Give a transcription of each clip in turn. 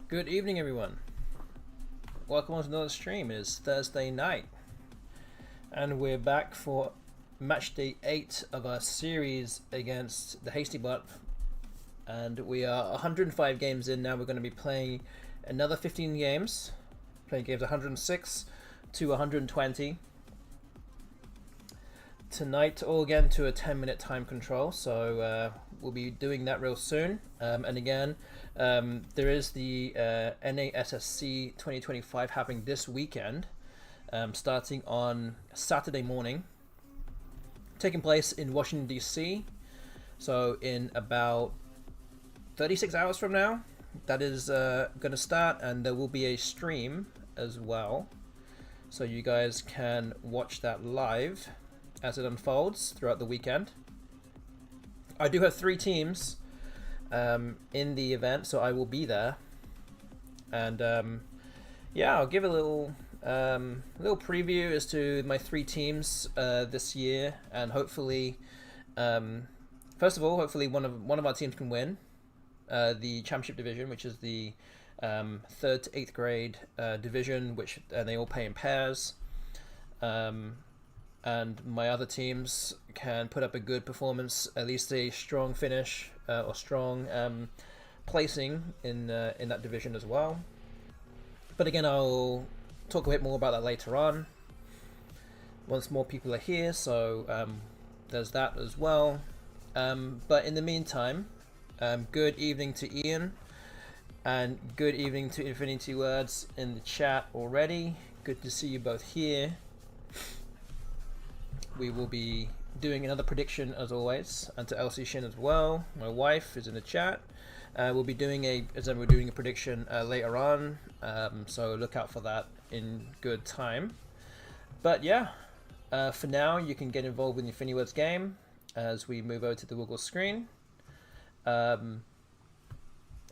Good evening, everyone. Welcome on to another stream. It is Thursday night, and we're back for match day 8 of our series against the HASTYBOT. And we are 105 games in now. We're going to be playing another 15 games, playing games 106 to 120. Tonight, all again to a 10-minute time control, so we'll be doing that real soon. And again, there is the NASSC 2025 happening this weekend, starting on Saturday morning, taking place in Washington, D.C. So in about 36 hours from now, that is going to start, and there will be a stream as well, so you guys can watch that live as it unfolds throughout the weekend. I do have 3 teams in the event, so I will be there, and yeah, I'll give a little preview as to my 3 teams this year, and hopefully, first of all, hopefully one of our teams can win the championship division, which is the 3rd to 8th grade division, which they all play in pairs. And my other teams can put up a good performance, at least a strong finish or strong placing in that division as well. But again, I'll talk a bit more about that later on, once more people are here, so there's that as well. But in the meantime, good evening to Ian, and good evening to Infinity Words in the chat already. Good to see you both here. We will be doing another prediction as always, and to Elsie Shin as well. My wife is in the chat. We'll be doing a prediction later on, so look out for that in good time. But yeah, for now you can get involved with the Infinity Words game as we move over to the woogles screen. You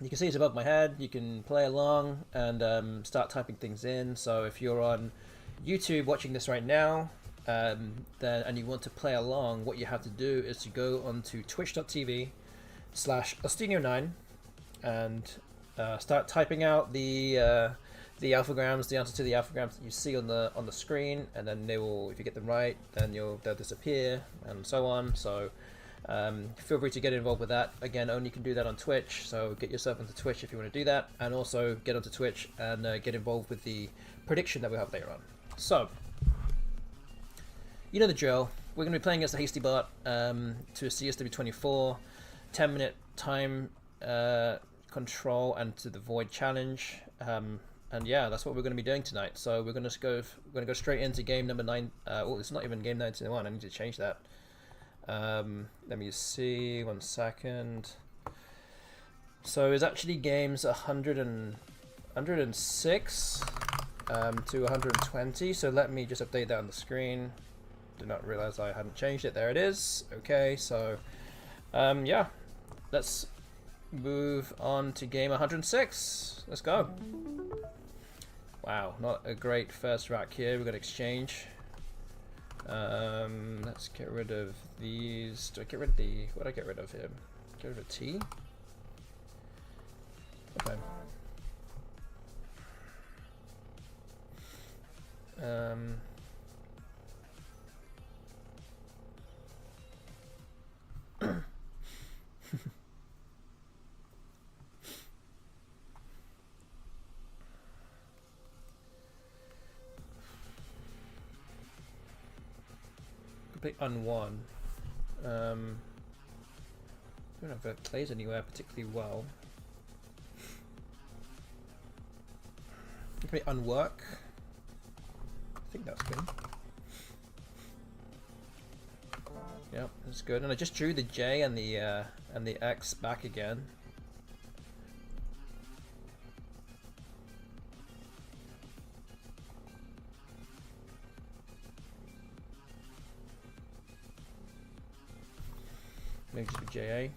can see it's above my head. You can play along and start typing things in. So if you're on YouTube watching this right now, and you want to play along, what you have to do is to go onto twitch.tv/Ostinio9 and start typing out the alphagrams, the answer to the alphagrams that you see on the screen, and then they will, if you get them right, then they'll disappear and so on. So feel free to get involved with that. Again, only can do that on Twitch, so get yourself onto Twitch if you want to do that, and also get onto Twitch and get involved with the prediction that we have later on. So you know the drill. We're going to be playing against the HASTYBOT to a CSW24, 10-minute time control, and to the void challenge. And yeah, that's what we're going to be doing tonight. So we're going to go straight into game number 9. Oh, it's not even game 91. I need to change that. Let me see. 1 second. So it's actually games 106 to 120. So let me just update that on the screen. Did not realize I hadn't changed it. There it is. Okay, so yeah, let's move on to game 106. Let's go. Wow, not a great first rack here. We're going to exchange. Let's get rid of these. Do I get rid of the... What do I get rid of here? Get rid of a T? Okay. play un1. Don't know if it plays anywhere particularly well. Play unwork. I think that's good. Yep, that's good. And I just drew the J and the X back again. Maybe just JA.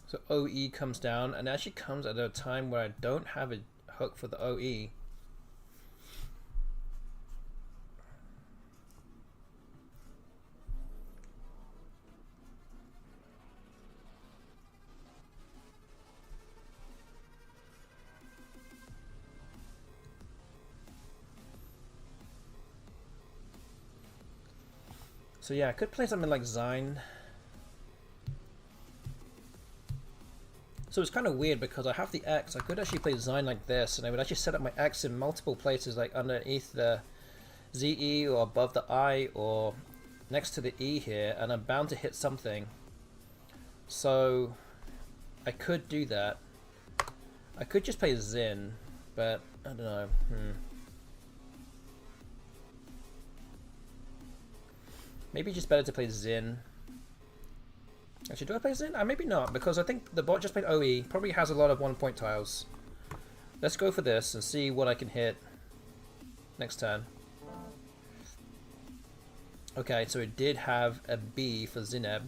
So OE comes down, and it actually comes at a time where I don't have a hook for the OE. So yeah, I could play something like Zine. So it's kind of weird because I have the X. I could actually play Zine like this, and I would actually set up my X in multiple places, like underneath the ZE or above the I or next to the E here, and I'm bound to hit something. So I could do that. I could just play Zin, but I don't know. Maybe just better to play Zin. Actually, do I play Zin? Maybe not, because I think the bot just played OE. Probably has a lot of 1-point tiles. Let's go for this and see what I can hit next turn. Okay, so it did have a B for Zineb.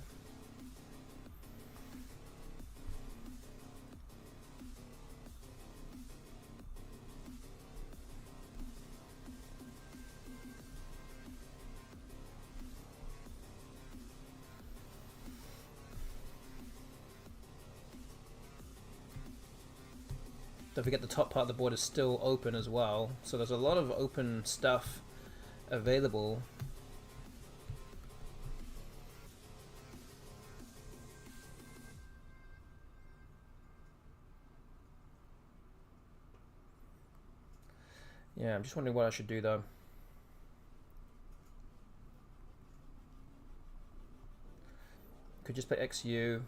Don't forget the top part of the board is still open as well, so there's a lot of open stuff available. Yeah, I'm just wondering what I should do though. Could just play XU.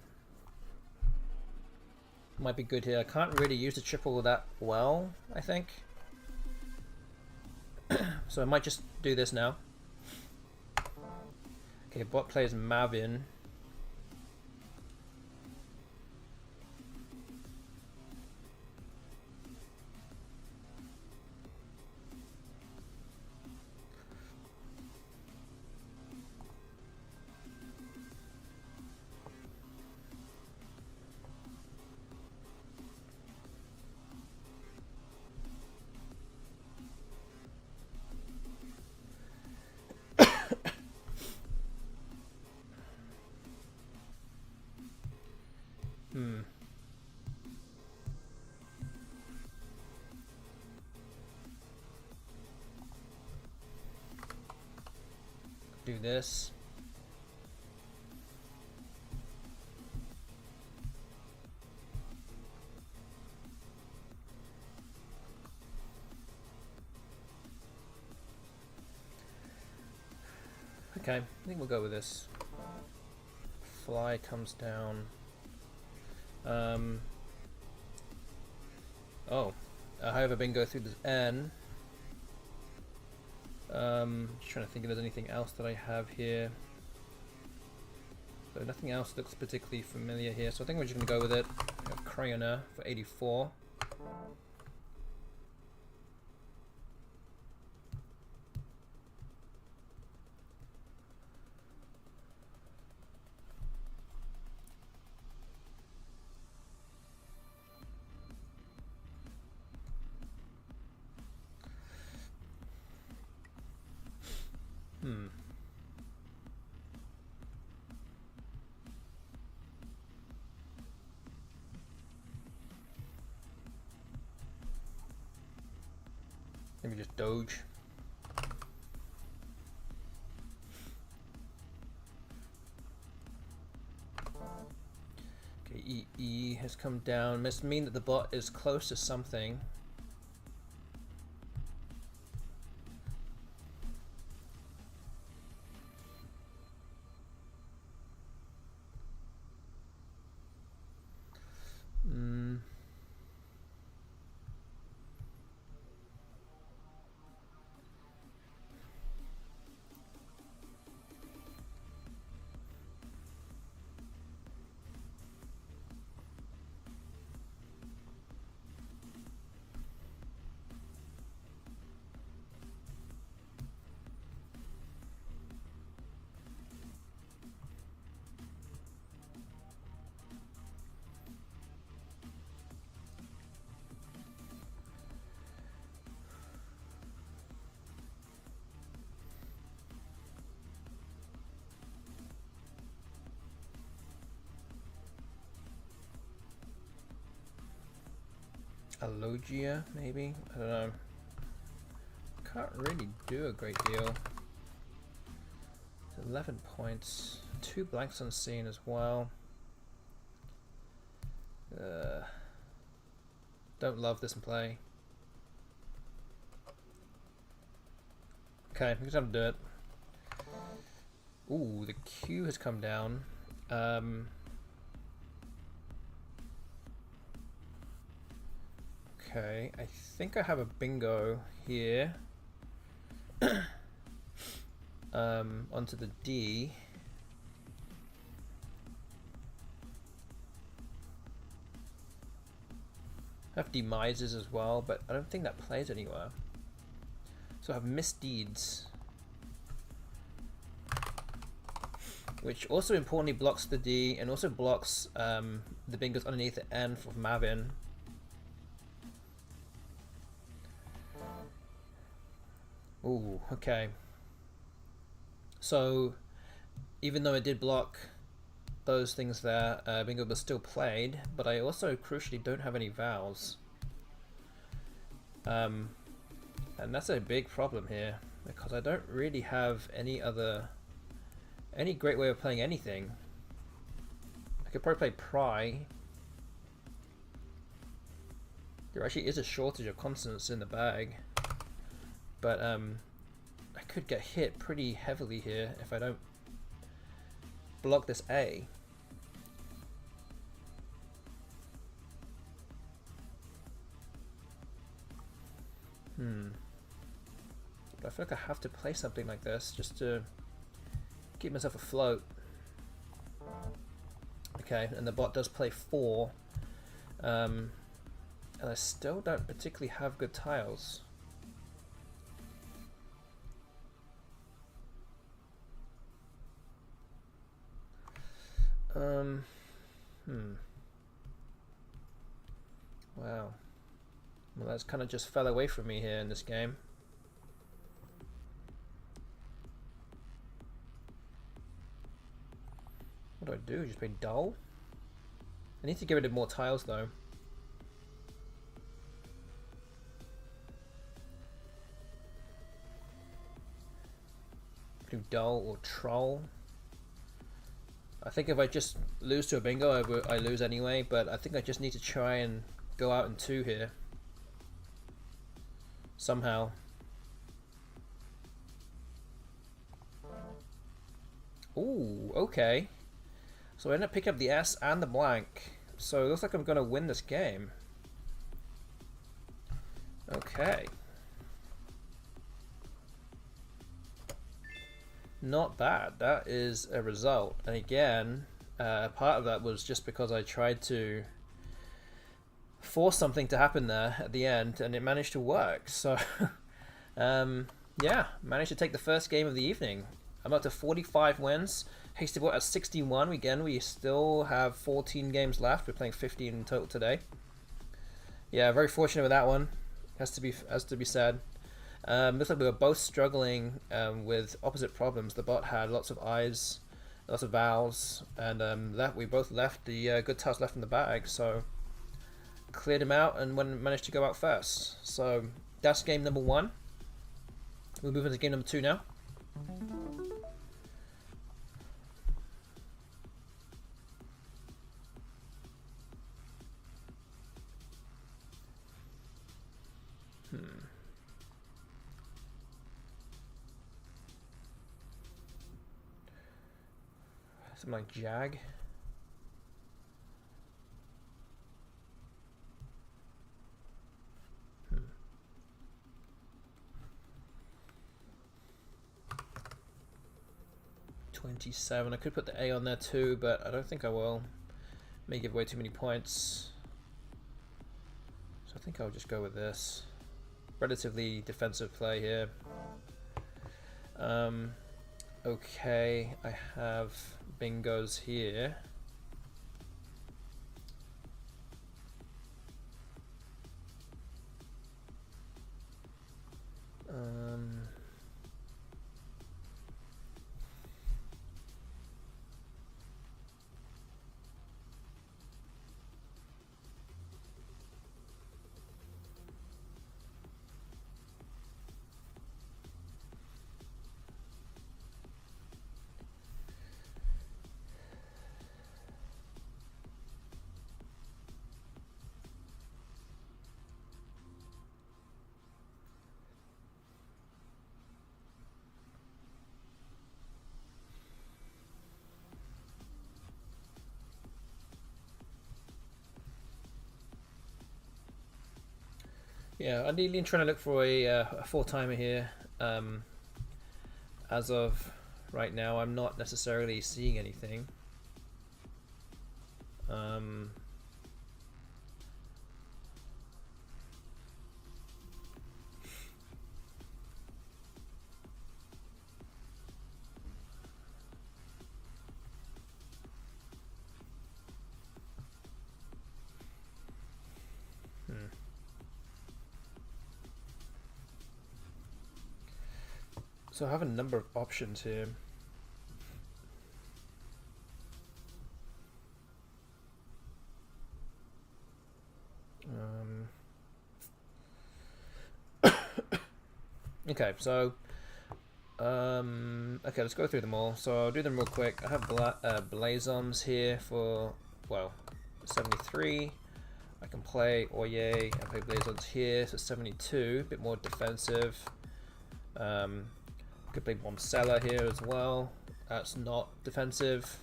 Might be good here. I can't really use the triple that well, I think. So I might just do this now. Okay, bot plays Mavin. Do this. Okay, I think we'll go with this. Fly comes down. However, bingo through this N. Just trying to think if there's anything else that I have here. So nothing else looks particularly familiar here, so I think we're just going to go with it. Crayoner for 84. Maybe just Doge. Okay, EE has come down. Must mean that the bot is close to something. Alogia, maybe? I don't know. Can't really do a great deal. 11 points. 2 blanks unseen as well. Don't love this in play. Okay, we just have to do it. Ooh, the Q has come down. Okay, I think I have a bingo here. Onto the D. I have demises as well, but I don't think that plays anywhere. So I have misdeeds, which also importantly blocks the D and also blocks the bingos underneath the N for Mavin. Ooh, okay. So even though it did block those things there, bingo was still played, but I also crucially don't have any vowels. And that's a big problem here, because I don't really have any great way of playing anything. I could probably play pry. There actually is a shortage of consonants in the bag, but I could get hit pretty heavily here if I don't block this A. But I feel like I have to play something like this just to keep myself afloat. Okay, and the bot does play 4. And I still don't particularly have good tiles. Wow. Well, that's kind of just fell away from me here in this game. What do? Just play dull? I need to get rid of more tiles though. Do dull or troll. I think if I just lose to a bingo, I lose anyway, but I think I just need to try and go out in 2 here. Somehow. Ooh, okay. So I end up picking up the S and the blank. So it looks like I'm going to win this game. Okay. Not bad. That is a result. And again, part of that was just because I tried to force something to happen there at the end, and it managed to work. So, yeah, managed to take the first game of the evening. I'm up to 45 wins. HASTYBOT at 61. Again, we still have 14 games left. We're playing 15 in total today. Yeah, very fortunate with that one. Has to be said. Looks like we were both struggling with opposite problems. The bot had lots of I's, lots of vowels, and we both left the good tiles left in the bag. So cleared him out and managed to go out first. So that's game number 1. We'll move into game number 2 now. Something like Jag. 27. I could put the A on there too, but I don't think I will. May give away too many points. So I think I'll just go with this. Relatively defensive play here. Okay, I have bingos here. Yeah, I'm really trying to look for a four timer here. As of right now, I'm not necessarily seeing anything. So I have a number of options here. Okay, so okay, let's go through them all. So I'll do them real quick. I have Blazons here for, well, 73. I can play Oye and play Blazons here, so 72, a bit more defensive. Could play Bombsella here as well. That's not defensive.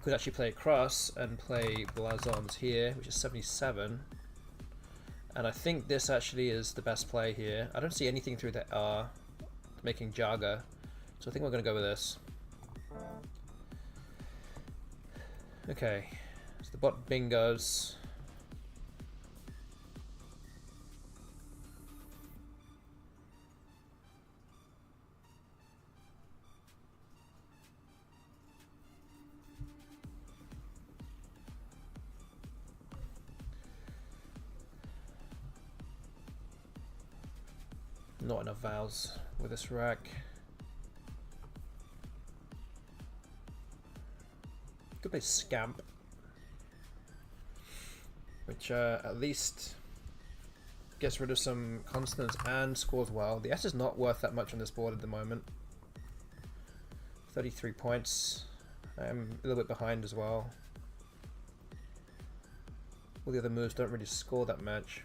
Could actually play Cross and play Blazons here, which is 77. And I think this actually is the best play here. I don't see anything through the R making Jaga, so I think we're going to go with this. Okay, so the bot bingos. Not enough vowels with this rack. Could play Scamp, which at least gets rid of some consonants and scores well. The S is not worth that much on this board at the moment. 33 points. I am a little bit behind as well. All the other moves don't really score that much.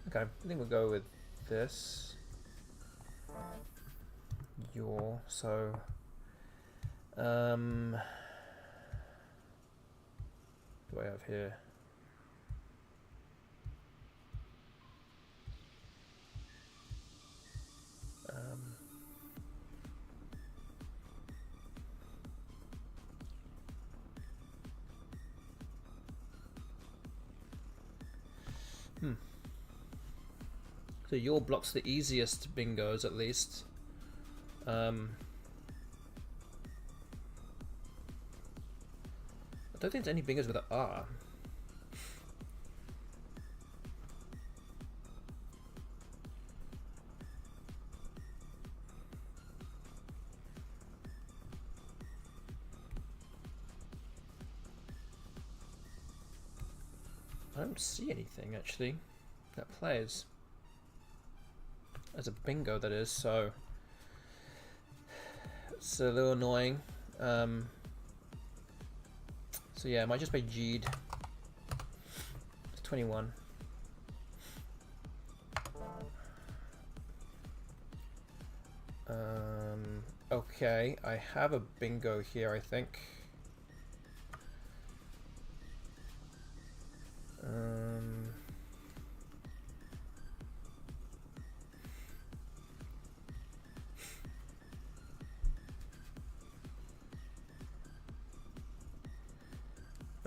Okay, I think we'll go with this. So what do I have here? So your block's the easiest bingos, at least. I don't think there's any bingos with an R. I don't see anything actually that plays as a bingo, that is, so it's a little annoying. So yeah, I might just play G'd. It's 21. Okay, I have a bingo here, I think.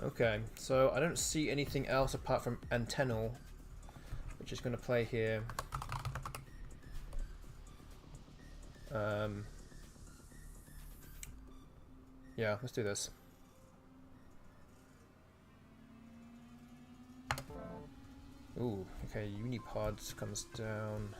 Okay, so I don't see anything else apart from Antennal, which is going to play here. Yeah, let's do this. Ooh, okay, Unipods comes down.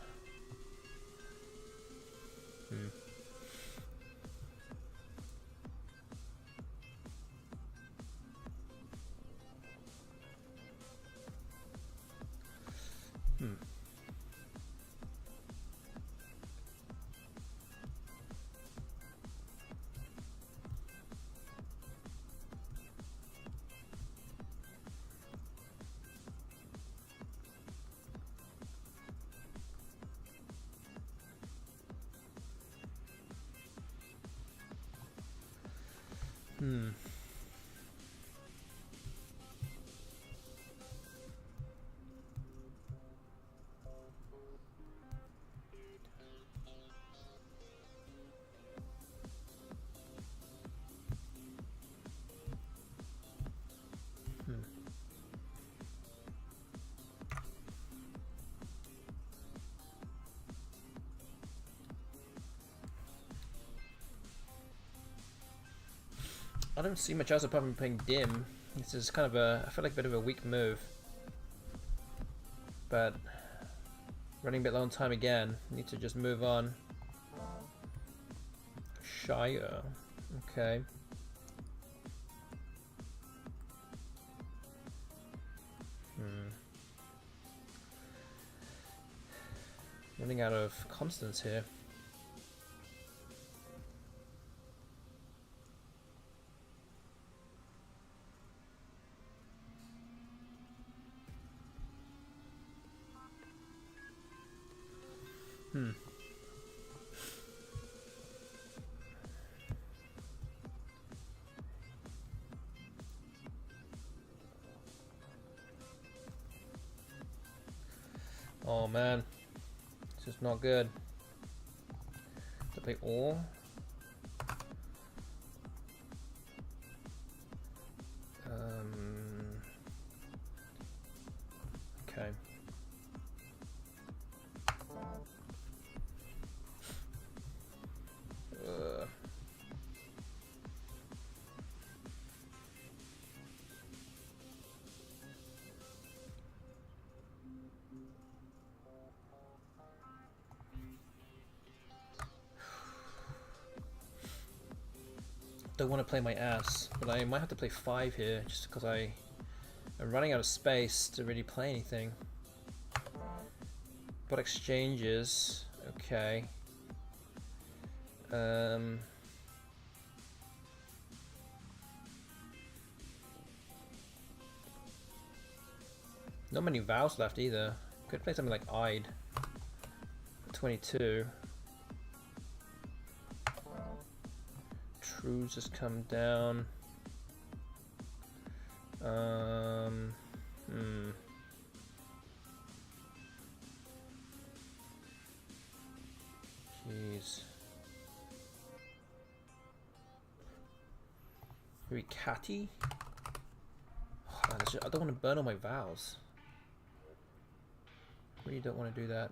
I don't see much else apart from playing dim. This is kind of a, I feel like a bit of a weak move. But running a bit low on time again. Need to just move on. Shire. Okay. Running out of constants here. Oh man, this is not good. To play all. Okay. Don't want to play my ass, but I might have to play 5 here just because I'm running out of space to really play anything. But exchanges, okay. Not many vows left either. Could play something like Ide. 22. Trues has come down. Jeez. Maybe Catty? Oh, I don't want to burn all my vows. Really don't want to do that.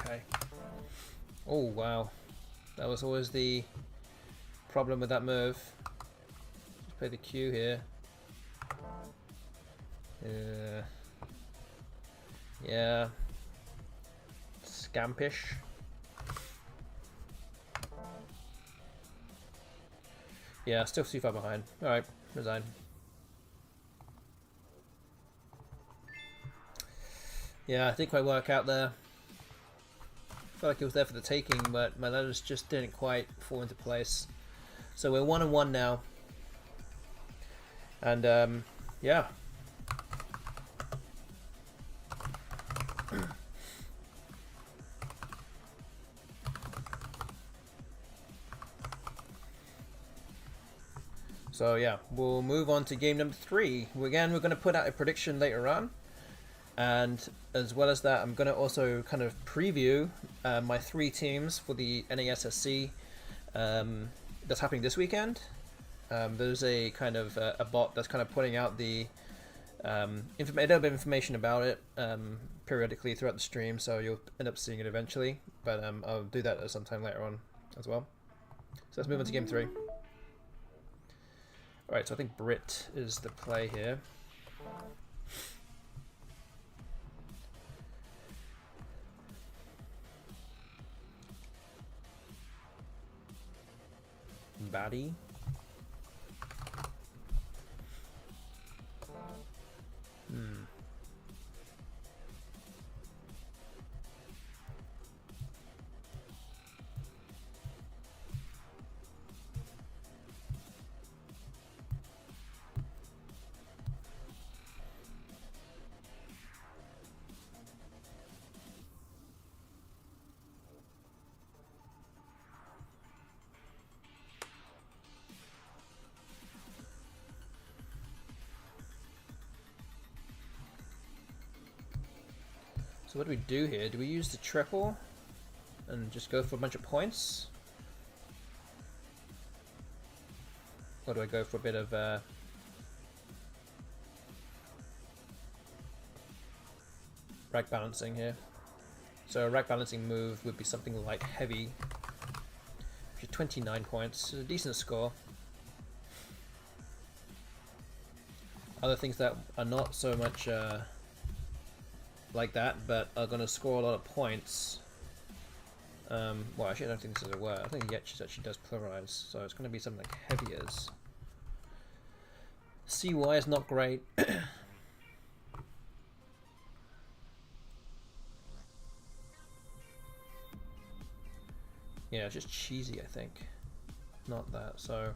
Okay. Oh wow, that was always the problem with that move. Just play the Q here. Yeah. Scampish. Yeah, still too far behind. Alright, resign. Yeah, it didn't quite work out there. I felt like it was there for the taking, but my letters just didn't quite fall into place. So we're 1-1 now. And, yeah. So yeah, we'll move on to game number 3. Again, we're going to put out a prediction later on. And as well as that, I'm going to also kind of preview my 3 teams for the NASSC that's happening this weekend. There's a kind of a bot that's kind of putting out the a little bit of information about it periodically throughout the stream, so you'll end up seeing it eventually. But I'll do that at some time later on as well. So let's move on to game 3. Alright, so I think Brit is the play here. Batty. So what do we do here? Do we use the triple and just go for a bunch of points? Or do I go for a bit of rack balancing here? So a rack balancing move would be something like heavy, which is 29 points, a decent score. Other things that are not so much like that, but are going to score a lot of points. Well, actually, I don't think this is a word. I think Yetches actually does pluralize, so it's going to be something like heaviers. CY is not great. Yeah, it's just cheesy, I think. Not that, so...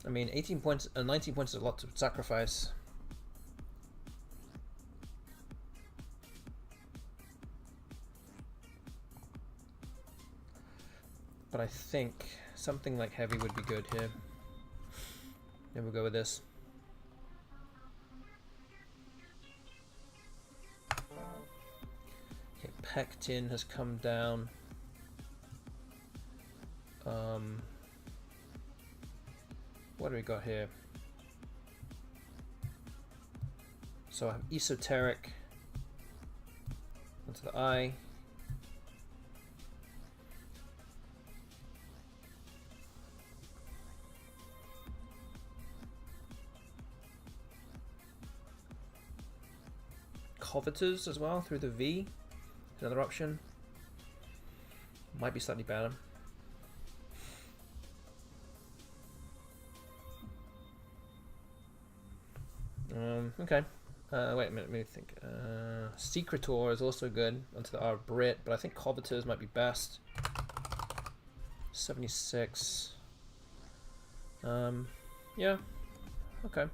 I mean, 18 points, 19 points is a lot to sacrifice. But I think something like heavy would be good here. Then we'll go with this. Okay, pectin has come down. What do we got here? So I have esoteric onto the eye. Coveters as well through the V. Another option. Might be slightly better. Okay. Wait a minute, let me think. Secretor is also good onto the R Brit, but I think Coveters might be best. 76. Yeah. Okay.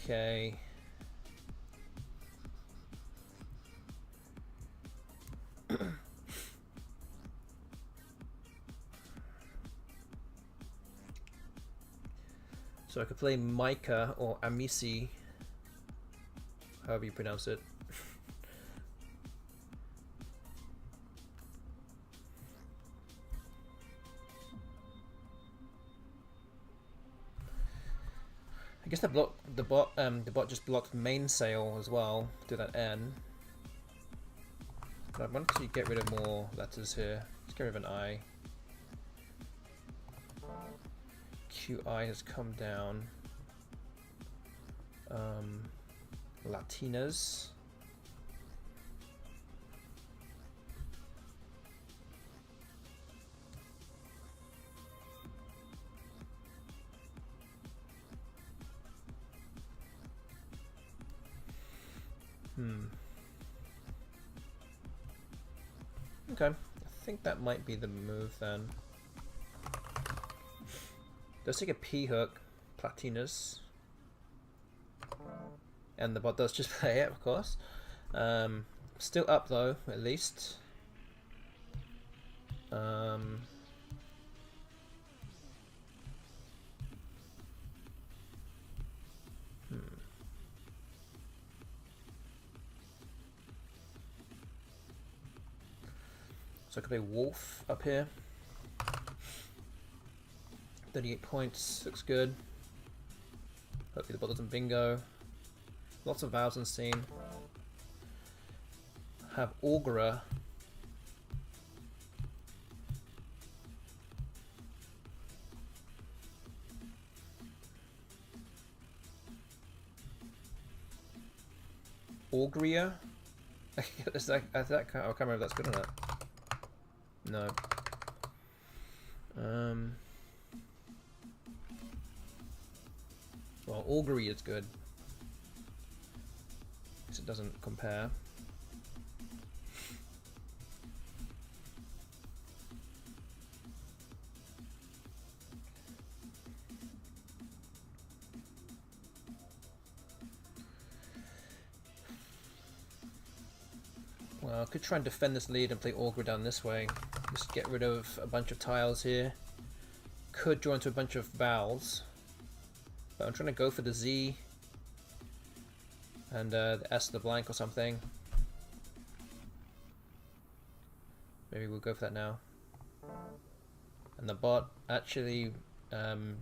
Okay. So I could play Micah or Amisi, however you pronounce it. I guess the bot just blocked mainsail as well to that N. But I want to get rid of more letters here. Let's get rid of an I. QI has come down. Latinas. Okay, I think that might be the move then. Let's take a P hook, Platinas. And the bot does just play it, of course. Still up though, at least. So I could play Wolf up here. 38 points, looks good. Hopefully the bot doesn't bingo. Lots of vows on scene. Have Augurer. Auguria? I can't remember if that's good or not. No. Well, augury is good. Because it doesn't compare. Well, I could try and defend this lead and play Augur down this way. Just get rid of a bunch of tiles here. Could draw into a bunch of vowels. But I'm trying to go for the Z. And the S to the blank or something. Maybe we'll go for that now. And the bot actually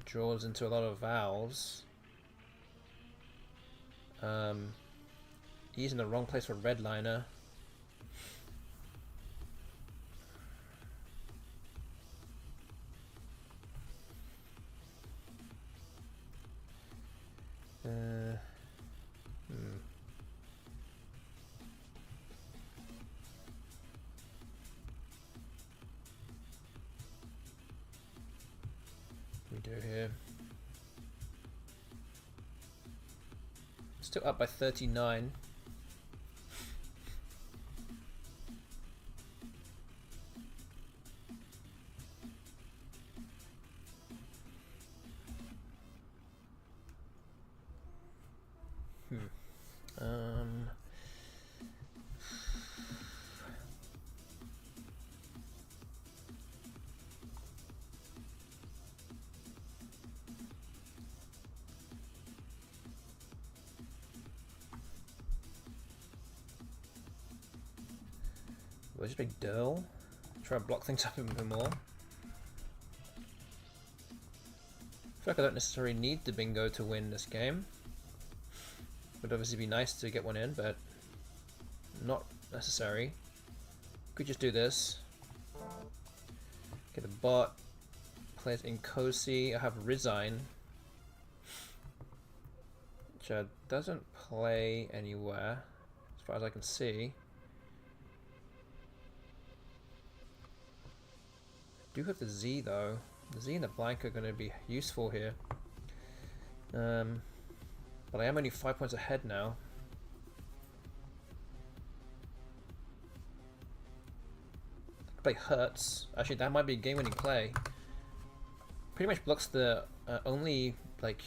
draws into a lot of vowels. He's in the wrong place for redliner. We do here. Still up by 39. We'll just make Durl. Try and block things up a bit more. I feel like I don't necessarily need the bingo to win this game. Would obviously be nice to get one in, but not necessary. Could just do this. Get the bot. Plays in Kosi. I have Resign, which doesn't play anywhere as far as I can see. Do have the Z though. The Z and the blank are going to be useful here. But I am only 5 points ahead now. Play Hurts. Actually, that might be a game-winning play. Pretty much blocks the only like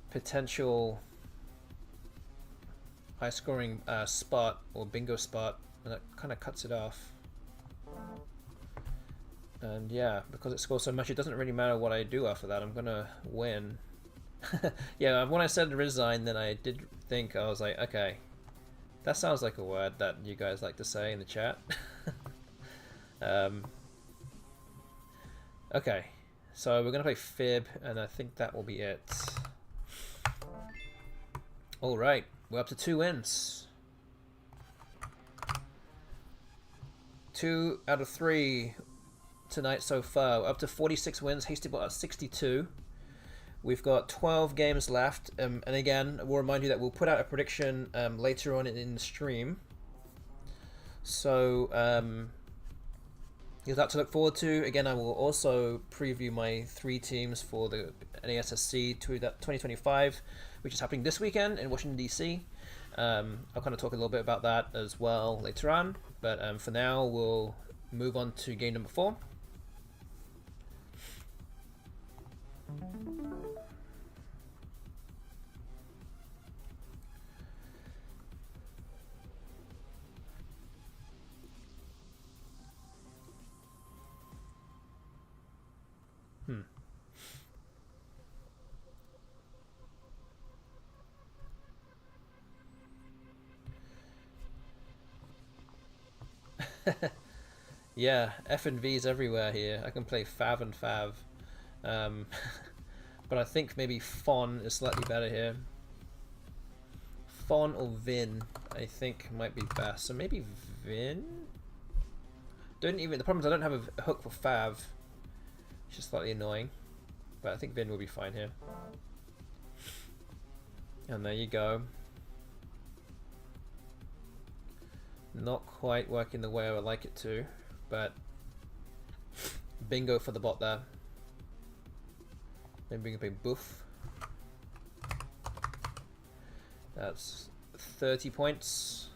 potential high-scoring spot or bingo spot, and that kind of cuts it off. And yeah, because it scores so much, it doesn't really matter what I do after that. I'm gonna win. Yeah, when I said Resign, then I did think, I was like, okay, that sounds like a word that you guys like to say in the chat. Okay, so we're gonna play Fib, and I think that will be it. Alright, we're up to 2 wins. 2 out of 3 tonight so far. We're up to 46 wins. HASTYBOT at 62. We've got 12 games left, and again, we'll remind you that we'll put out a prediction later on in the stream. So you'll have to look forward to. Again, I will also preview my 3 teams for the NASSC 2025, which is happening this weekend in Washington DC. I'll kind of talk a little bit about that as well later on, but for now we'll move on to game number 4. Yeah, F and V's everywhere here. I can play Fav and Fav. But I think maybe Fon is slightly better here. Fon or Vin, I think might be best. So maybe Vin? The problem is I don't have a hook for Fav, which is slightly annoying. But I think Vin will be fine here. And there you go. Not quite working the way I would like it to, but bingo for the bot there. Maybe we can play Boof. That's 30 points.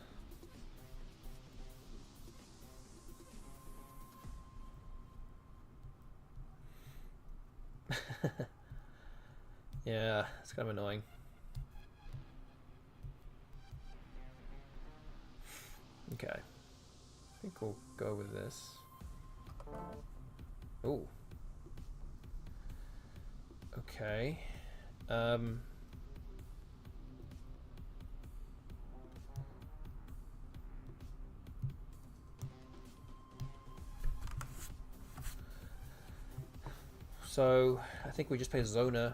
Yeah, it's kind of annoying. Okay. I think we'll go with this. Oh. Okay. So I think we just play Zona.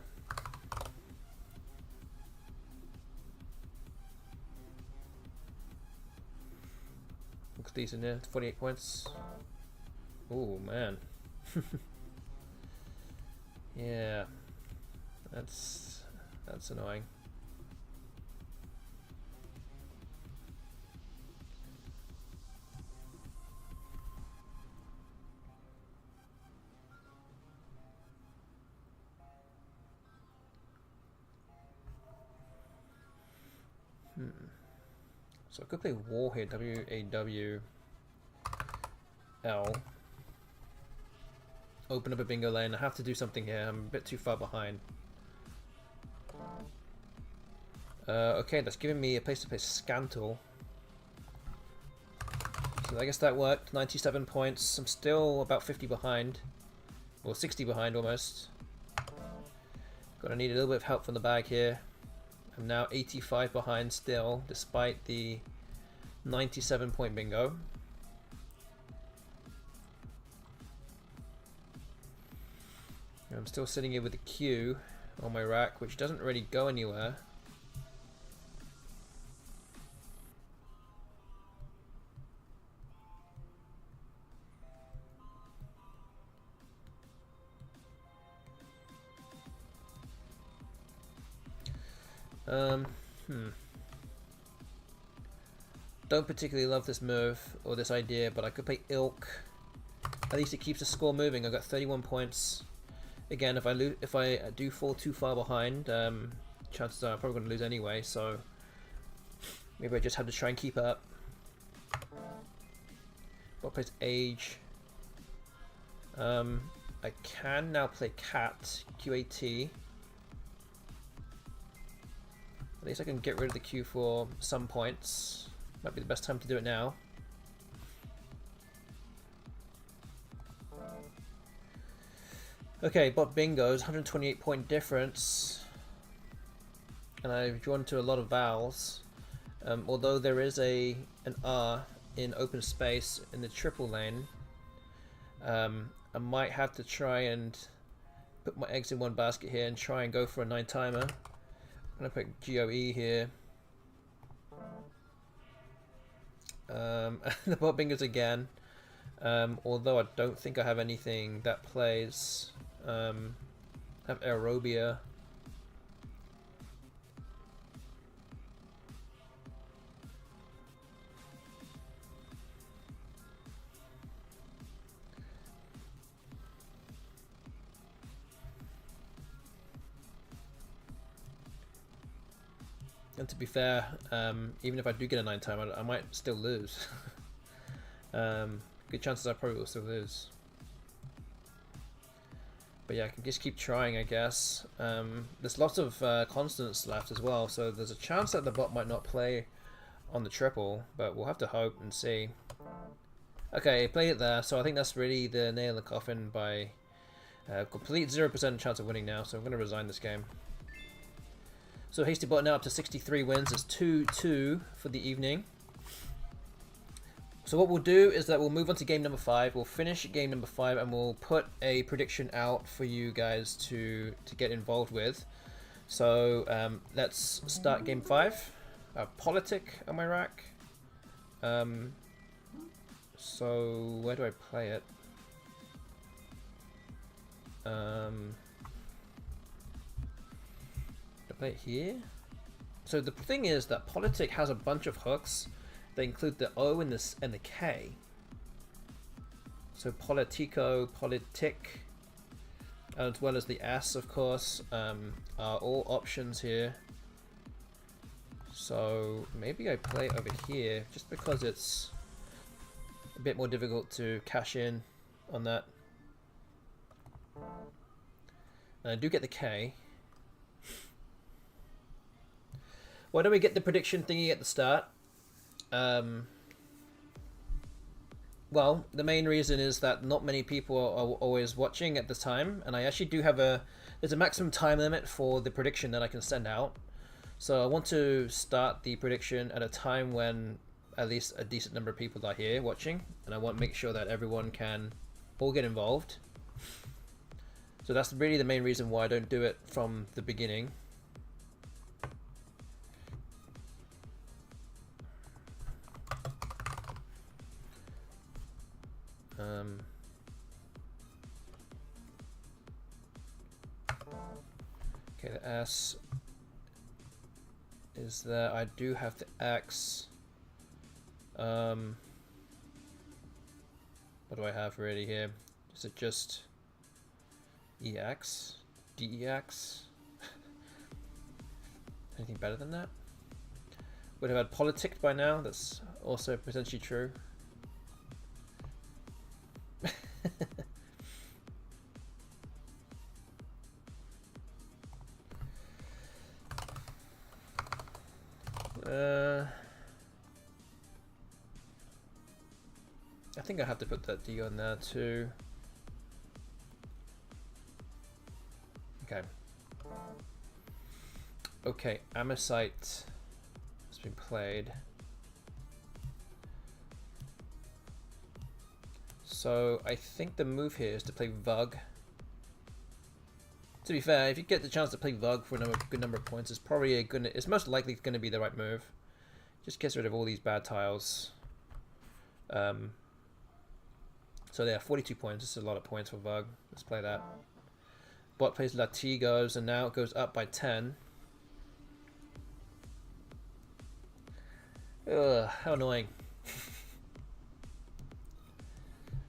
Looks decent there. 48 points. Oh man. Yeah. That's annoying. So I could play War here, W-A-W-L. Open up a bingo lane. I have to do something here. I'm a bit too far behind. Okay, that's giving me a place to play Scantle. So I guess that worked. 97 points. I'm still about 50 behind. Or 60 behind almost. Gonna need a little bit of help from the bag here. I'm now 85 behind still, despite the 97 point bingo. I'm still sitting here with the Q on my rack, which doesn't really go anywhere. Don't particularly love this move or this idea, but I could play Ilk. At least it keeps the score moving. I've got 31 points. Again, if I do fall too far behind, chances are I'm probably going to lose anyway. So maybe I just have to try and keep up. What plays Age? I can now play Cat, QAT. At least I can get rid of the Q for some points. Might be the best time to do it now. Okay, bot bingos, 128 point difference. And I've drawn to a lot of vowels. Although there is an R in open space in the triple lane, I might have to try and put my eggs in one basket here and try and go for a 9-timer. I'm going to put GOE here. The bot bingos again. Although I don't think I have anything that plays. Have Aerobia. And to be fair, even if I do get a 9-timer, I might still lose. Good chances I probably will still lose. But yeah, I can just keep trying, I guess. There's lots of constants left as well, so there's a chance that the bot might not play on the triple, but we'll have to hope and see. Okay, played it there, so I think that's really the nail in the coffin by complete 0% chance of winning now, so I'm going to resign this game. So HASTYBOT now up to 63 wins. It's 2-2 for the evening. So what we'll do is that we'll move on to game number 5. We'll finish game number 5 and we'll put a prediction out for you guys to get involved with. So let's start game 5. Politic on my rack. So where do I play it? Play it here. So the thing is that Politic has a bunch of hooks. They include the O and the K. So Politico, Politic, as well as the S, of course, are all options here. So maybe I play it over here just because it's a bit more difficult to cash in on that. And I do get the K. Why don't we get the prediction thingy at the start? Well, the main reason is that not many people are always watching at the time, and I actually do have there's a maximum time limit for the prediction that I can send out. So I want to start the prediction at a time when at least a decent number of people are here watching, and I want to make sure that everyone can all get involved. So that's really the main reason why I don't do it from the beginning. Okay, the S is there. I do have the X. What do I have already here? Is it just EX? DEX? Anything better than that? Would have had politicked by now. That's also potentially true. I think I have to put that D on there too. Okay. Okay, Amosite has been played. So I think the move here is to play Vug. To be fair, if you get the chance to play Vug for a good number of points, it's probably it's most likely going to be the right move. Just gets rid of all these bad tiles. So yeah, 42 points. This is a lot of points for Vug. Let's play that. Bot plays Latigos, and now it goes up by 10. Ugh, how annoying.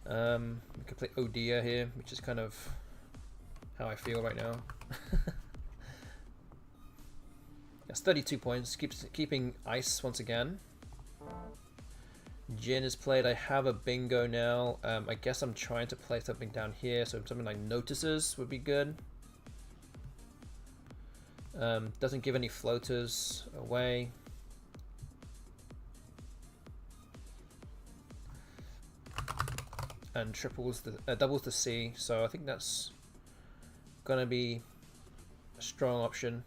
We could play Odia here, which is kind of how I feel right now. That's 32 points, keeping ice once again. Jin is played. I have a bingo now. I guess I'm trying to play something down here, so something like notices would be good. Doesn't give any floaters away. And doubles the C, so I think that's gonna be a strong option.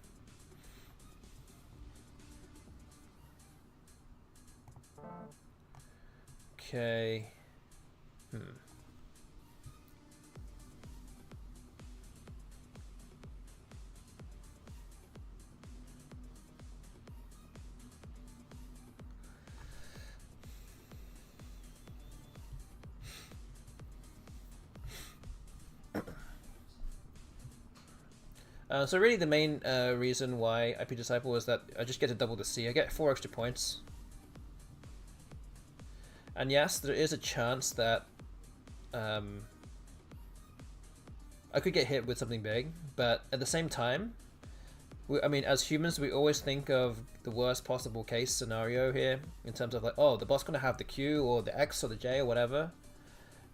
Okay. So really the main reason why I picked Disciple was that I just get to double the C. I get 4 extra points. And yes, there is a chance that I could get hit with something big, but at the same time, I mean, as humans, we always think of the worst possible case scenario here, in terms of like, oh, the boss gonna have the Q or the X or the J or whatever.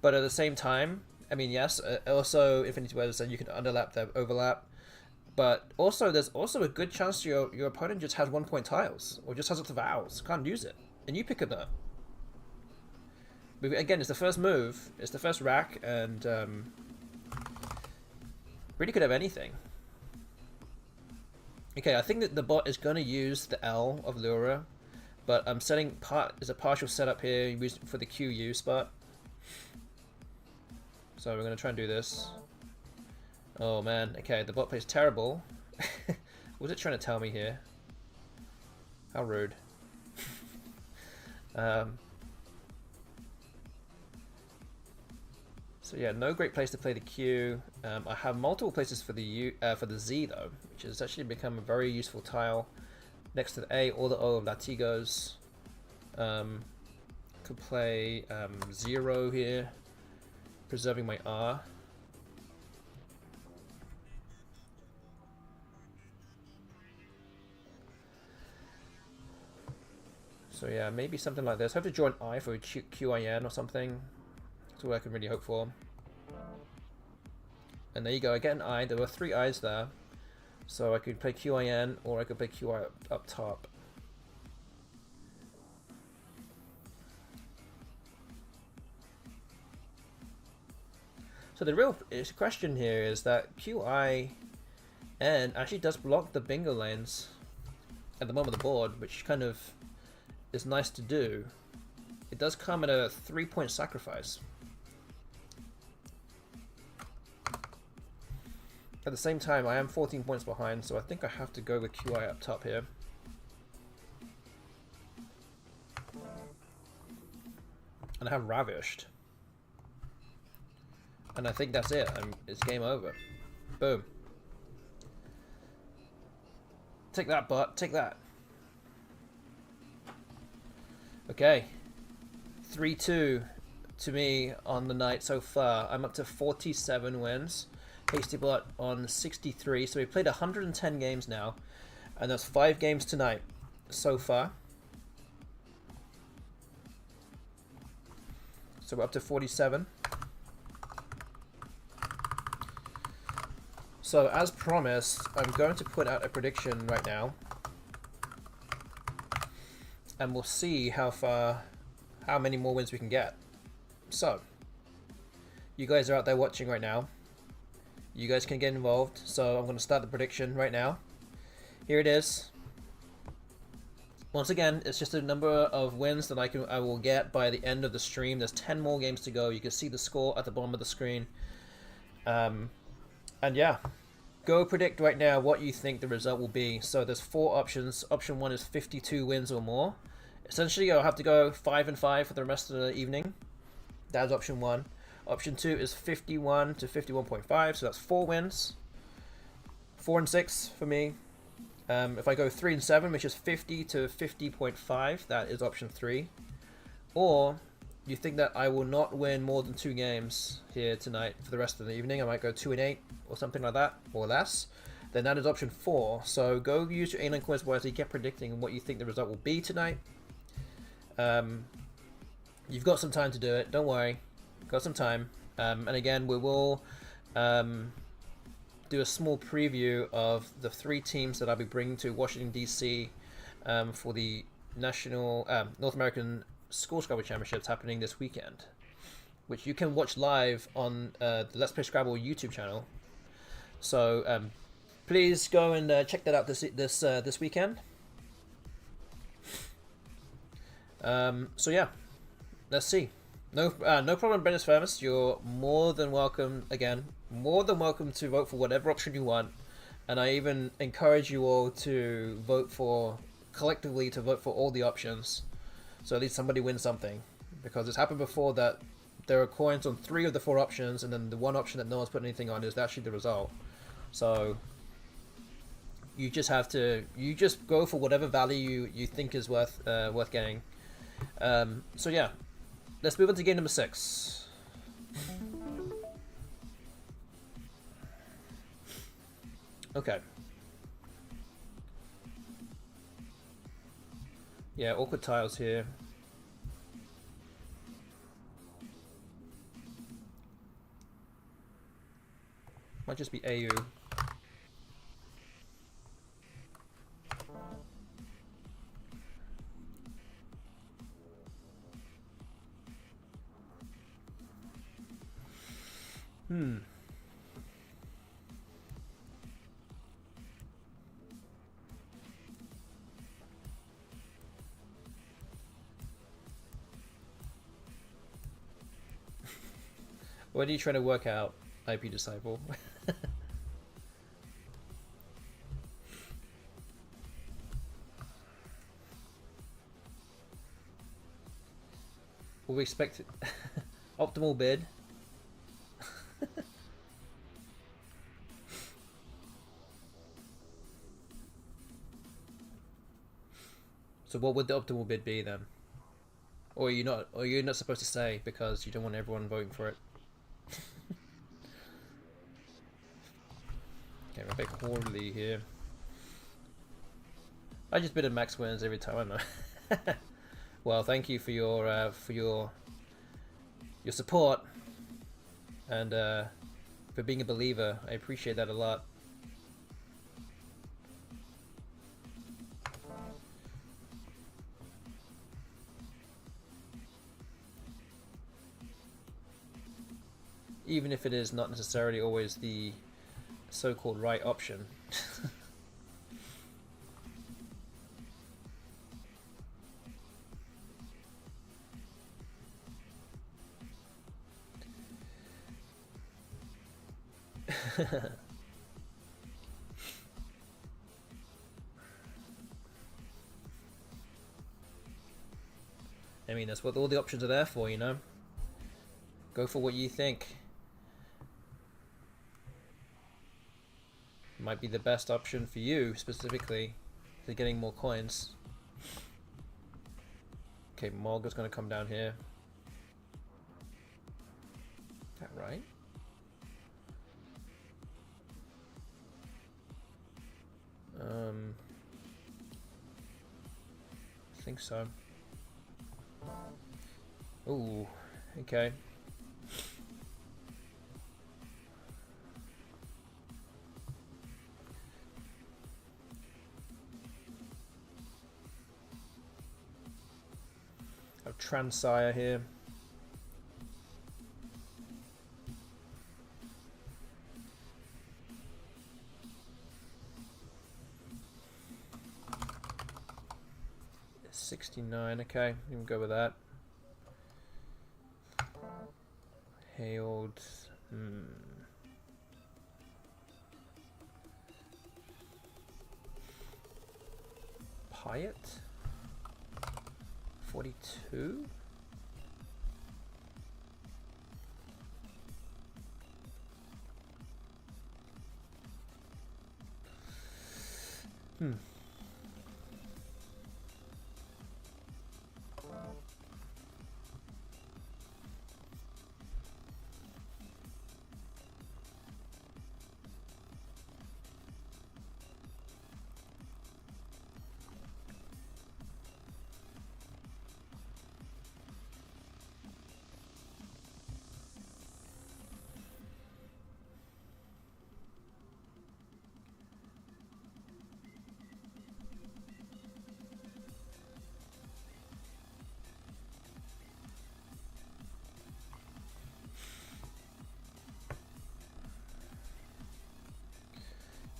But at the same time, I mean, yes, also Infinity Weather said you can underlap the overlap, but also there's also a good chance your opponent just has 1 point tiles or just has lots of owls, can't use it, and you pick it up. But again, it's the first move, it's the first rack, and really could have anything. Okay, I think that the bot is going to use the L of Lura, but I'm setting as a partial setup here for the QU spot. So we're going to try and do this. Oh man, okay, the bot plays terrible. What was it trying to tell me here? How rude. So yeah, no great place to play the Q. I have multiple places for the Z though, which has actually become a very useful tile next to the A or the O of Latigos. Could play 0 here, preserving my R. So yeah, maybe something like this. I have to draw an I for QIN or something. That's all I can really hope for. And there you go, I get an I. There were 3 I's there. So I could play QIN or I could play QI up top. So the real question here is that QIN actually does block the bingo lanes at the bottom of the board, which kind of is nice to do. It does come at a 3-point sacrifice. At the same time, I am 14 points behind, so I think I have to go with QI up top here. And I have Ravished. And I think that's it. It's game over. Boom. Take that, bot. Take that. Okay. 3-2 to me on the night so far. I'm up to 47 wins. HASTYBOT on 63. So we played 110 games now. And that's 5 games tonight so far. So we're up to 47. So as promised, I'm going to put out a prediction right now. And we'll see how many more wins we can get. So, you guys are out there watching right now. You guys can get involved. So I'm going to start the prediction right now. Here it is. Once again, it's just a number of wins that I will get by the end of the stream. There's 10 more games to go. You can see the score at the bottom of the screen. And yeah, go predict right now what you think the result will be. So there's 4 options. Option 1 is 52 wins or more. Essentially, I'll have to go 5 and 5 for the rest of the evening. That's option 1. Option 2 is 51 to 51.5. So that's 4 wins. 4 and 6 for me. If I go 3 and 7, which is 50 to 50.5, that is option 3. Or you think that I will not win more than 2 games here tonight for the rest of the evening. I might go 2 and 8 or something like that, or less. Then that is option 4. So go use your A9 coins wisely, get predicting what you think the result will be tonight. You've got some time to do it. Don't worry, got some time. And again, we will do a small preview of the 3 teams that I'll be bringing to Washington DC for the National North American School Scrabble Championships happening this weekend, which you can watch live on the Let's Play Scrabble YouTube channel. So please go and check that out this weekend. So yeah, let's see. No problem, Brennus Firmus. You're more than welcome, again, more than welcome to vote for whatever option you want. And I even encourage you all to vote for, collectively, to vote for all the options. So at least somebody wins something. Because it's happened before that there are coins on 3 of the 4 options, and then the one option that no one's put anything on is actually the result. So you just have to, you just go for whatever value you think is worth getting. So yeah. Let's move on to game number 6. Okay. Yeah, awkward tiles here. Might just be AU. What are you trying to work out, IP Disciple? Will we expect optimal bid? So what would the optimal bid be then? Or you're not supposed to say because you don't want everyone voting for it. Okay, we're a bit Horley here. I just bid a max wins every time, I know. Well, thank you for your support and for being a believer. I appreciate that a lot. even if it is not necessarily always the so-called right option. I mean, that's what all the options are there for, you know? Go for what you think might be the best option for you, specifically, for getting more coins. Okay, Morga's gonna come down here. Is that right? I think so. Ooh, okay. I've Transire here. $69, okay, you can go with that. Hailed. Pyatt? 42?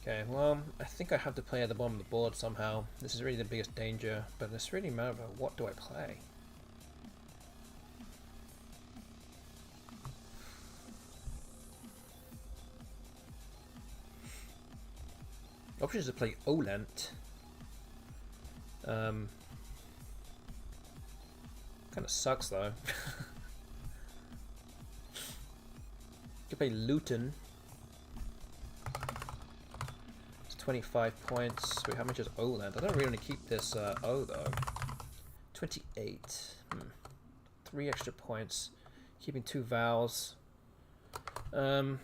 Okay, well, I think I have to play at the bottom of the board somehow. This is really the biggest danger, but it's really a matter of what do I play? Option is to play Olent. Kind of sucks though. Could play Luton. 25 points. Wait, how much is Olent? I don't really want to keep this O though. 28. 3 extra points. Keeping 2 vowels. It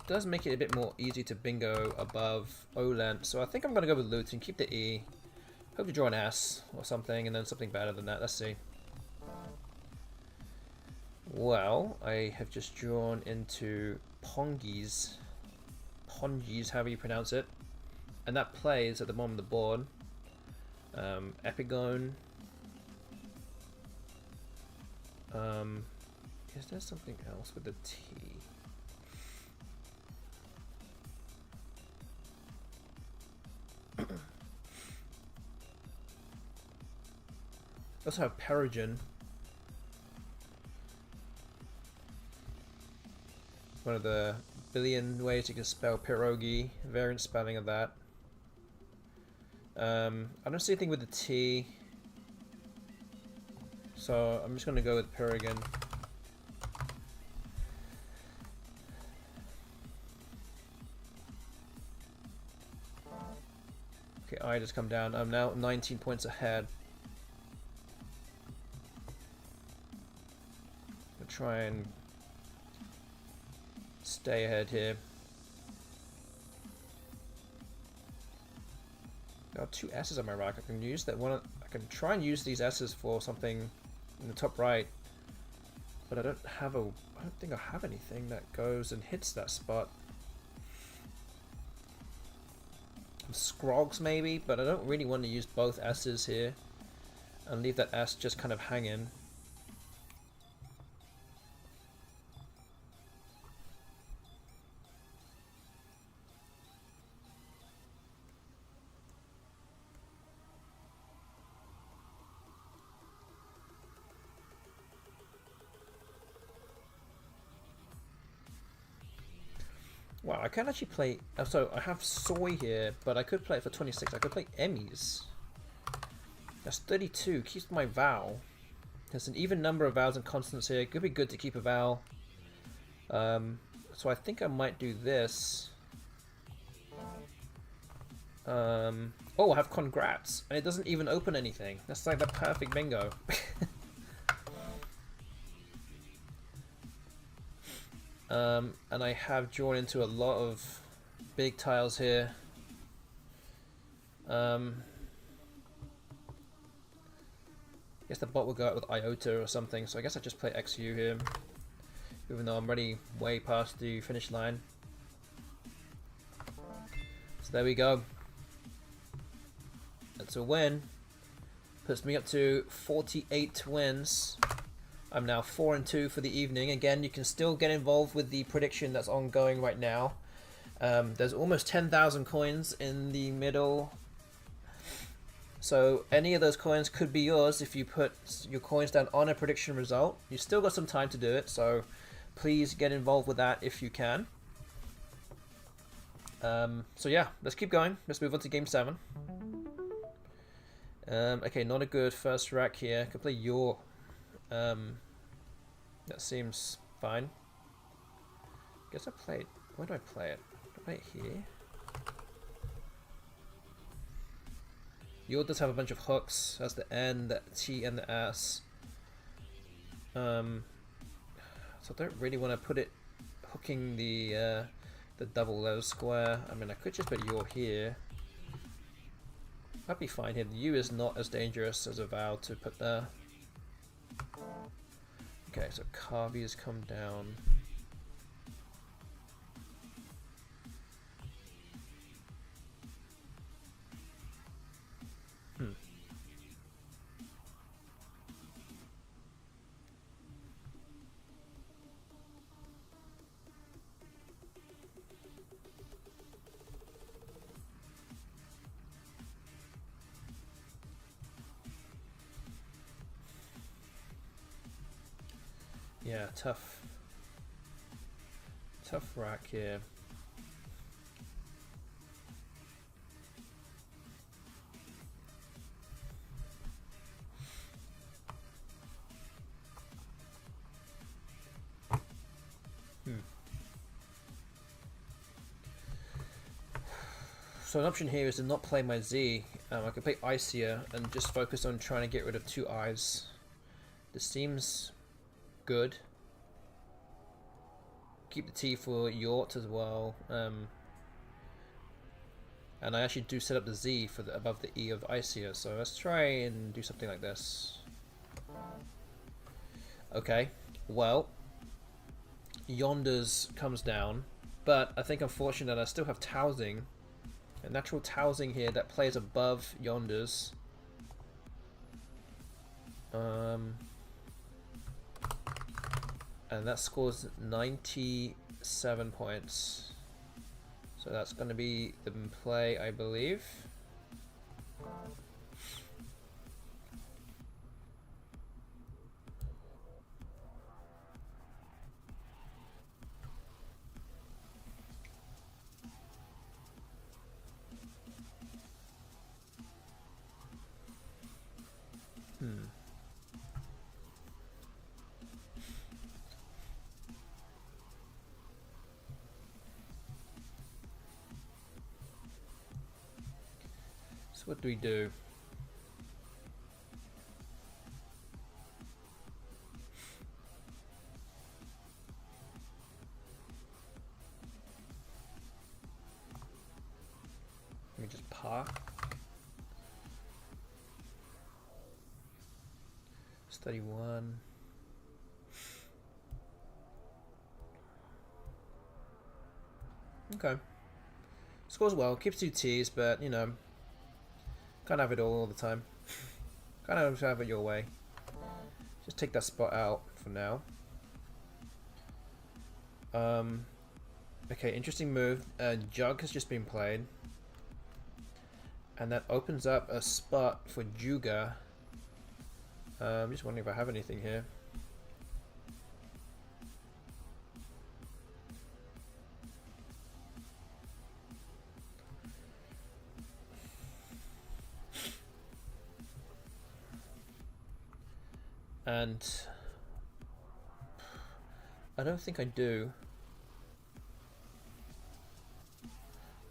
does make it a bit more easy to bingo above Olent. So I think I'm going to go with Luton. Keep the E. Hope to draw an S or something, and then something better than that. Let's see. Well, I have just drawn into Pongies. Pongies, however you pronounce it. And that plays at the bottom of the board. Epigone. Is there something else with the T? Also have Peregrine. One of the billion ways you can spell pierogi, variant spelling of that. I don't see anything with the T, so I'm just going to go with Peregrine. Okay, I just come down. I'm now 19 points ahead. I'll try and stay ahead here. There are 2 S's on my rack. I can use that one. I can try and use these S's for something in the top right, but I don't think I have anything that goes and hits that spot. Scrogs maybe, but I don't really want to use both S's here and leave that S just kind of hanging. Wow, I can't actually play. So I have soy here, but I could play it for 26. I could play Emmys. That's 32. Keeps my vowel. There's an even number of vowels and consonants here. It could be good to keep a vowel. So I think I might do this. Oh, I have congrats, and it doesn't even open anything. That's like the perfect bingo. And I have drawn into a lot of big tiles here. I guess the bot will go out with Iota or something, so I guess I just play XU here, even though I'm already way past the finish line. So there we go. That's a win. Puts me up to 48 wins. I'm now 4-2 for the evening. Again, you can still get involved with the prediction that's ongoing right now. There's almost 10,000 coins in the middle. So any of those coins could be yours if you put your coins down on a prediction result. You've still got some time to do it, so please get involved with that if you can. So yeah, let's keep going. Let's move on to game 7. Okay, not a good first rack here. Could play your. That seems fine. Guess I played. Where do I play it? Do I play it here? Your does have a bunch of hooks. That's the N, the T, and the S. So I don't really want to put it hooking the double letter square. I mean, I could just put your here. That'd be fine here. The U is not as dangerous as a vowel to put there. Okay, so Carvey has come down. Yeah, tough rack here. So an option here is to not play my Z. I could play Icier and just focus on trying to get rid of 2 I's. This seems good. Keep the T for Yort as well. And I actually do set up the Z for the above the E of Icier, so let's try and do something like this. Okay, well, Yonders comes down, but I think unfortunately I still have Tousing, a natural Tousing here that plays above Yonders. And that scores 97 points. So that's going to be the play, I believe. So what do we do? Let me just park. It's 31. Okay. Scores well, keeps 2 T's, but you know, can't have it all the time. Can't have it your way. Just take that spot out for now. Okay, interesting move. Jug has just been played. And that opens up a spot for Juga. I'm just wondering if I have anything here. And I don't think I do.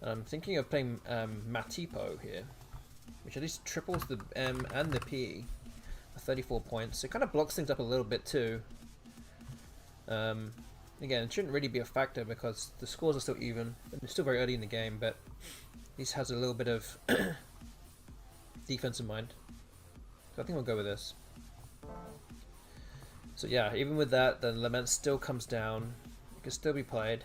I'm thinking of playing MATCHDAY here, which at least triples the M and the P for 34 points. It kind of blocks things up a little bit too. Again, it shouldn't really be a factor because the scores are still even. It's still very early in the game, but at least has a little bit of defense in mind. So I think we'll go with this. So yeah, even with that, the Lament still comes down. It can still be played.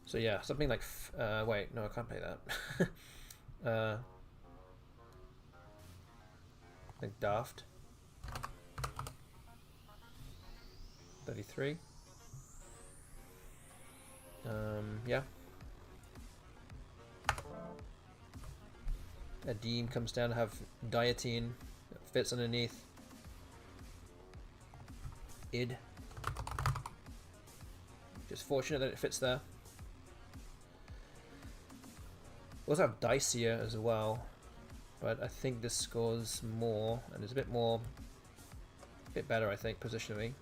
So yeah, something like wait, no, I can't play that. Like Daft. 33. Yeah. A Deem comes down to have Dietine that fits underneath. Id. Just fortunate that it fits there. We also have Dicea as well, but I think this scores more and is a bit better, I think, positionally.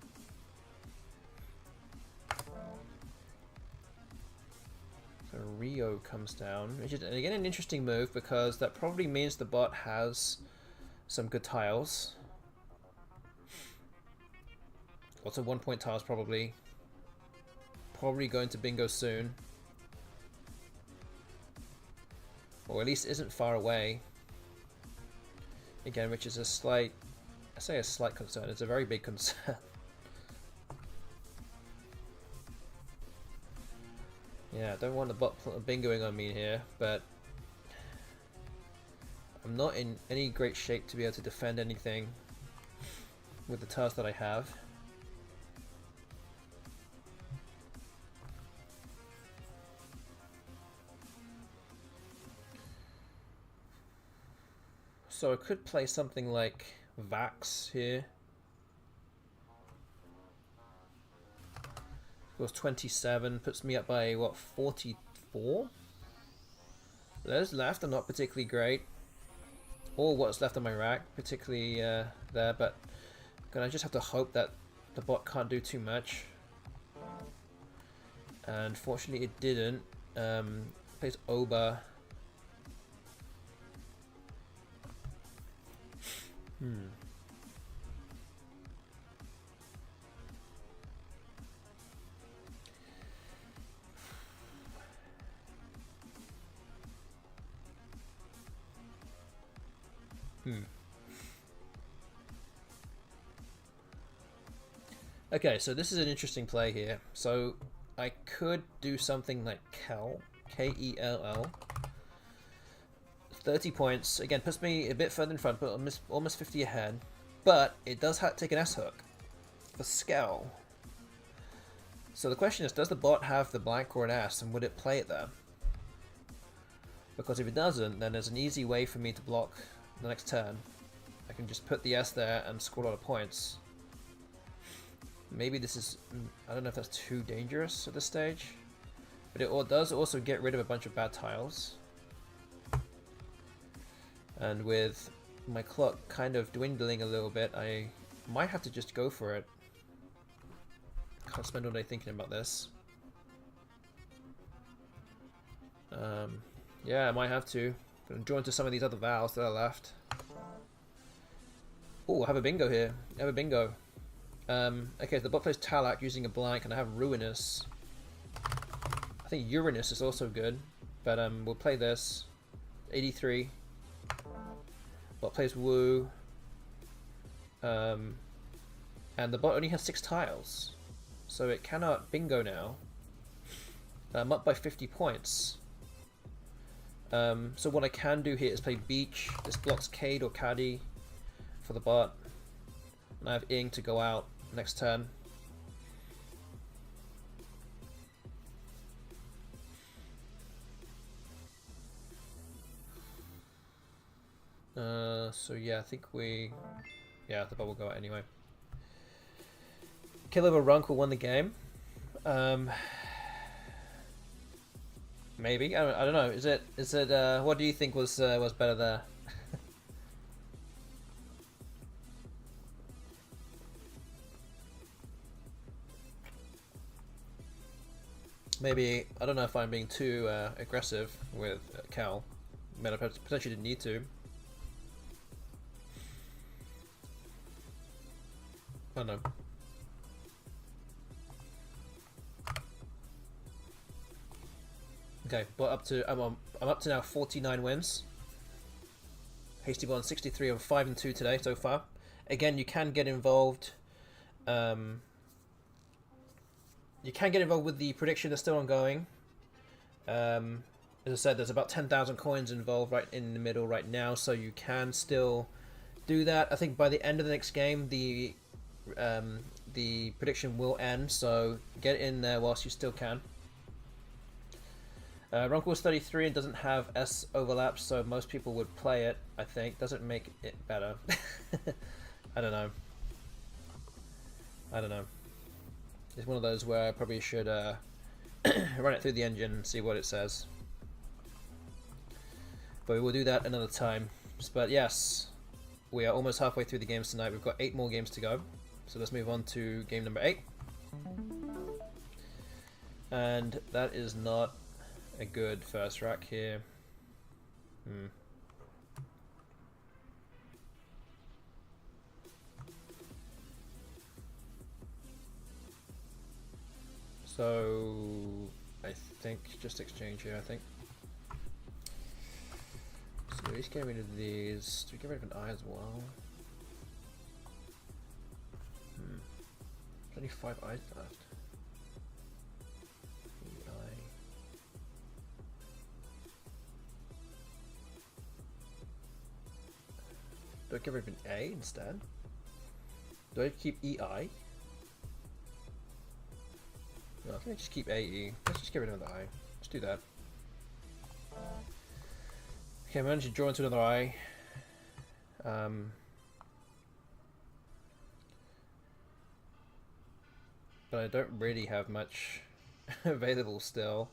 So Rio comes down, which is again an interesting move because that probably means the bot has some good tiles. Lots of 1-point tiles probably. Probably going to bingo soon. Or at least isn't far away. Again, which is a slight, I say a slight concern, it's a very big concern. Yeah, I don't want the bot bingoing on me here, but I'm not in any great shape to be able to defend anything with the tiles that I have. So I could play something like Vax here. Scores 27, puts me up by what, 44? Those left are not particularly great. Or what's left on my rack, particularly there, but I just have to hope that the bot can't do too much. And fortunately it didn't. Plays Oba. Okay, so this is an interesting play here. So I could do something like Kel, K-E-L-L. 30 points, again, puts me a bit further in front, but almost 50 ahead. But it does take an S-hook for Skell. So the question is, does the bot have the blank or an S, and would it play it there? Because if it doesn't, then there's an easy way for me to block the next turn. I can just put the S there and score a lot of points. Maybe this is, I don't know if that's too dangerous at this stage, but it does also get rid of a bunch of bad tiles. And with my clock kind of dwindling a little bit, I might have to just go for it. Can't spend all day thinking about this. Yeah, I might have to. Gonna draw into some of these other vowels that are left. Oh, I have a bingo here. I have a bingo. Okay, so the bot plays Talak using a blank, and I have Ruinous. I think Uranus is also good, but we'll play this. 83. Bot plays Woo. And the bot only has 6 tiles, so it cannot bingo now. I'm up by 50 points. So what I can do here is play Beach. This blocks Cade or Caddy for the bot. And I have Ing to go out next turn. So yeah, I think the bot will go out anyway. Kill of a Runkle won the game. Maybe I don't know. Is it what do you think was better there? Maybe I don't know if I'm being too aggressive with Cal. I mean, I potentially didn't need to. I don't know. Okay, but I'm up to now 49 wins. HASTYBOT on 63. I'm 5-2 today so far. Again, you can get involved. You can get involved with the prediction that's still ongoing. As I said, there's about 10,000 coins involved right in the middle right now, so you can still do that. I think by the end of the next game, the prediction will end, so get in there whilst you still can. Runkle is 33 and doesn't have S overlaps, so most people would play it, I think. Doesn't make it better. I don't know. I don't know. It's one of those where I probably should run it through the engine and see what it says. But we will do that another time. But yes, we are almost halfway through the games tonight. We've got 8 more games to go. So let's move on to game number 8. And that is not a good first rack here. So I think just exchange here, I think. So let's get rid of these. Do we get rid of an eye as well? Only 5 eyes left. Do I get rid of an A instead? Do I keep EI? No, I think I just keep AE. Let's just get rid of the I. Let's do that. Okay, I managed to draw into another I. But I don't really have much available still.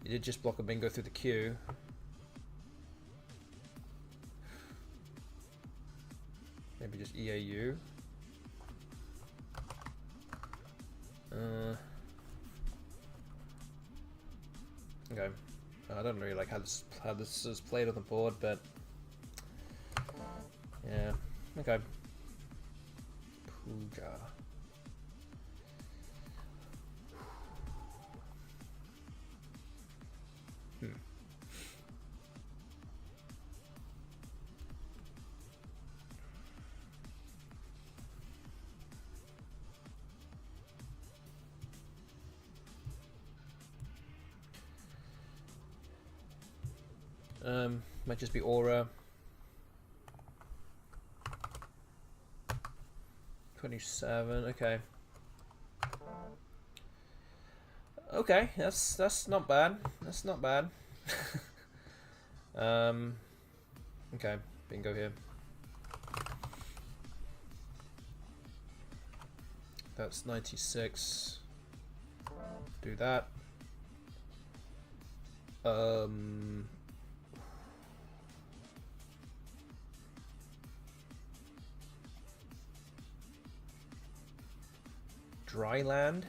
You did just block a bingo through the queue. Maybe just EAU. Okay. I don't really like how this is played on the board, but yeah. Okay. Puja. Might just be aura. 27. Okay. Okay, that's not bad. That's not bad. Okay, bingo here. That's 96. Do that. Dry land.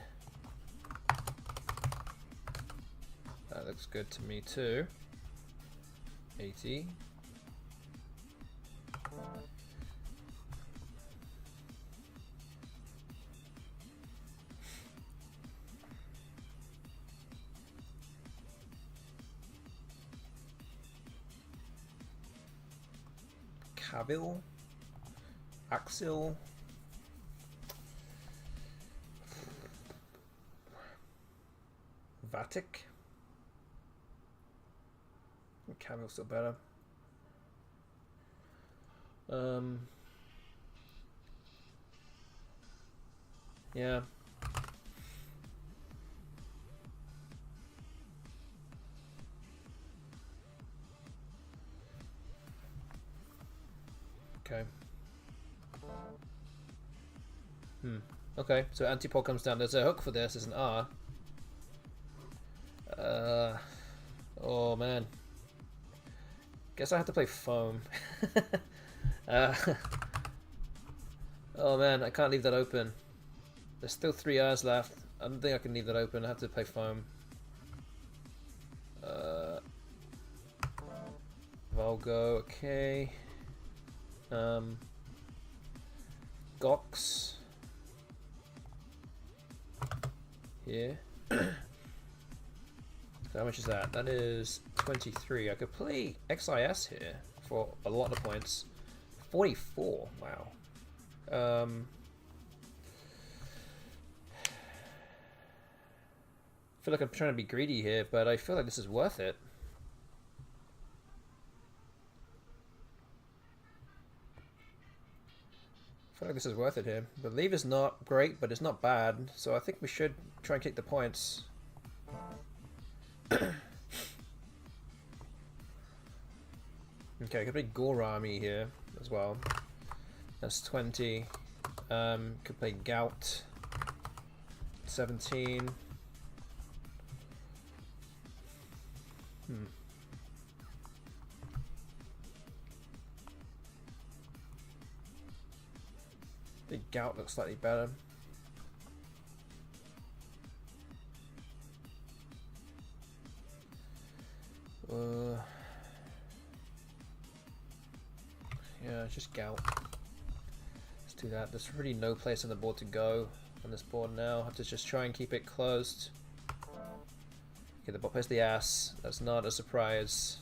That looks good to me too. 80. Cavill. Axel. Vatic. Camille's still better. Yeah. Okay. Okay, so anti-pole comes down. There's a hook for this. There's an R. Oh man. Guess I have to play foam. Oh man, I can't leave that open. There's still 3 R's left. I don't think I can leave that open. I have to play foam. Volgo, okay. Gox. Here. So how much is that? That is 23. I could play XIS here for a lot of points. 44. Wow. I feel like I'm trying to be greedy here, but I feel like this is worth it. I feel like this is worth it here. The leave is not great, but it's not bad, so I think we should try and kick the points. Okay, I could play Gorami here as well. That's 20. Could play Gout. 17. The Gout looks slightly better. Yeah, just Gout. Let's do that. There's really no place on the board to go on this board now. I have to just try and keep it closed. Okay, the bot plays the ass. That's not a surprise.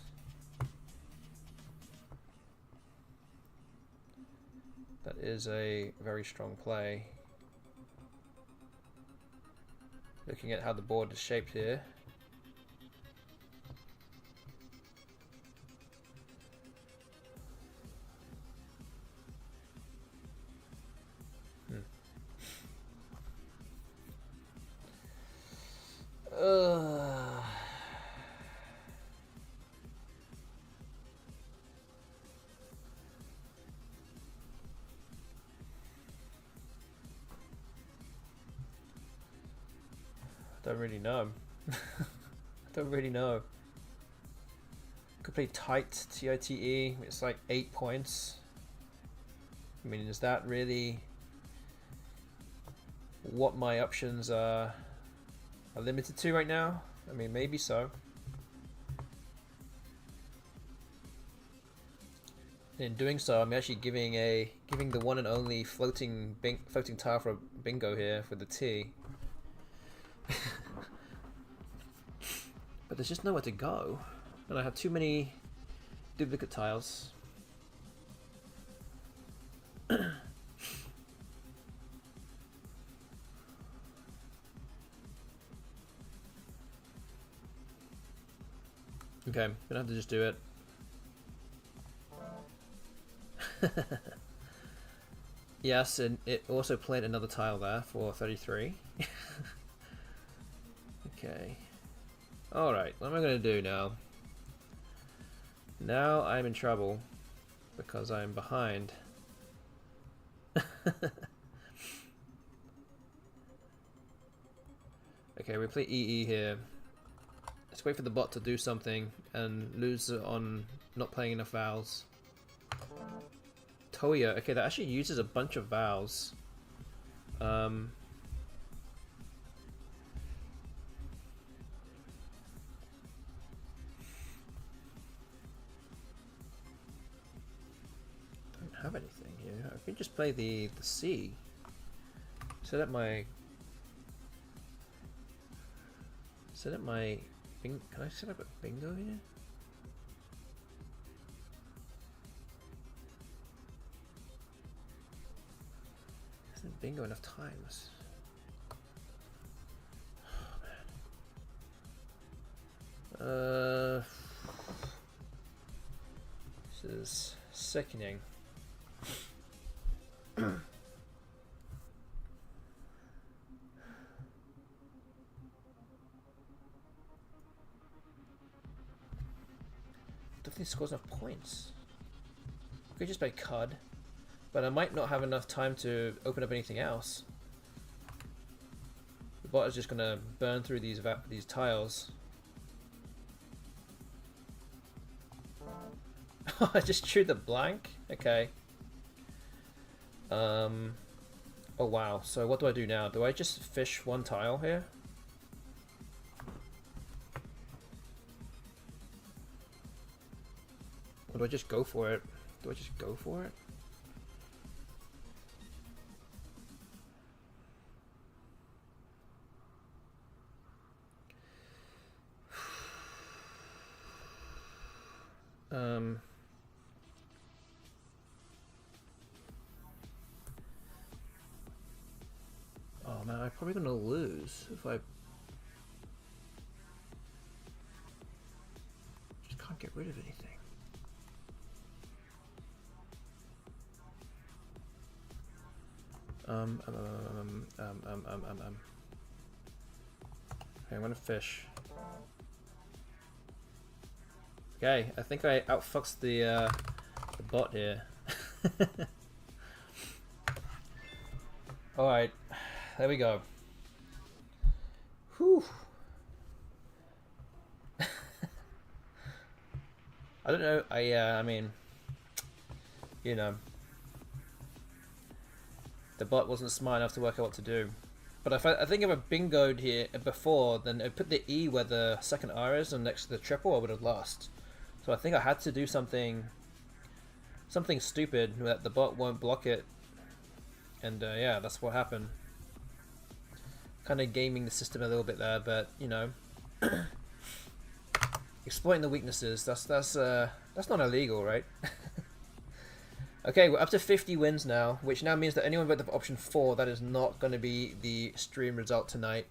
That is a very strong play. Looking at how the board is shaped here. Don't really know. I don't really know. Could play tight, T-I-T-E. It's like 8 points. I mean, is that really what my options are limited to right now? I mean, maybe so. In doing so, I'm actually giving the one and only floating tile for a bingo here for the T. But there's just nowhere to go, and I have too many duplicate tiles. Okay, I'm gonna have to just do it. Yes, and it also played another tile there for 33. Okay. Alright, what am I going to do now? Now I'm in trouble because I'm behind. Okay, we play EE here. Let's wait for the bot to do something and lose on not playing enough vowels. Toya, okay, that actually uses a bunch of vowels. Don't have anything here. I can just play the C. Set up my can I set up a bingo here? Isn't bingo enough times? Oh, man. This is sickening. Definitely scores enough points. We could just play Cud. but I might not have enough time to open up anything else. The bot is just gonna burn through these tiles. I just chewed the blank. Okay. Oh wow. So what do I do now? Do I just fish one tile here? Or do I just go for it? Do I just go for it? Oh man, I'm probably gonna lose if I just can't get rid of anything. Okay, I'm gonna fish. Okay, I think I outfucks the bot here. Alright, there we go. Whew. I don't know, I mean, you know, the bot wasn't smart enough to work out what to do. But I think if I bingoed here before, then I put the E where the second R is and next to the triple, I would have lost. So I think I had to do something stupid that the bot won't block it. And yeah, that's what happened. Kind of gaming the system a little bit there, but you know, exploiting the weaknesses. That's not illegal, right? Okay, we're up to 50 wins now, which now means that anyone with the option 4, that is not going to be the stream result tonight.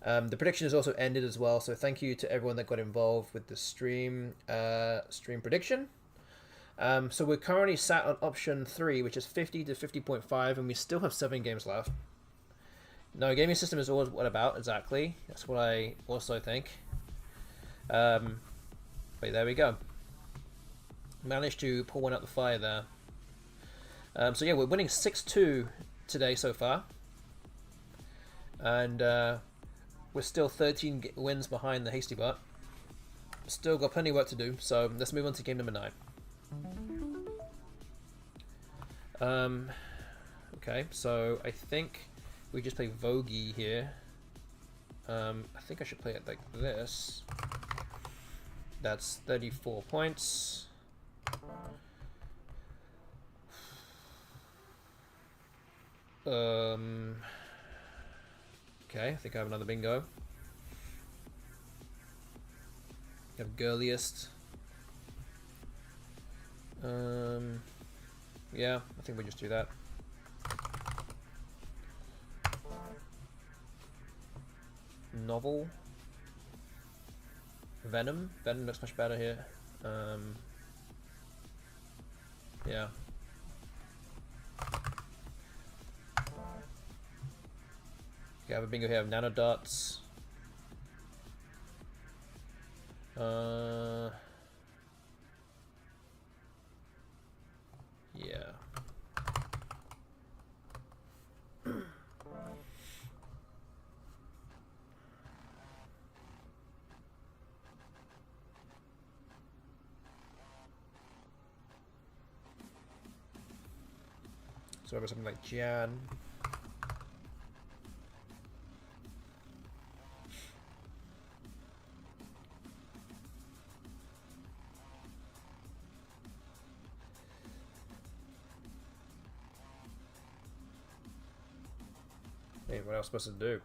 The prediction has also ended as well, so thank you to everyone that got involved with the stream prediction. So we're currently sat on option 3, which is 50 to 50.5, and we still have 7 games left. No, gaming system is always what about, exactly. That's what I also think. But there we go. Managed to pull one out the fire there. So yeah, we're winning 6-2 today so far. And we're still 13 wins behind the HASTYBOT. Still got plenty of work to do, so let's move on to game number 9. Okay, so I think we just play Vogie here. I think I should play it like this. That's 34 points. Okay, I think I have another bingo. You have girliest. Yeah, I think we just do that. Novel. Venom. Venom looks much better here. Yeah. Okay, I have a bingo here of nanodots. Yeah. So I've got something like Jan. Hey, what else supposed to do?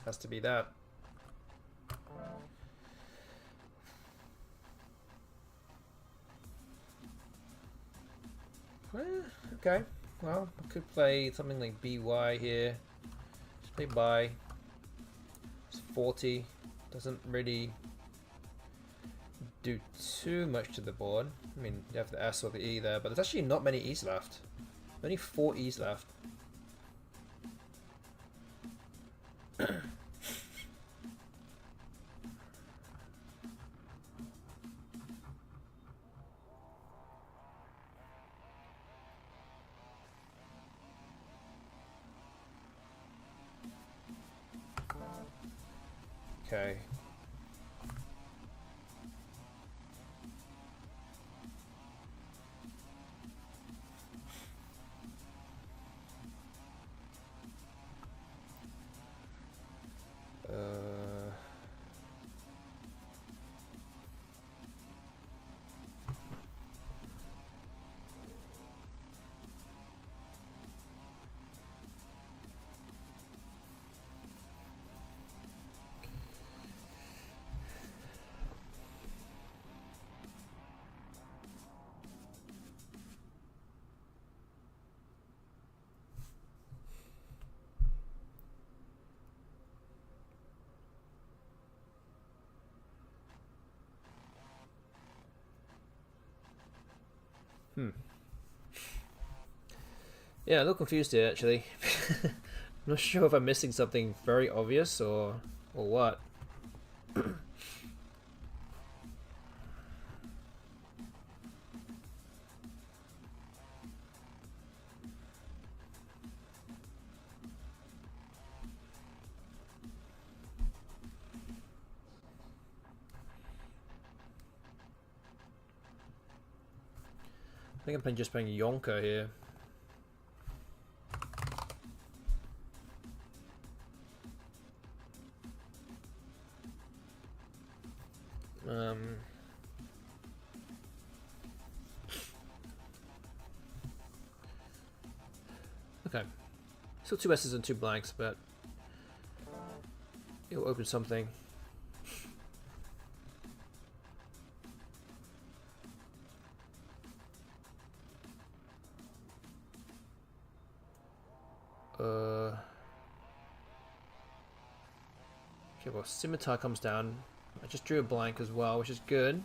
Has to be that. Okay, well, I could play something like BY here. Just play buy. It's 40. Doesn't really do too much to the board. I mean, you have the S or the E there, but there's actually not many E's left. Only 4 E's left. Okay. Yeah, a little confused here actually. I'm not sure if I'm missing something very obvious or what. I think I'm just playing Yonker here. Okay. Still 2 S's and 2 blanks, but it'll open something. Okay, well, Scimitar comes down. I just drew a blank as well, which is good.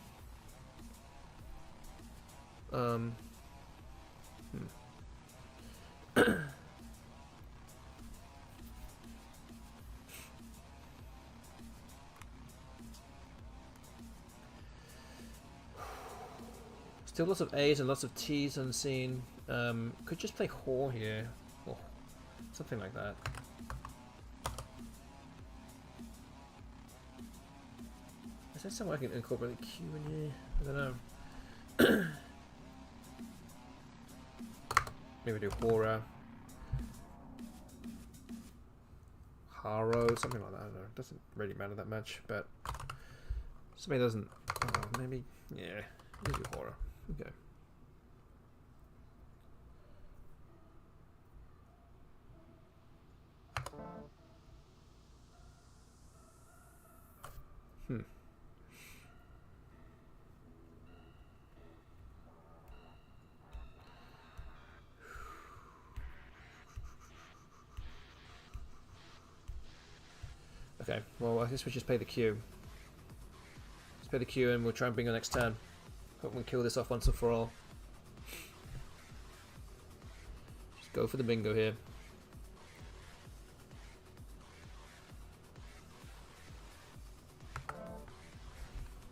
Still lots of A's and lots of T's unseen. Could just play whore here, or something like that. Is there some way I can incorporate the Q in here? I don't know. Maybe do Hora. Haro, something like that. I don't know. It doesn't really matter that much, but somebody doesn't. Oh, maybe, yeah. Maybe Hora. Okay. Okay, well, I guess we just play the Q. Let's play the Q and we'll try and bingo next turn. Hope we can kill this off once and for all. Just go for the bingo here.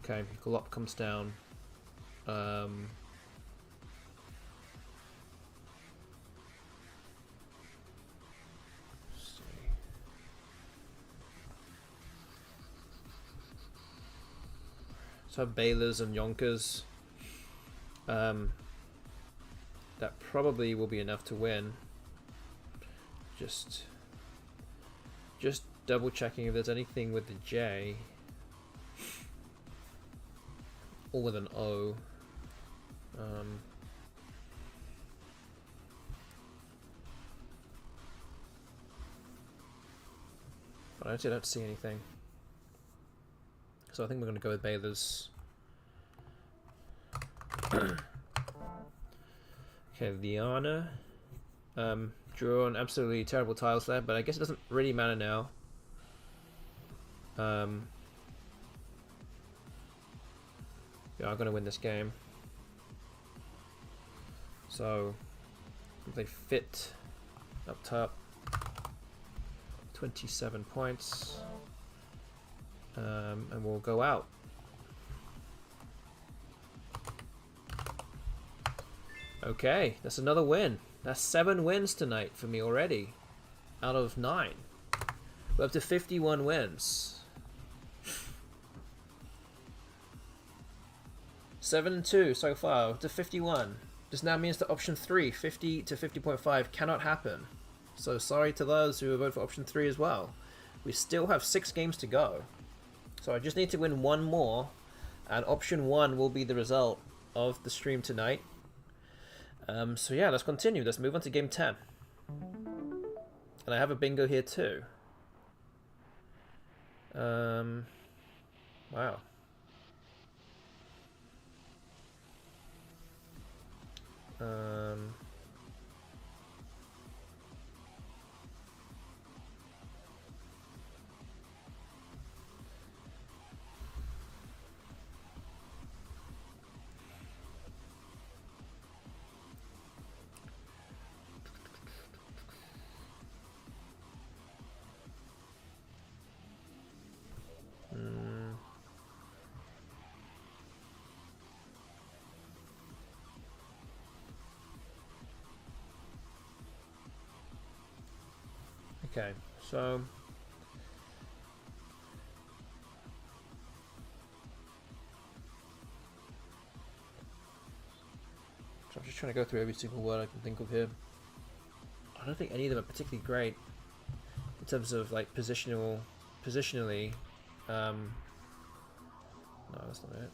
Okay, Galop comes down. So Baylors and Yonkers. That probably will be enough to win. Just double checking if there's anything with the J or with an O. But I actually don't see anything. So I think we're going to go with Baylors. Okay, Liana. Drew on absolutely terrible tiles there, but I guess it doesn't really matter now. Yeah, I'm going to win this game. So, they fit up top. 27 points. And we'll go out. Okay, that's another win. That's 7 wins tonight for me already, out of 9. We're up to 51 wins. 7-2 so far to 51. This now means that option 3, 50 to 50.5, cannot happen. So sorry to those who voted for option 3 as well. We still have 6 games to go. So I just need to win one more, and option 1 will be the result of the stream tonight. So yeah, let's continue. Let's move on to game 10. And I have a bingo here too. Wow. Okay, so I'm just trying to go through every single word I can think of here. I don't think any of them are particularly great in terms of like positionally. No, that's not it.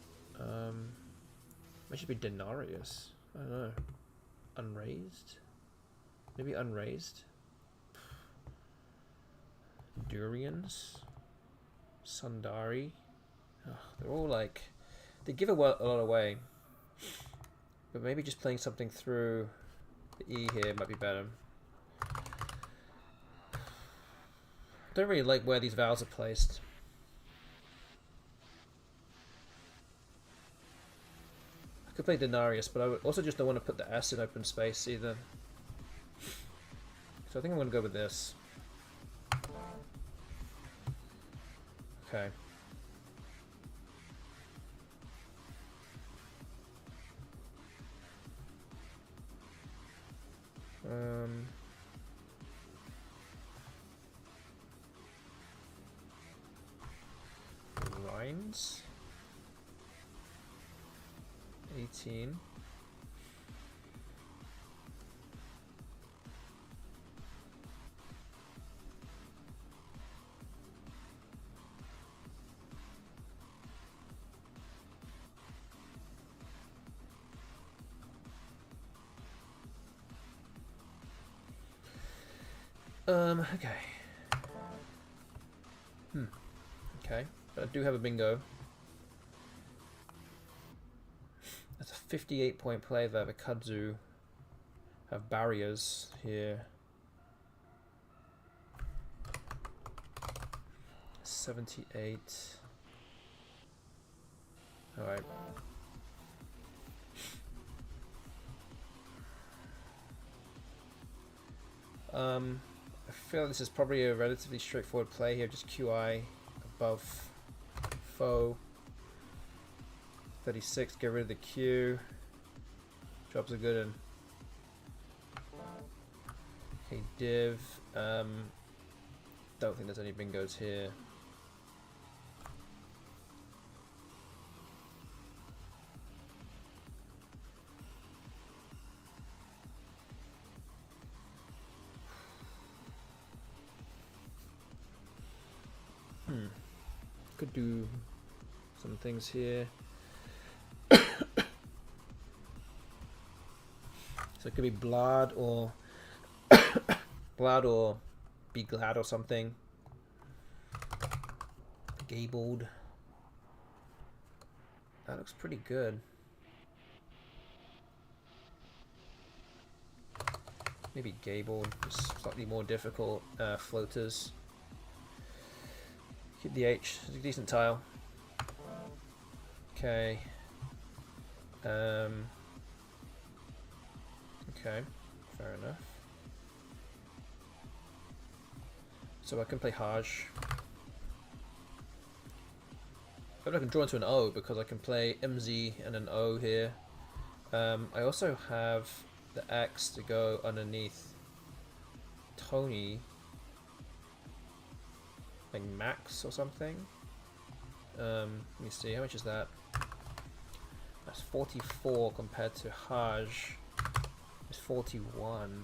It should be denarius. I don't know. Unraised? Maybe unraised? Durians? Sundari? Oh, they're all like... They give a lot away. But maybe just playing something through the E here might be better. I don't really like where these vowels are placed. I could play denarius, but I would also just don't want to put the S in open space either. So I think I'm going to go with this. Okay. Rhines. 18. Okay. Okay, but I do have a bingo. That's a 58-point play there. The kudzu have barriers here. 78. All right. I feel this is probably a relatively straightforward play here. Just QI above foe. 36. Get rid of the Q. Drops a good one. Okay, div. Don't think there's any bingos here. Could do some things here. So it could be blood or blood or be glad or something. Gabled. That looks pretty good. Maybe gabled, just slightly more difficult. Floaters. Keep the H. It's a decent tile. Okay. Okay. Fair enough. So I can play Haj. I can draw into an O because I can play MZ and an O here. I also have the X to go underneath Tony. Like Max or something. Let me see, how much is that? That's 44 compared to Haj. It's 41.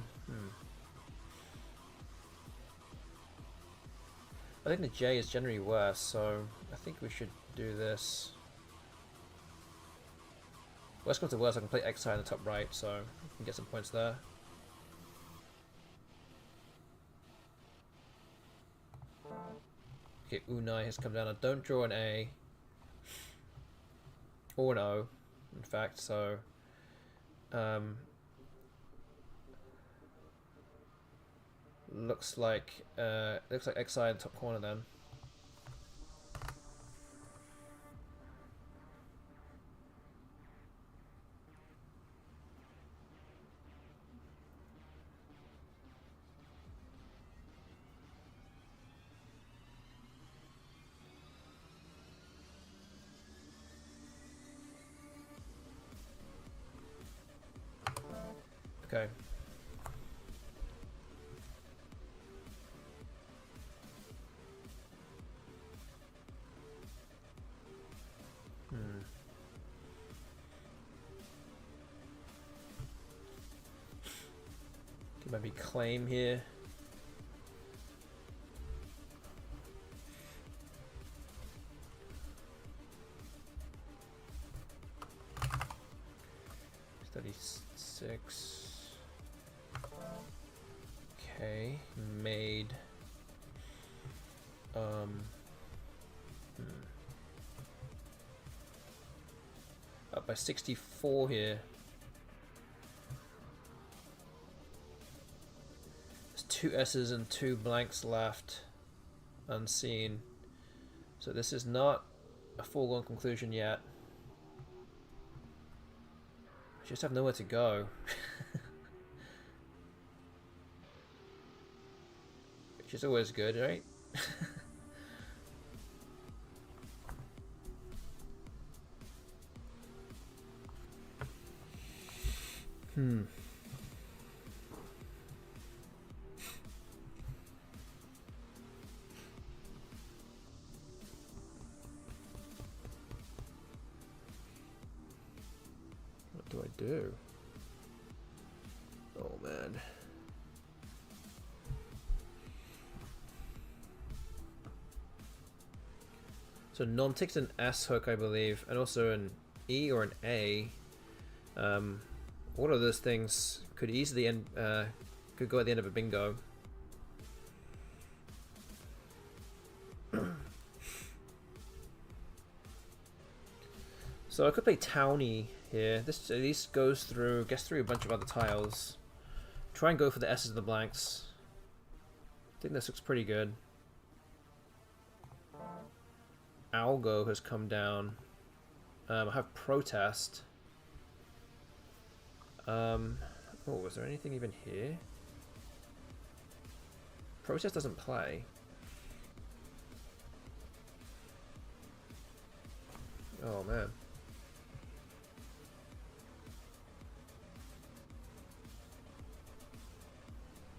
I think the J is generally worse, so I think we should do this. Worst comes to worst, I can play Xi in the top right, so I can get some points there. Okay, Unai has come down. I don't draw an A. Or an O, in fact, so... looks like Xi in the top corner then. Okay. Could maybe claim here. $36. Okay, made. Up by 64 here. There's 2 S's and 2 blanks left, unseen. So this is not a foregone conclusion yet. I just have nowhere to go. Which is always good, right? What do I do? Oh man. So non takes an S hook, I believe, and also an E or an A. All of those things could easily end, could go at the end of a bingo. So I could play Townie here. This at least goes through, gets through a bunch of other tiles. Try and go for the S's and the blanks. I think this looks pretty good. Algo has come down. I have Protest. Oh, was there anything even here? Protest doesn't play. Oh man.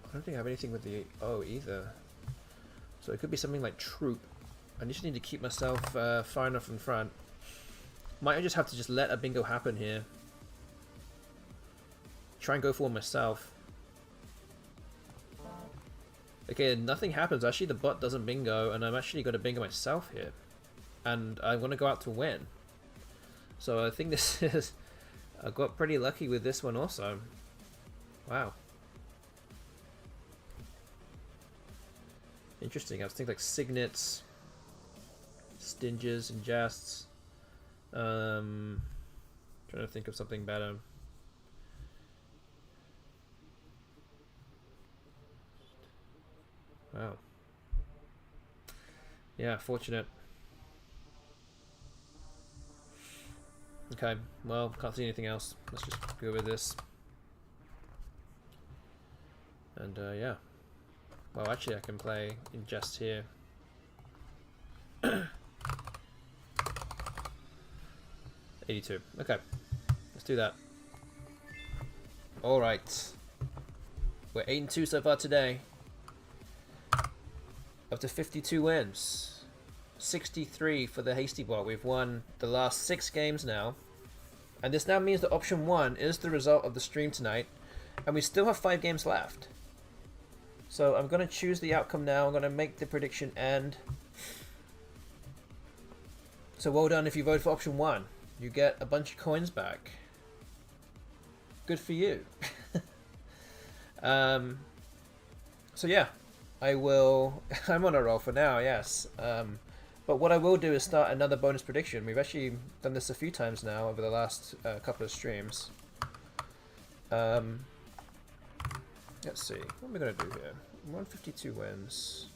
I don't think I have anything with the O either. So it could be something like Troop. I just need to keep myself far enough in front. Might just have to just let a bingo happen here. Try and go for one myself. Okay, nothing happens. Actually, the bot doesn't bingo, and I'm actually going to bingo myself here. And I want to go out to win. So I think this is... I got pretty lucky with this one also. Wow. Interesting. I was thinking like Signets, Stinges, and Jests. Trying to think of something better. Wow. Yeah, fortunate. Okay, well, can't see anything else. Let's just go with this. And yeah. Well, actually, I can play Ingest here. 82. Okay, let's do that. All right. We're 8-2 so far today. Up to 52 wins. 63 for the HASTYBOT. We've won the last 6 games now. And this now means that option 1 is the result of the stream tonight, and we still have 5 games left. So I'm going to choose the outcome now. I'm going to make the prediction end. So well done if you vote for option 1. You get a bunch of coins back. Good for you. So yeah, I'm on a roll for now, yes. But what I will do is start another bonus prediction. We've actually done this a few times now over the last couple of streams. Let's see, what am I going to do here? 152 wins.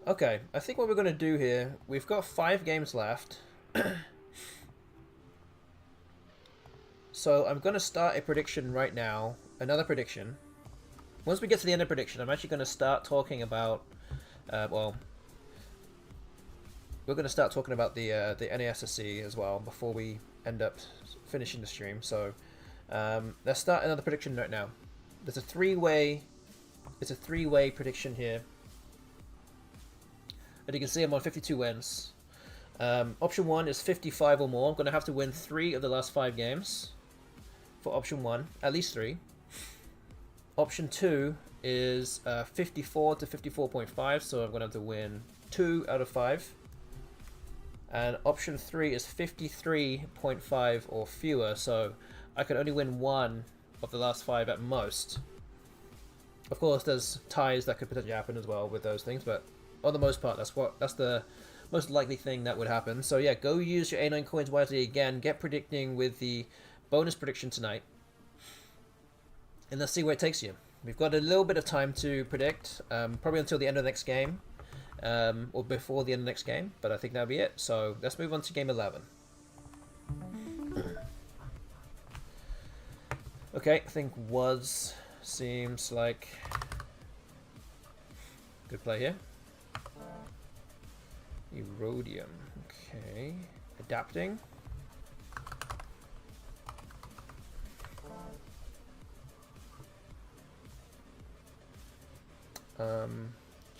Okay, I think what we're going to do here, we've got 5 games left. So I'm going to start a prediction right now, another prediction. Once we get to the end of prediction, I'm actually going to start talking about, well, we're going to start talking about the NASSC as well before we end up finishing the stream. So let's start another prediction right now. There's a three-way prediction here. And you can see I'm on 52 wins. Option 1 is 55 or more. I'm going to have to win 3 of the last 5 games for option 1, at least 3. Option 2 is 54 to 54.5, so I'm going to have to win 2 out of 5. And option 3 is 53.5 or fewer, so I can only win 1 of the last 5 at most. Of course, there's ties that could potentially happen as well with those things, but on the most part, that's the most likely thing that would happen. So yeah, go use your A9 coins wisely again. Get predicting with the bonus prediction tonight. And let's see where it takes you. We've got a little bit of time to predict, probably until the end of the next game, or before the end of the next game, but I think that'll be it. So let's move on to game 11. Okay, I think was seems like good play here. Erodium, okay. Adapting.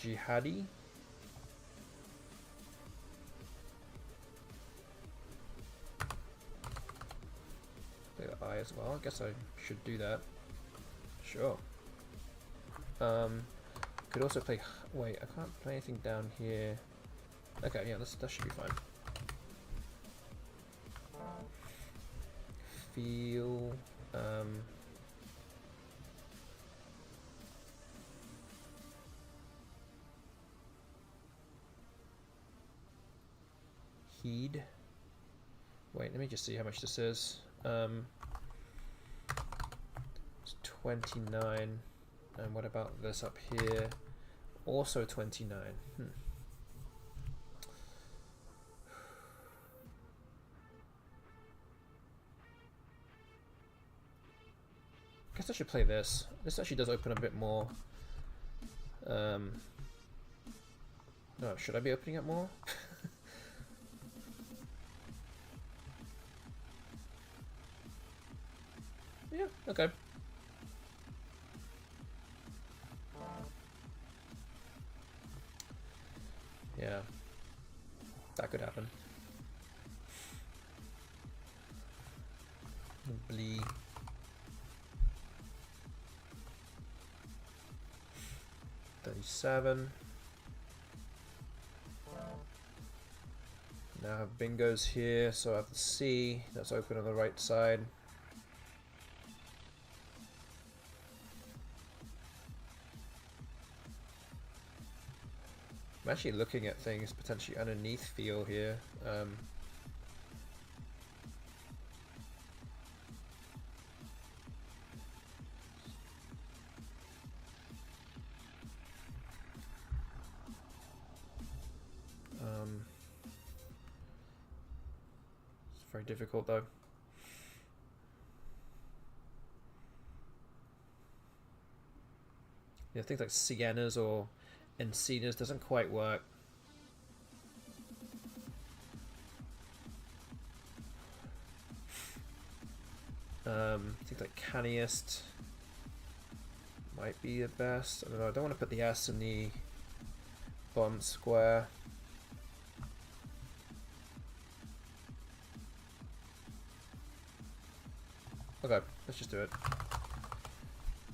Jihadi. Play the eye as well. I guess I should do that. Sure. Could also play. Wait, I can't play anything down here. Okay, yeah, that should be fine. Feel. Heed. Wait, let me just see how much this is. It's 29. And what about this up here? Also 29. Guess I should play this. This actually does open a bit more. No, should I be opening up more? Yeah, okay. Yeah, that could happen. Blee. $37. Now I have bingos here, so I have the C that's open on the right side. I'm actually looking at things potentially underneath feel here. It's very difficult though. Yeah, things like Siennas or Encinas doesn't quite work. Things like Canniest might be the best. I don't know. I don't want to put the S in the bottom square. Okay, let's just do it.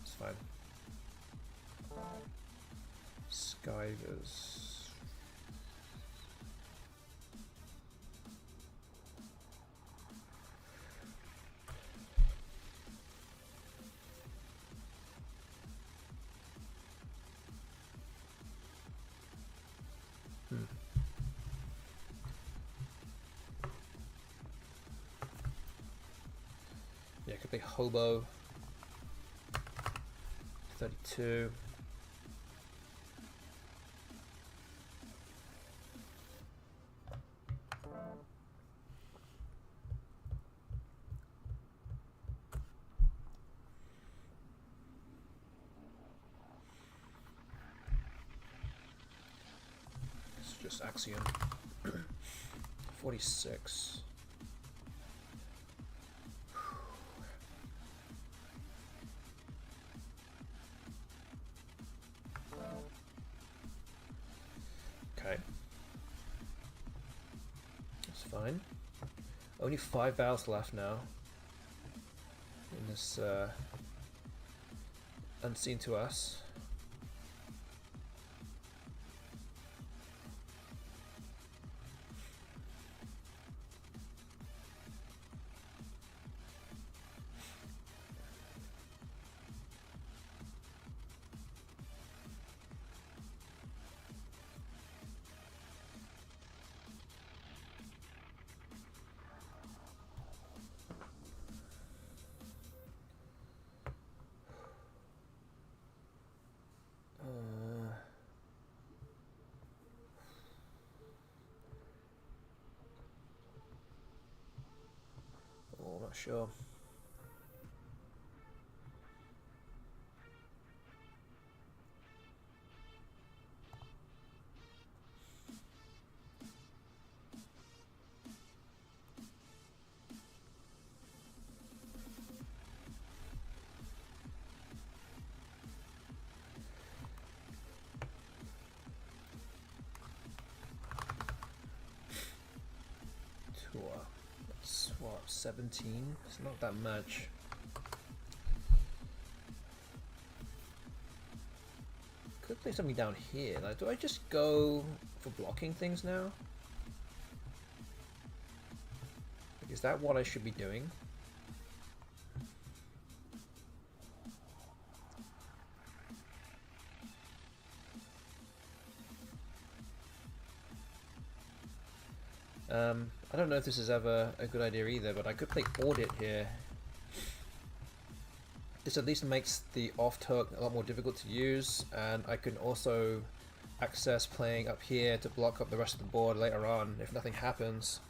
It's fine. Skivers. Yeah, could be hobo. 32. It's just axiom. 46. Okay. That's fine. Only 5 vowels left now in this unseen to us. Not sure. That's what, 17? It's not that much. Could play something down here. Like, do I just go for blocking things now? Like, is that what I should be doing? I don't know if this is ever a good idea either, but I could play Audit here. This at least makes the off hook a lot more difficult to use, and I can also access playing up here to block up the rest of the board later on if nothing happens.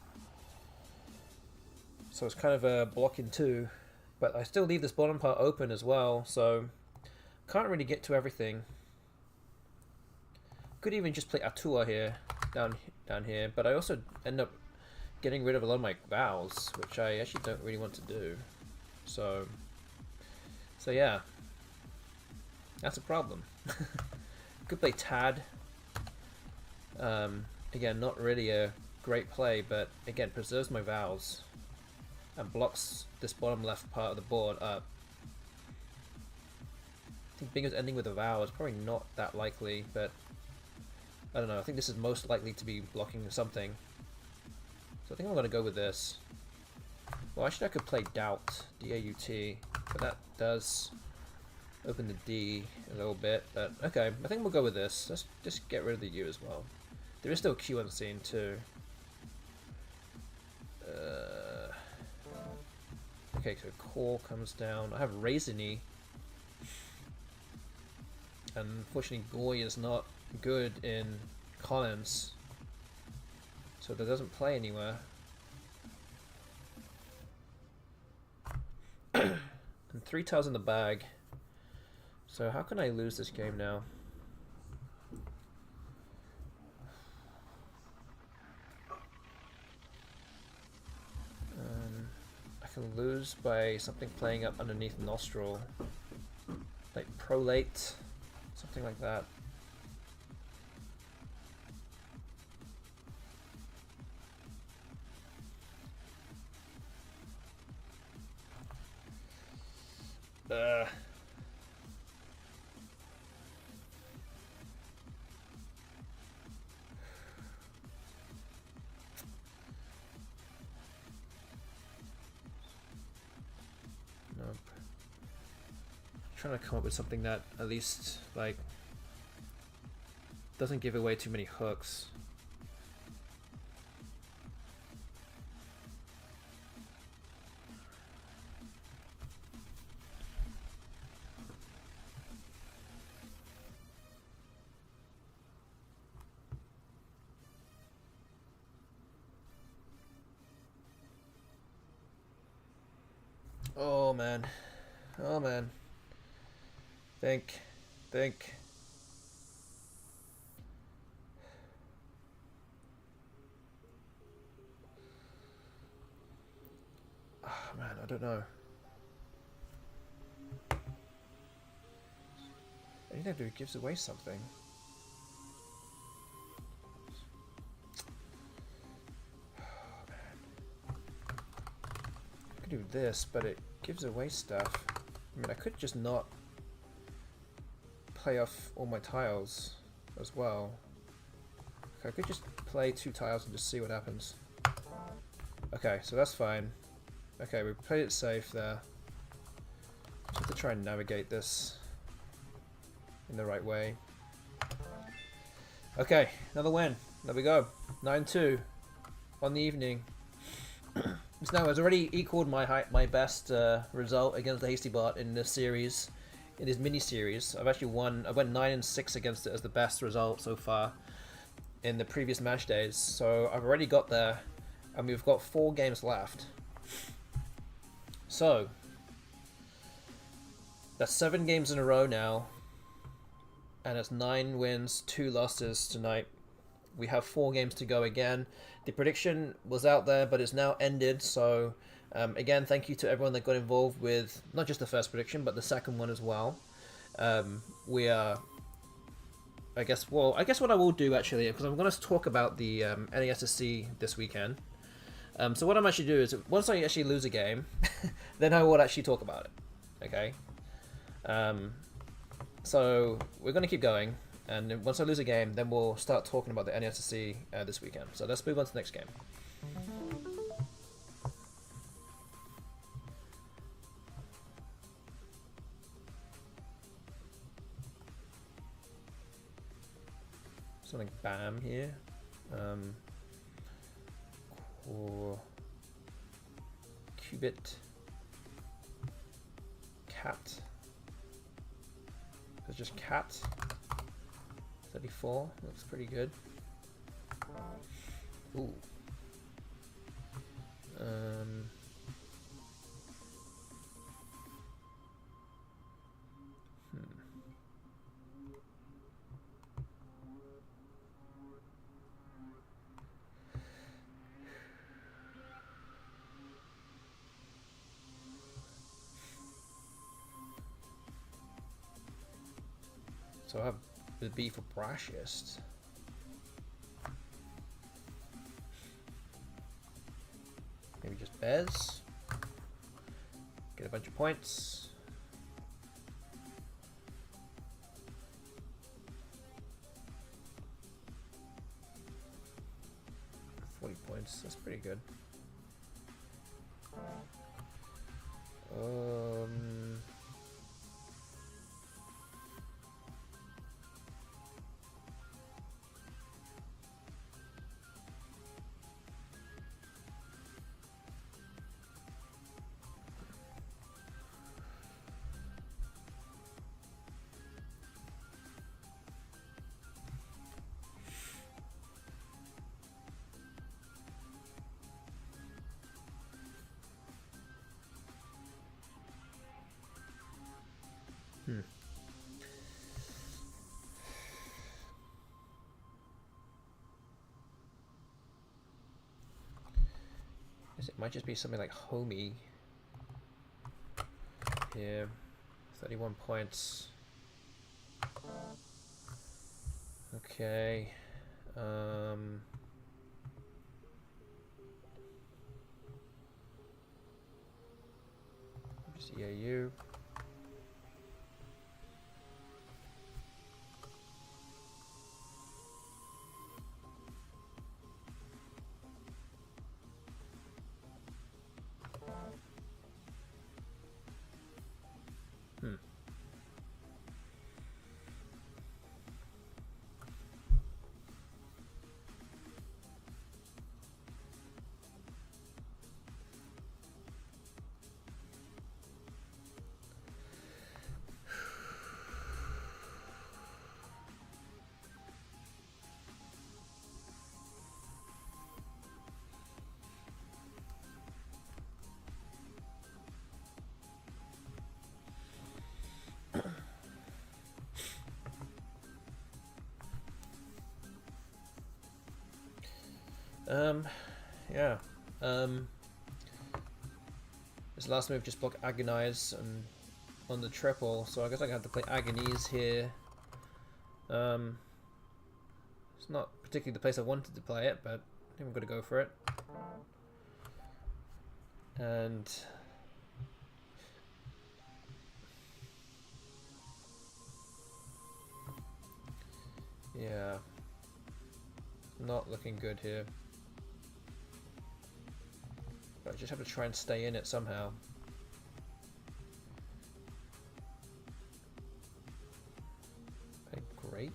So it's kind of a blocking too, but I still leave this bottom part open as well, so can't really get to everything. Could even just play Atua here, down here, but I also end up getting rid of a lot of my vowels, which I actually don't really want to do. So yeah, that's a problem. Could play Tad. Again, not really a great play, but again, preserves my vowels and blocks this bottom left part of the board up. I think Bingo's ending with a vowel is probably not that likely, but I don't know, I think this is most likely to be blocking something. So I think I'm going to go with this. Well, actually I could play Doubt, D-A-U-T, but that does open the D a little bit, but okay, I think we'll go with this. Let's just get rid of the U as well. There is still Q unseen too. Okay, so Core comes down. I have Raisiny. And unfortunately Goy is not good in Collins, so that doesn't play anywhere. And 3 tiles in the bag. So how can I lose this game now? I can lose by something playing up underneath Nostril, like Prolate, something like that. Uh. Nope. Trying to come up with something that at least like doesn't give away too many hooks. Oh man. Oh man. Think. Oh man, I don't know. Anything to do gives away something. Oh, man. I could do this, but it gives away stuff. I mean, I could just not play off all my tiles as well. I could just play 2 tiles and just see what happens. Okay, so that's fine. Okay, we played it safe there. Just have to try and navigate this in the right way. Okay, another win. There we go. 9-2 on the evening. This now has already equaled my best result against the HASTYBOT in this series, in this mini series. I've actually won. I went 9-6 against it as the best result so far in the previous match days. So I've already got there, and we've got 4 games left. So that's 7 games in a row now, and it's 9 wins, 2 losses tonight. We have 4 games to go again. The prediction was out there, but it's now ended. So again, thank you to everyone that got involved with not just the first prediction, but the second one as well. We are, I guess what I will do actually, because I'm going to talk about the NASSC this weekend. So what I'm actually do is once I actually lose a game, then I will actually talk about it. Okay. So we're going to keep going. And once I lose a game, then we'll start talking about the NASSC this weekend. So let's move on to the next game. Something BAM here. Or Qubit. Cat. It's just cat. 34 looks pretty good. Ooh. So I have the B for brashest. Maybe just Bez. Get a bunch of points. Points. That's pretty good. It might just be something like homie here. 31 points. Okay. Just EAU. Yeah. This last move just blocked Agonize and on the triple, so I guess I have to play Agonies here. It's not particularly the place I wanted to play it, but I think I'm going to go for it. And yeah, not looking good here. But I just have to try and stay in it somehow. Okay, great.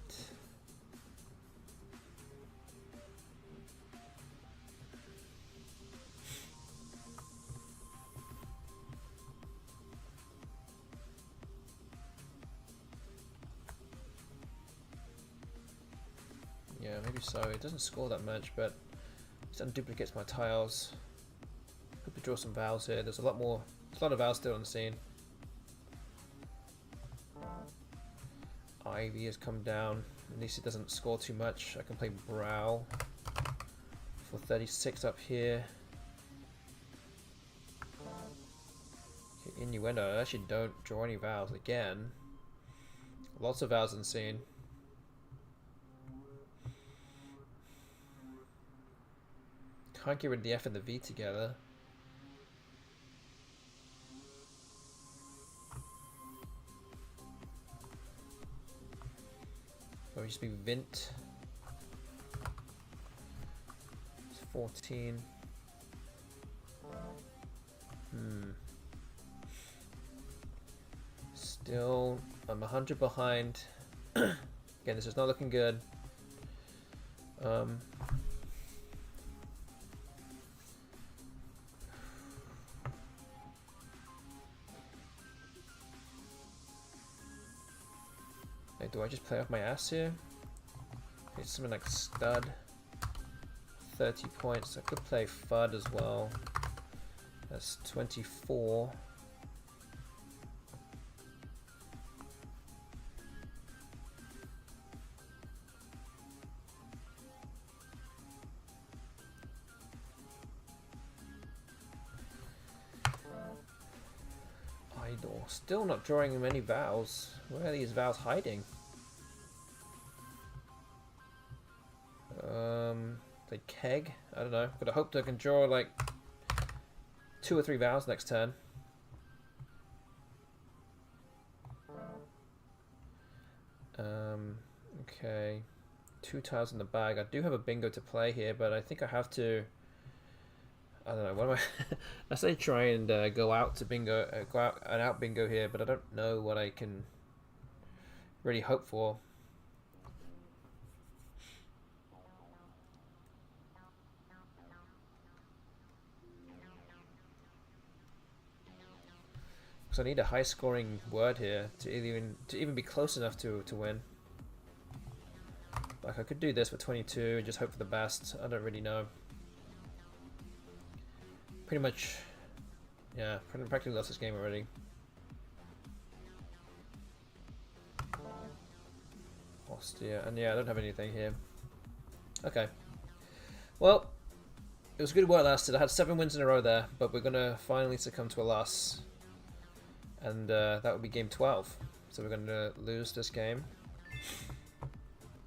Yeah, maybe so. It doesn't score that much, but it unduplicates my tiles. Hope to draw some vowels here. There's a lot of vowels still on the scene. Ivy has come down. At least it doesn't score too much. I can play Brow for 36 up here. Okay, Innuendo. I actually don't draw any vowels again. Lots of vowels on the scene. Can't get rid of the F and the V together. Or just be Vint. It's 14. Still, I'm 100 behind. Again, this is not looking good. Do I just play off my ass here? It's something like Stud. 30 points. I could play Fud as well. That's 24. Idle. Still not drawing him any vowels. Where are these vowels hiding? Play Keg. I don't know. But I hope I can draw like 2 or 3 vowels next turn. Okay. 2 tiles in the bag. I do have a bingo to play here, but I think I have to. I don't know. What am I? I say try and go out to bingo, go out and out bingo here, but I don't know what I can really hope for. Because I need a high-scoring word here to even be close enough to win. Like I could do this for 22 and just hope for the best. I don't really know. Pretty much, yeah, practically lost this game already. Ostia, and yeah, I don't have anything here. Okay. Well, it was good while it lasted. I had 7 wins in a row there, but we're gonna finally succumb to a loss. And that would be game 12. So we're gonna lose this game.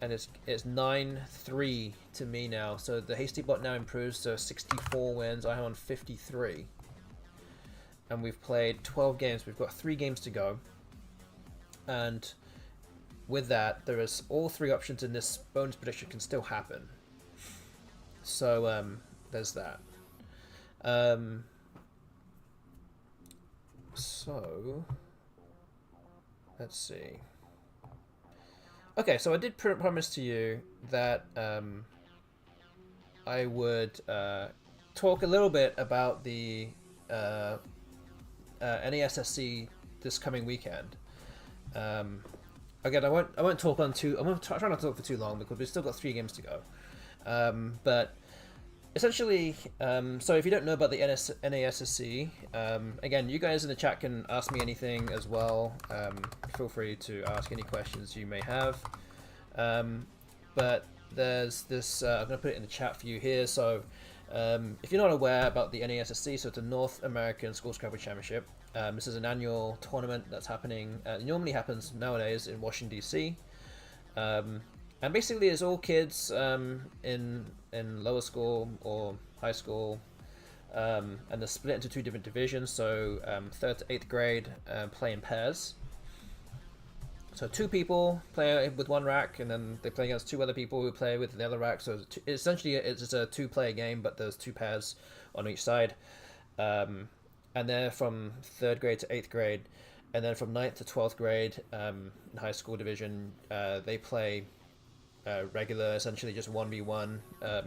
And it's 9-3 to me now. So the HASTYBOT now improves to 64 wins. I am on 53. And we've played 12 games. We've got 3 games to go. And with that, there is all 3 options in this bonus prediction can still happen. So there's that. So let's see. Okay, so I did promise to you that I would talk a little bit about the NASSC this coming weekend. Again, I won't talk on too. I'm gonna try not to talk for too long because we've still got 3 games to go. But essentially, so if you don't know about the NASSC, again, you guys in the chat can ask me anything as well. Feel free to ask any questions you may have. But there's this. I'm going to put it in the chat for you here. So, if you're not aware about the NASSC, so it's a North American School Scrabble Championship. This is an annual tournament that's happening. It normally happens nowadays in Washington D.C. And basically, it's all kids in lower school or high school, and they're split into two different divisions. So 3rd to 8th grade play in pairs. So 2 people play with 1 rack, and then they play against 2 other people who play with the other rack. So essentially, it's a 2-player game, but there's 2 pairs on each side. And they're from 3rd grade to 8th grade, and then from 9th to 12th grade in high school division, they play regular, essentially just 1v1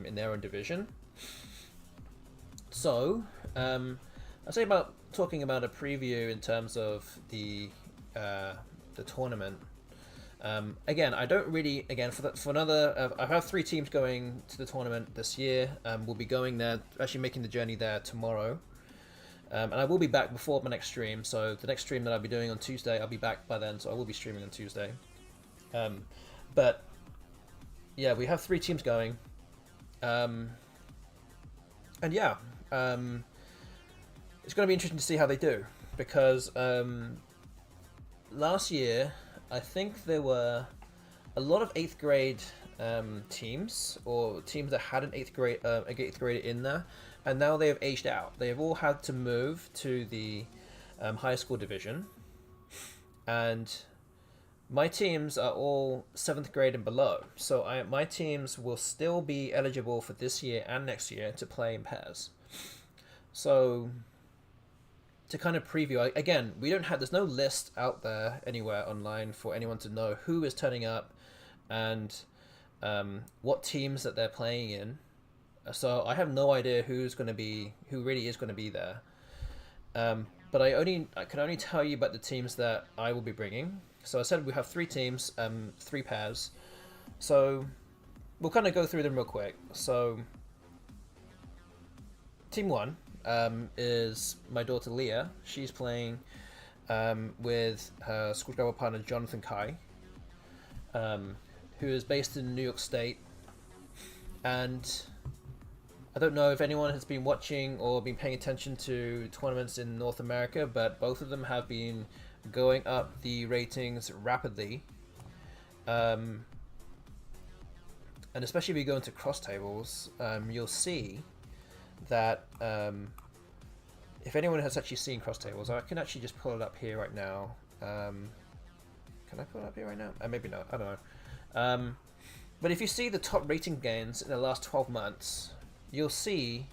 in their own division. So I'll say about talking about a preview in terms of the tournament. Again, I don't really. Again, for another, I have 3 teams going to the tournament this year. We'll be going there, actually making the journey there tomorrow. And I will be back before my next stream. So the next stream that I'll be doing on Tuesday, I'll be back by then. So I will be streaming on Tuesday. But yeah, we have 3 teams going. And yeah, it's going to be interesting to see how they do, because last year I think there were a lot of 8th grade teams, or teams that had an 8th grader in there, and now they have aged out. They have all had to move to the high school division, and my teams are all 7th grade and below. So my teams will still be eligible for this year and next year to play in pairs. So to kind of preview, again, there's no list out there anywhere online for anyone to know who is turning up and what teams that they're playing in. So I have no idea who really is going to be there. But I can only tell you about the teams that I will be bringing. So I said we have 3 teams, 3 pairs. So we'll kind of go through them real quick. So team 1 is my daughter Leah. She's playing with her school Scrabble partner Jonathan Kai, who is based in New York State. And I don't know if anyone has been watching or been paying attention to tournaments in North America, but both of them have been going up the ratings rapidly. And especially if you go into cross tables, you'll see that if anyone has actually seen cross tables, I can actually just pull it up here right now. Can I pull it up here right now? Maybe not, I don't know. But if you see the top rating gains in the last 12 months, you'll see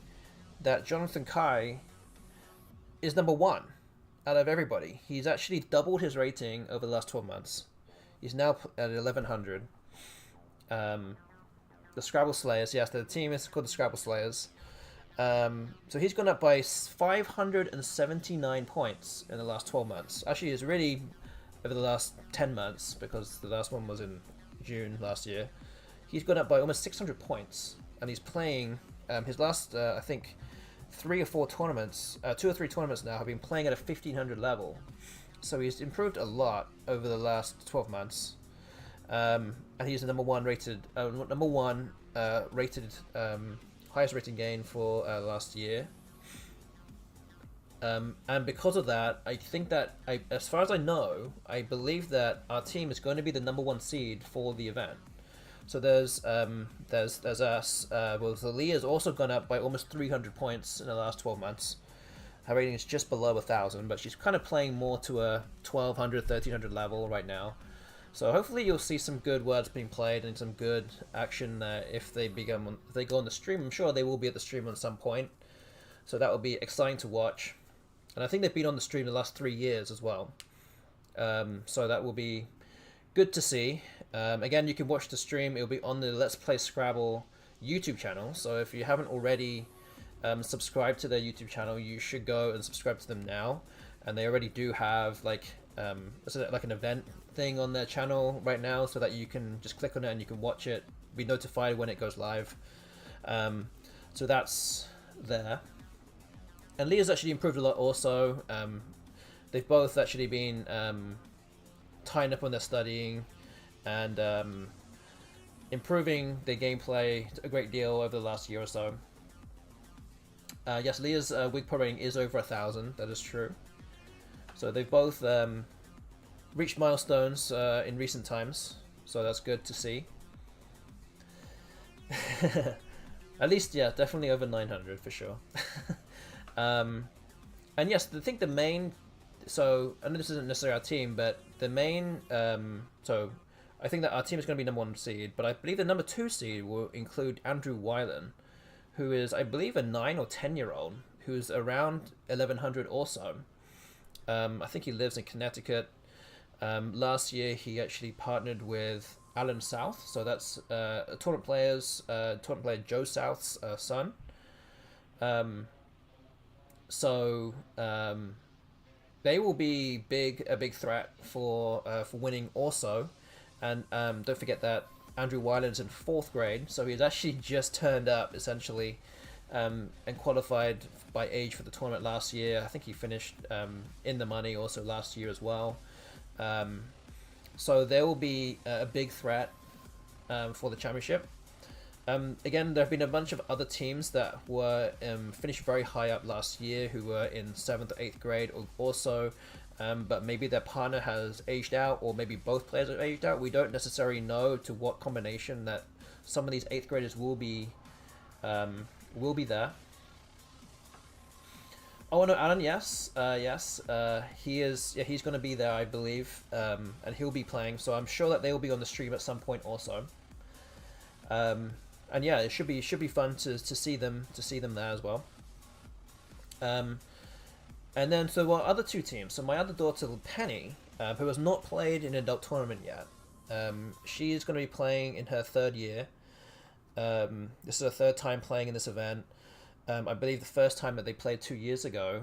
that Jonathan Kai is number 1 out of everybody. He's actually doubled his rating over the last 12 months. He's now at 1100. The Scrabble Slayers, yes, the team is called the Scrabble Slayers. So he's gone up by 579 points in the last 12 months. Actually, it's really over the last 10 months, because the last one was in June last year. He's gone up by almost 600 points, and he's playing his last, I think, 3 or 4 tournaments, 2 or 3 tournaments now have been playing at a 1500 level. So he's improved a lot over the last 12 months. And he's the number 1 rated, highest rating gain for last year. And because of that, I think that, as far as I know, I believe that our team is going to be the number 1 seed for the event. So there's us. Well, the Leah has also gone up by almost 300 points in the last 12 months. Her rating is just below 1,000, but she's kind of playing more to a 1,200, 1,300 level right now. So hopefully you'll see some good words being played and some good action if they go on the stream. I'm sure they will be at the stream at some point. So that will be exciting to watch. And I think they've been on the stream the last 3 years as well. So that will be good to see. Again, you can watch the stream. It'll be on the Let's Play Scrabble YouTube channel. So if you haven't already subscribed to their YouTube channel, you should go and subscribe to them now. And they already do have like an event thing on their channel right now, so that you can just click on it and you can watch it, be notified when it goes live. So that's there. And Leah's actually improved a lot also. They've both actually been tying up on their studying, and improving their gameplay a great deal over the last year or so. Yes, Leah's wig pro rating is over 1,000. That is true. So they've both reached milestones in recent times. So that's good to see. At least, yeah, definitely over 900 for sure. And yes, I think the main. So I know this isn't necessarily our team, but the main. So I think that our team is going to be number 1 seed, but I believe the number 2 seed will include Andrew Weiland, who is, I believe, a 9 or 10-year-old who's around 1100 also. I think he lives in Connecticut. Last year, he actually partnered with Alan South, so that's a tournament player Joe South's son. They will be a big threat for winning also, and don't forget that Andrew Weiland's in 4th grade, so he's actually just turned up essentially, and qualified by age for the tournament last year. I think he finished in the money also last year as well. So there will be a big threat for the championship. Again, there have been a bunch of other teams that were finished very high up last year who were in 7th or 8th grade also, but maybe their partner has aged out, or maybe both players have aged out. We don't necessarily know to what combination that some of these 8th graders will be there. Oh no, Alan, yes, he is. Yeah, he's going to be there, I believe, and he'll be playing. So I'm sure that they will be on the stream at some point also. And yeah, it should be fun to see them there as well. And then so our other 2 teams. So my other daughter Penny, who has not played in an adult tournament yet, she is going to be playing in her 3rd year. This is her 3rd time playing in this event. I believe the first time that they played 2 years ago,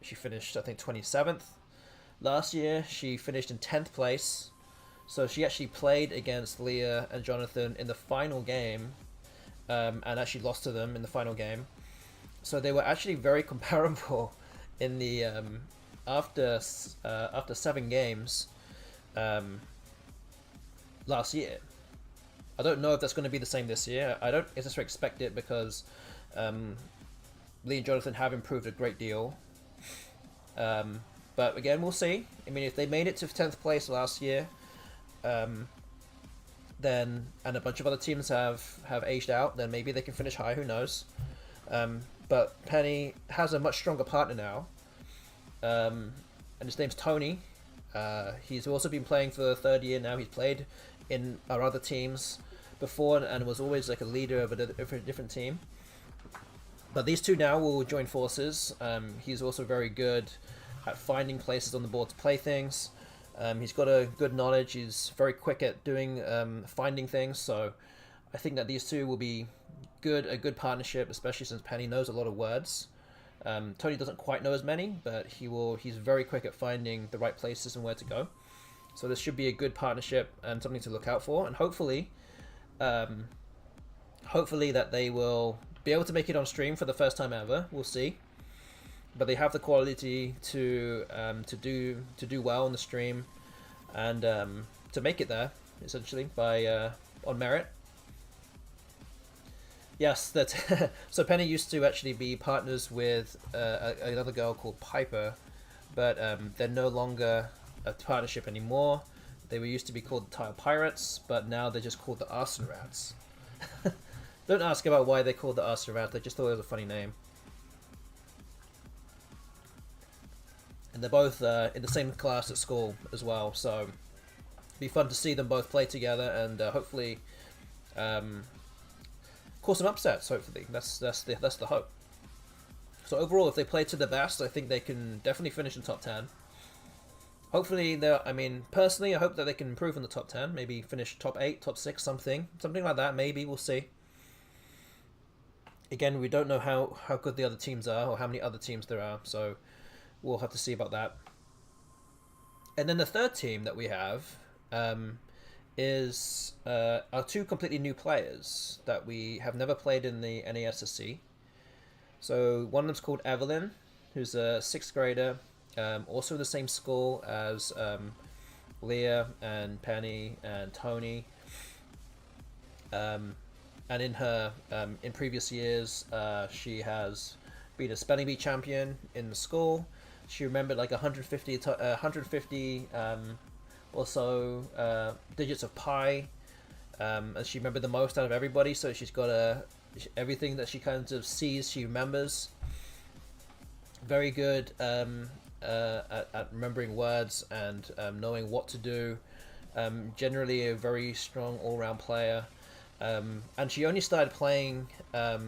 she finished, I think, 27th. Last year, she finished in 10th place. So she actually played against Leah and Jonathan in the final game, and actually lost to them in the final game. So they were actually very comparable in the after 7 games last year. I don't know if that's going to be the same this year. I don't necessarily expect it because Lee and Jonathan have improved a great deal. But again, we'll see. I mean, if they made it to 10th place last year, then and a bunch of other teams have aged out, then maybe they can finish high. Who knows? But Penny has a much stronger partner now, and his name's Tony. He's also been playing for the 3rd year now. He's played in our other teams before and was always like a leader of a different team. But these 2 now will join forces. He's also very good at finding places on the board to play things. He's got a good knowledge. He's very quick at doing finding things. So I think that these 2 will be a good partnership, especially since Penny knows a lot of words. Tony doesn't quite know as many, but he's very quick at finding the right places and where to go. So this should be a good partnership and something to look out for. And hopefully that they will be able to make it on stream for the first time ever. We'll see. But they have the quality to do well on the stream, and to make it there essentially by on merit. Yes, that. So Penny used to actually be partners with another girl called Piper, but they're no longer a partnership anymore. They were used to be called the Tile Pirates, but now they're just called the Arson Rats. Don't ask about why they called the Arson Rats. They just thought it was a funny name. And they're both in the same class at school as well, so it'd be fun to see them both play together and hopefully cause some upsets. Hopefully, that's the hope. So overall, if they play to the best, I think they can definitely finish in top 10. Hopefully, I mean, personally, I hope that they can improve in the top 10. Maybe finish top 8, top 6, something like that. Maybe we'll see. Again, we don't know how good the other teams are or how many other teams there are, so we'll have to see about that. And then the 3rd team that we have is our 2 completely new players that we have never played in the NASSC. So one of them's called Evelyn, who's a 6th grader, also in the same school as Leah and Penny and Tony. And in her in previous years, she has been a spelling bee champion in the school. She remembered like 150 or so digits of pi, and she remembered the most out of everybody. So she's got everything that she kind of sees, she remembers. Very good at remembering words and knowing what to do. Generally a very strong all-round player. And she only started playing I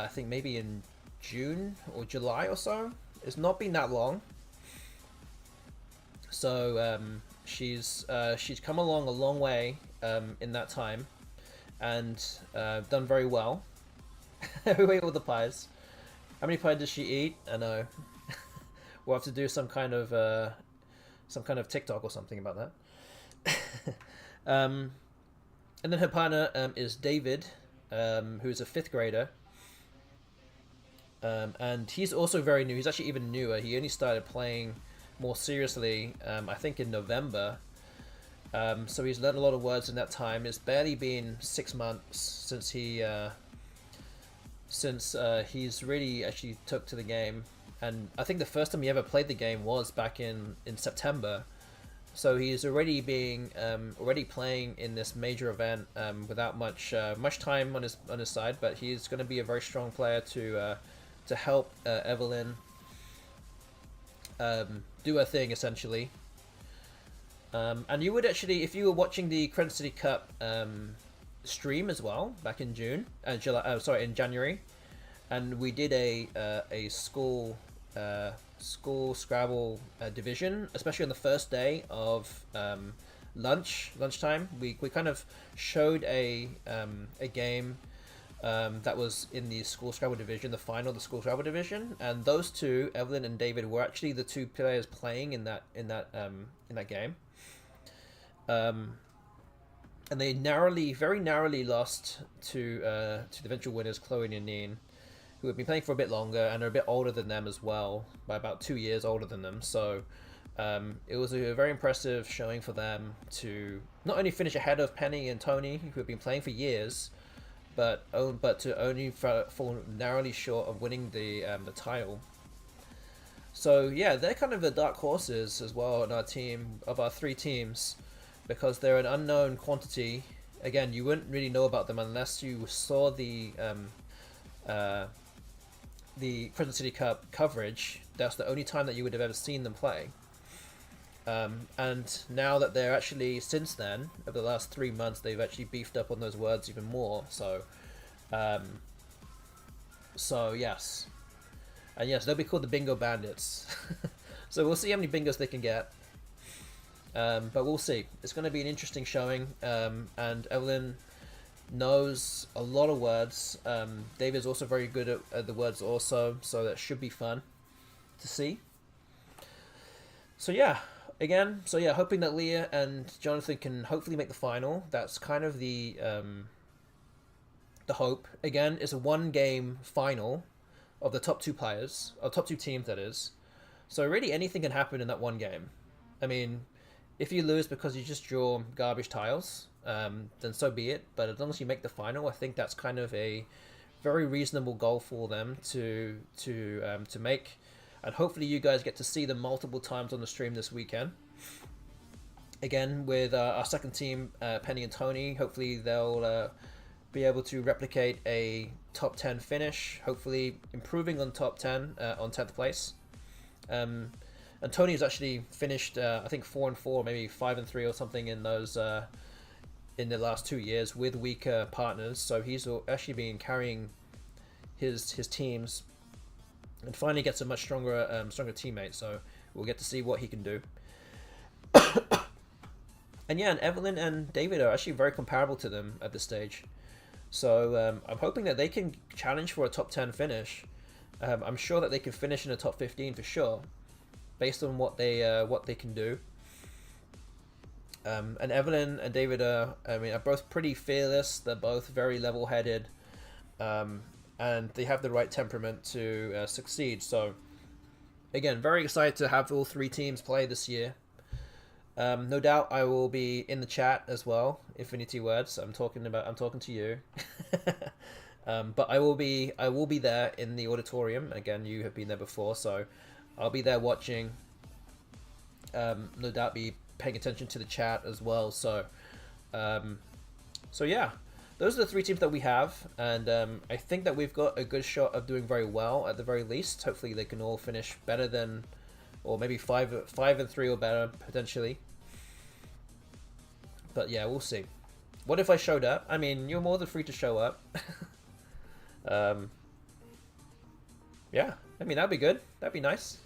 think maybe in June or July or so. It's not been that long. So she's come along a long way in that time, and done very well. We ate all the pies. How many pies does she eat? I know. We'll have to do some kind of TikTok or something about that. And then her partner is David, who's a 5th grader. And he's also very new. He's actually even newer. He only started playing more seriously, I think, in November. So he's learned a lot of words in that time. It's barely been 6 months since he's really actually took to the game. And I think the first time he ever played the game was back in September. So he's already playing in this major event without much time on his side. But he's going to be a very strong player to help Evelyn do her thing, essentially. And you would actually, if you were watching the Crescent City Cup stream as well back in in January, and we did a school Scrabble division, especially on the first day of lunchtime. We kind of showed a game that was in the school Scrabble division, the final of the school Scrabble division, and those two, Evelyn and David, were actually the two players playing in that game. And they very narrowly lost to the eventual winners, Chloe and Janine, who have been playing for a bit longer and are a bit older than them as well, by about 2 years older than them. So it was a very impressive showing for them to not only finish ahead of Penny and Tony, who have been playing for years, but to only fall narrowly short of winning the title. So yeah, they're kind of the dark horses as well in our team, of our 3 teams, because they're an unknown quantity. Again, you wouldn't really know about them unless you saw the Crescent City Cup coverage. That's the only time that you would have ever seen them play. And now that they're actually, since then, over the last 3 months, they've actually beefed up on those words even more. So yes. And yes, they'll be called the Bingo Bandits. So we'll see how many bingos they can get. But we'll see. It's going to be an interesting showing. And Evelyn knows a lot of words. David's also very good at the words also, so that should be fun to see. So yeah, hoping that Leah and Jonathan can hopefully make the final. That's kind of the hope. Again, it's a 1-game final of the top 2 players, or top 2 teams, that is. So really anything can happen in that 1 game. I mean, if you lose because you just draw garbage tiles, then so be it. But as long as you make the final, I think that's kind of a very reasonable goal for them to make. And hopefully you guys get to see them multiple times on the stream this weekend. Again, with our second team, Penny and Tony, hopefully they'll be able to replicate a top 10 finish, hopefully improving on top 10, on 10th place. And Tony has actually finished, I think 4-4, maybe 5-3 or something in those in the last 2 years with weaker partners. So he's actually been carrying his teams, and finally gets a much stronger teammate. So we'll get to see what he can do. And yeah, and Evelyn and David are actually very comparable to them at this stage. So I'm hoping that they can challenge for a top 10 finish. I'm sure that they can finish in the top 15 for sure, based on what they can do. And Evelyn and David are both pretty fearless. They're both very level-headed, and they have the right temperament to succeed. So again, very excited to have all 3 teams play this year. No doubt I will be in the chat as well. Infinity words. I'm talking to you. But I will be there in the auditorium. Again, you have been there before, so I'll be there watching. No doubt be paying attention to the chat as well. So, so yeah, those are the three teams that we have, and I think that we've got a good shot of doing very well at the very least. Hopefully, they can all finish better than, or maybe 5-3 or better potentially. But yeah, we'll see. What if I showed up? I mean, you're more than free to show up. Yeah, I mean that'd be good. That'd be nice.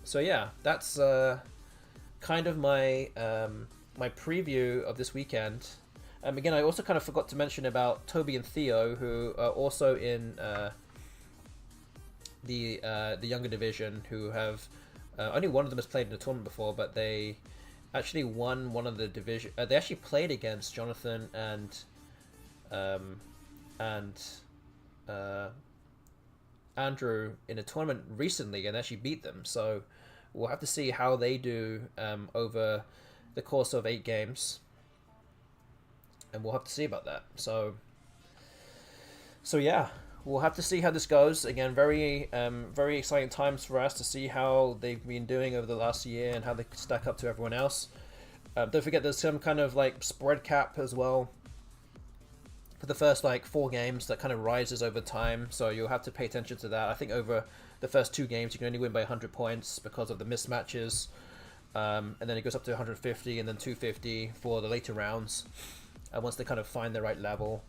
So yeah, that's kind of my my preview of this weekend. Again, I also kind of forgot to mention about Toby and Theo, who are also in the younger division, who have only one of them has played in a tournament before, but they actually won one of the division. They actually played against Jonathan and Andrew in a tournament recently and actually beat them. So we'll have to see how they do over the course of 8 games, and we'll have to see about that. So yeah, we'll have to see how this goes. Again, very exciting times for us to see how they've been doing over the last year and how they stack up to everyone else. Don't forget there's some kind of like spread cap as well for the first like 4 games that kind of rises over time, so you'll have to pay attention to that. I think over the first 2 games you can only win by 100 points because of the mismatches, and then it goes up to 150 and then 250 for the later rounds, once they kind of find the right level.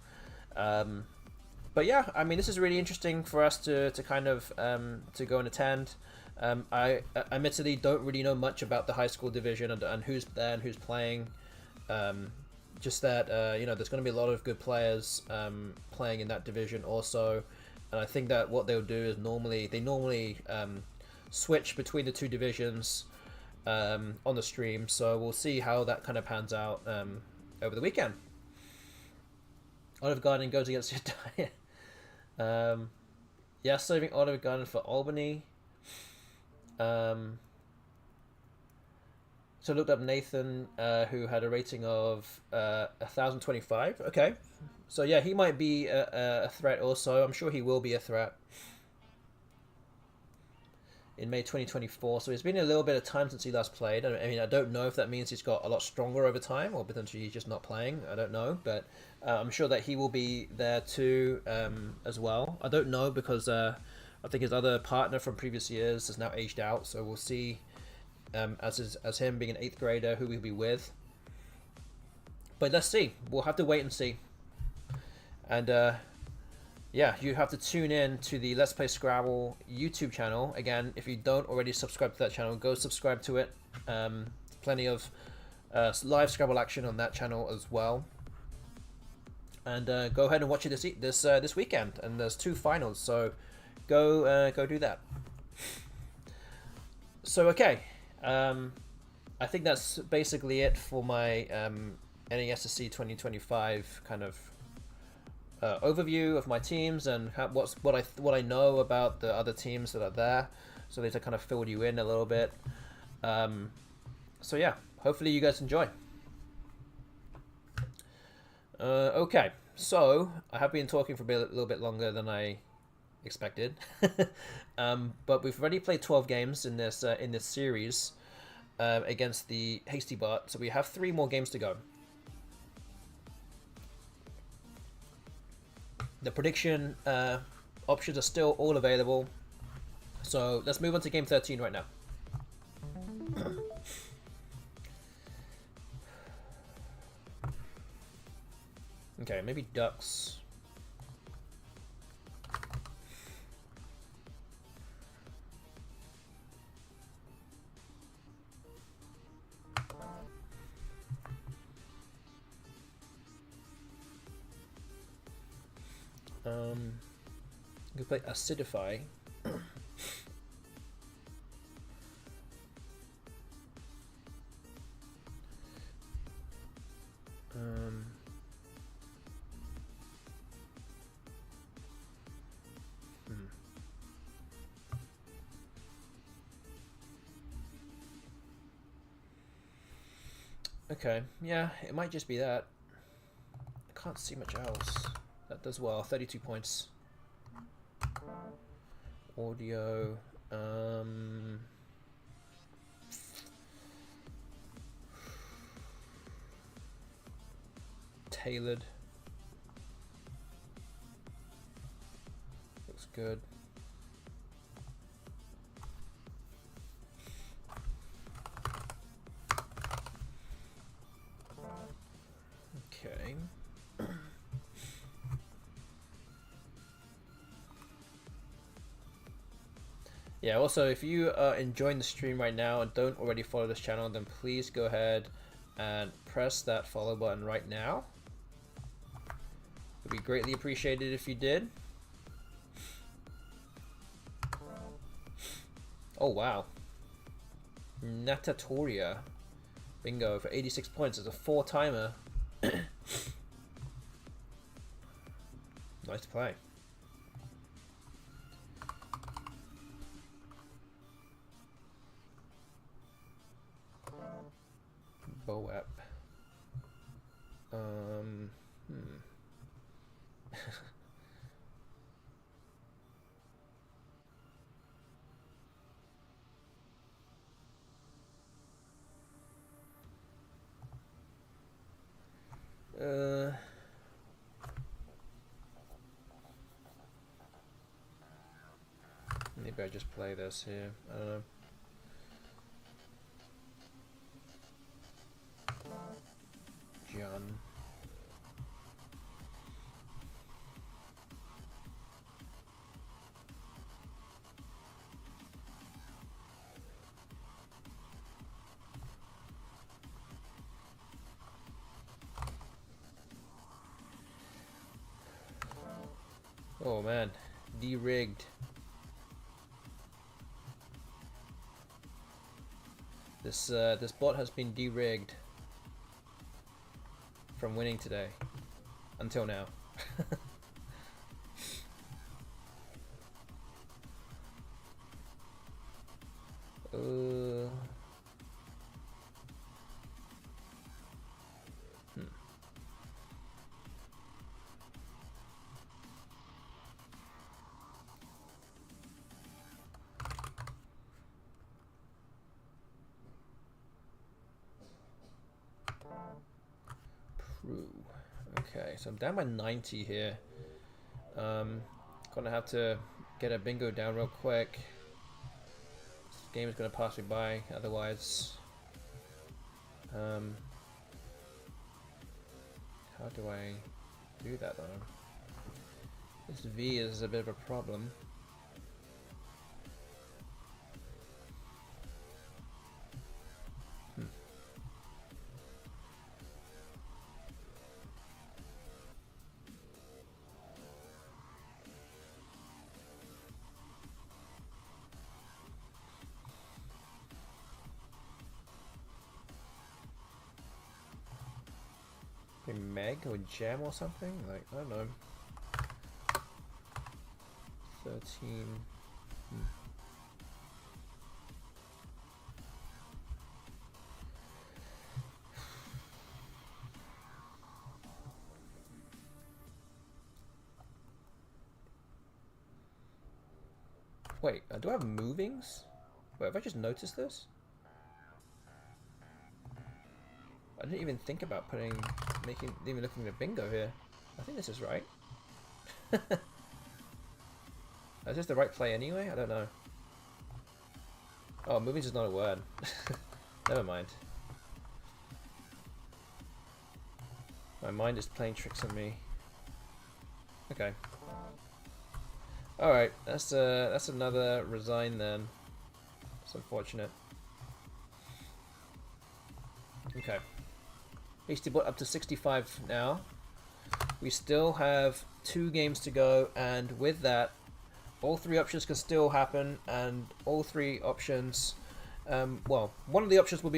But yeah, I mean, this is really interesting for us to kind of to go and attend. I admittedly don't really know much about the high school division and who's there and who's playing. Just that you know, there's going to be a lot of good players playing in that division also, and I think that what they'll do is normally switch between the 2 divisions on the stream. So we'll see how that kind of pans out over the weekend. Olive Garden goes against your diet. Yeah, saving Olive Garden for Albany. So I looked up Nathan, who had a rating of 1,025. Okay, so yeah, he might be a threat also. I'm sure he will be a threat in May 2024. So it's been a little bit of time since he last played. I mean, I don't know if that means he's got a lot stronger over time, or potentially he's just not playing. I don't know, but I'm sure that he will be there too as well. I don't know because I think his other partner from previous years has now aged out, so we'll see. As him being an 8th grader, who he'll be with. But let's see. We'll have to wait and see. And yeah, you have to tune in to the Let's Play Scrabble YouTube channel. Again, if you don't already subscribe to that channel, go subscribe to it. Plenty of live Scrabble action on that channel as well. And go ahead and watch it this weekend. And there's 2 finals, so go do that. So okay. I think that's basically it for my NASSC 2025 kind of overview of my teams and what I know about the other teams that are there, so they to kind of fill you in a little bit. So yeah, hopefully you guys enjoy. Okay, so I have been talking for a little bit longer than I expected, but we've already played 12 games in this series against the HASTYBOT, so we have 3 more games to go. The prediction options are still all available, so let's move on to game 13 right now. Okay, maybe ducks. You can play Acidify. Okay, yeah, it might just be that. I can't see much else. That does well. 32 points. Audio. Tailored. Looks good. Okay. Yeah, also, if you are enjoying the stream right now and don't already follow this channel, then please go ahead and press that follow button right now. It would be greatly appreciated if you did. Oh, wow. Natatoria. Bingo for 86 points. It's a 4-timer. Nice to play. Boep. Maybe I just play this here. I don't know. John. Oh man, de-rigged. This bot has been de-rigged from winning today until now. Okay, so I'm down by 90 here. Gonna have to get a bingo down real quick. This game is gonna pass me by otherwise. How do I do that though? This V is a bit of a problem. Meg or Gem or something? Like, I don't know. 13. Wait, do I have movings? Wait, have I just noticed this? I didn't even think about even looking at bingo here. I think this is right. Is this the right play anyway? I don't know. Oh, movings is not a word. Never mind. My mind is playing tricks on me. Okay. Alright, that's another resign then. It's unfortunate. Okay. HASTYBOT up to 65 now. We still have 2 games to go, and with that, all 3 options can still happen, and all 3 options, well, one of the options will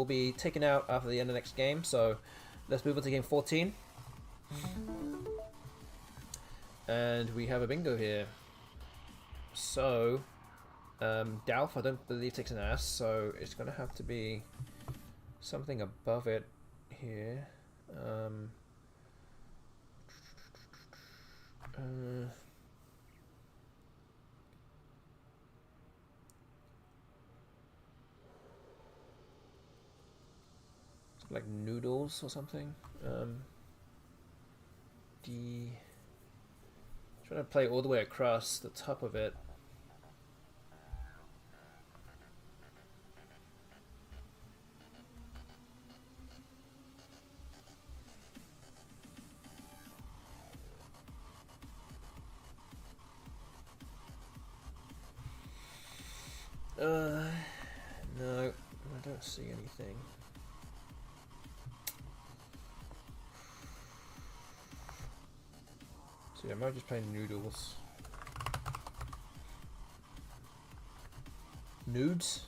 be taken out after the end of the next game. So let's move on to game 14, and we have a bingo here. So Dalf, I don't believe takes an ass, so it's gonna have to be something above it here. Like noodles or something. Trying to play all the way across the top of it. No, I don't see anything. So yeah, I might just play noodles. Nudes?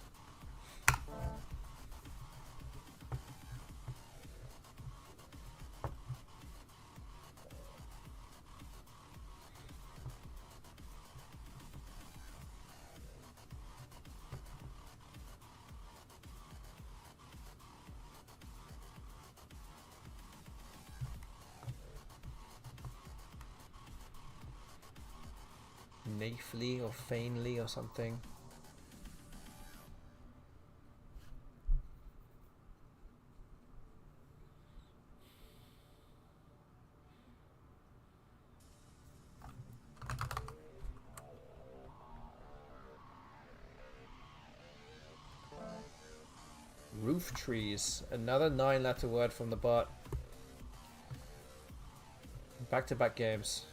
Nafely or fainly or something. Roof trees. Another 9-letter word from the bot. Back-to-back games.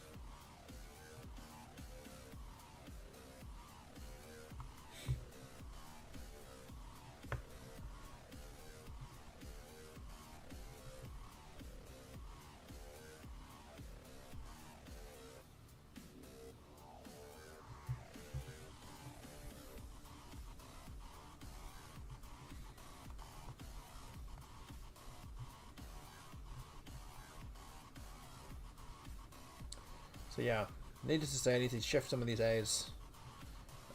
So yeah, needless to say, I need to shift some of these A's.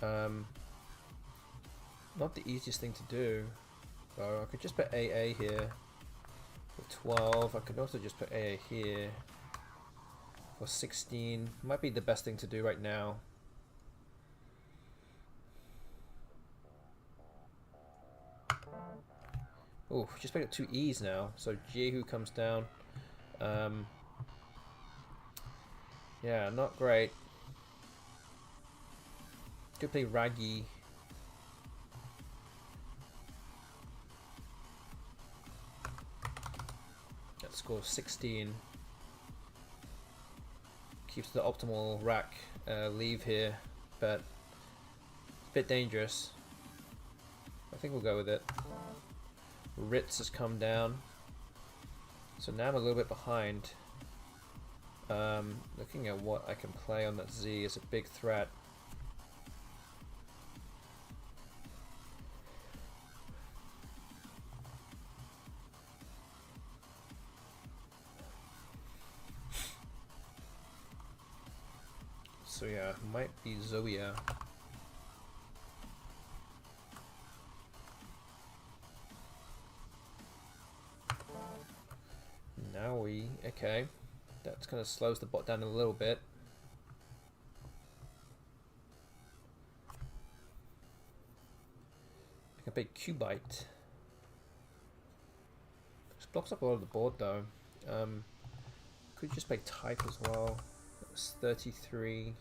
Not the easiest thing to do. So I could just put AA here for 12. I could also just put AA here for 16. Might be the best thing to do right now. Oh, just picked up 2 E's now. So Jehu comes down. Yeah, not great. Could play Raggy. That scores 16. Keeps the optimal rack leave here, but it's a bit dangerous. I think we'll go with it. Ritz has come down. So now I'm a little bit behind. Looking at what I can play on that Z is a big threat. So yeah, might be Zoya. Now okay. That kind of slows the bot down a little bit. I can play Cubite. This blocks up a lot of the board though. Could just play Type as well. That's 33.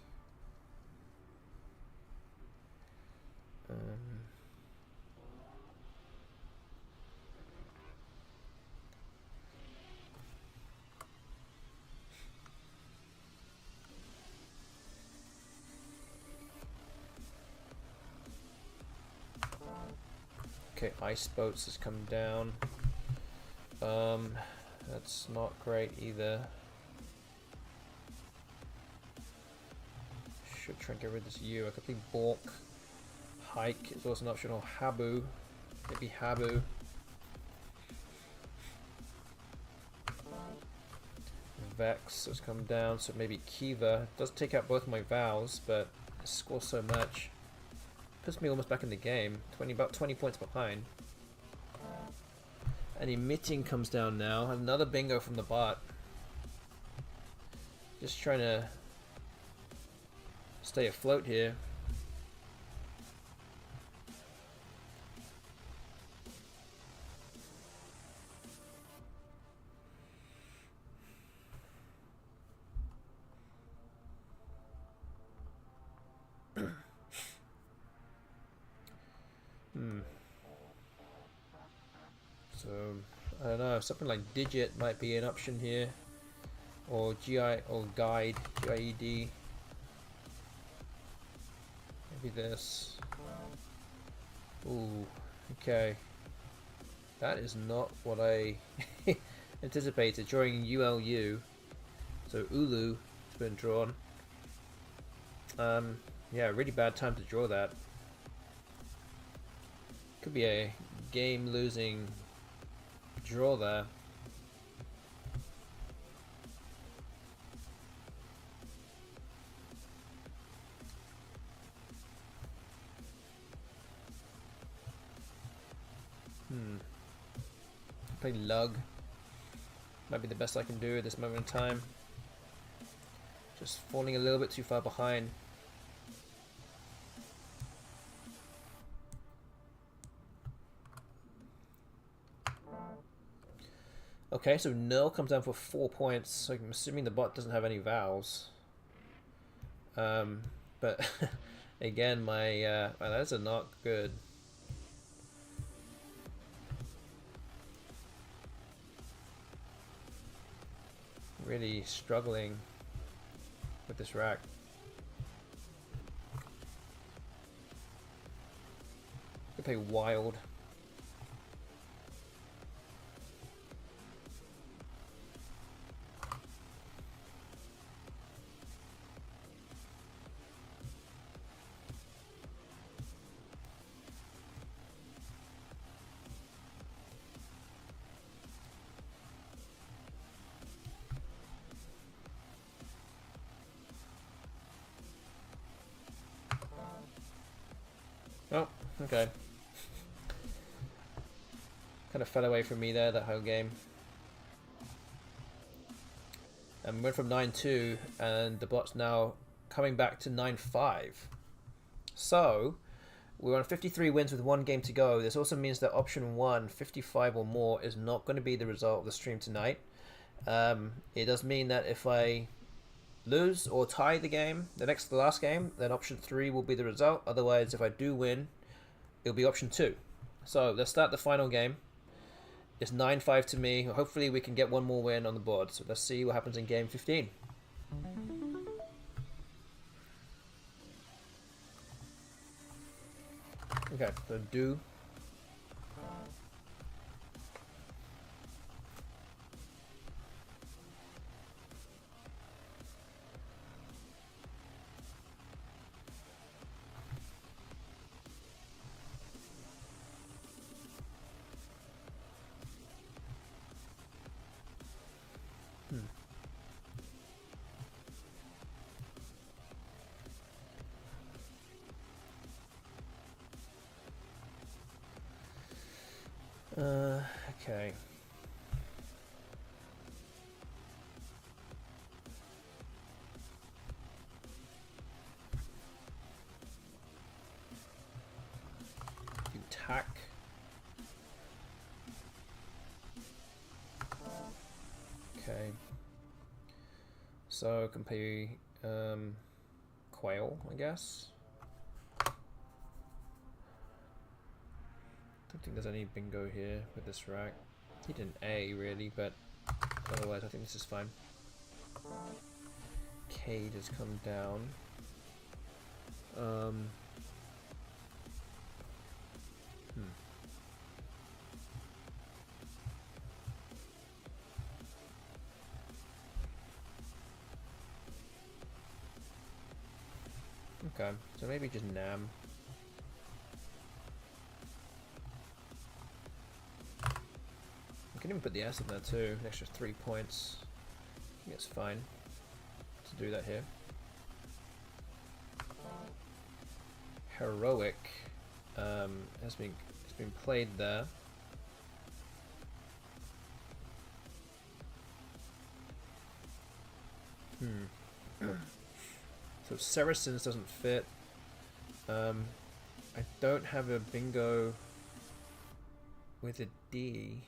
Okay, Ice Boats has come down. That's not great either. Should try and get rid of this U. I could play Balk. Hike is also an option, or Habu. Maybe Habu. Vex has come down, so maybe Kiva. Does take out both my vowels, but it scores so much. Puts me almost back in the game. About 20 points behind. And emitting comes down now. Another bingo from the bot. Just trying to stay afloat here. So, I don't know, something like digit might be an option here. Or GI or guide, GIED. Maybe this. Ooh, okay. That is not what I anticipated. Drawing ULU. So Ulu has been drawn. Yeah, really bad time to draw that. Could be a game losing draw there. Play lug. Might be the best I can do at this moment in time. Just falling a little bit too far behind. Okay, so Null comes down for 4 points. So I'm assuming the bot doesn't have any vowels. But again, my that's a not good. Really struggling with this rack. I play wild. Oh, okay. Kind of fell away from me there, that whole game. And we went from 9-2, and the bot's now coming back to 9-5. So, we're on 53 wins with 1 game to go. This also means that option 1, 55 or more, is not going to be the result of the stream tonight. It does mean that if I lose or tie the game, the last game, then option 3 will be the result. Otherwise, if I do win, it'll be option 2. So let's start the final game. It's 9-5 to me. Hopefully we can get one more win on the board. So let's see what happens in game 15. Okay, so do. Okay. You tack. Okay. So can play quail, I guess. Don't think there's any bingo here with this rack. He did an A really, but otherwise I think this is fine. Cade has come down. Okay, so maybe just Nam. I can even put the S in there too, an extra 3 points. I think it's fine to do that here. Heroic has been played there. So Saracens doesn't fit. I don't have a bingo with a D.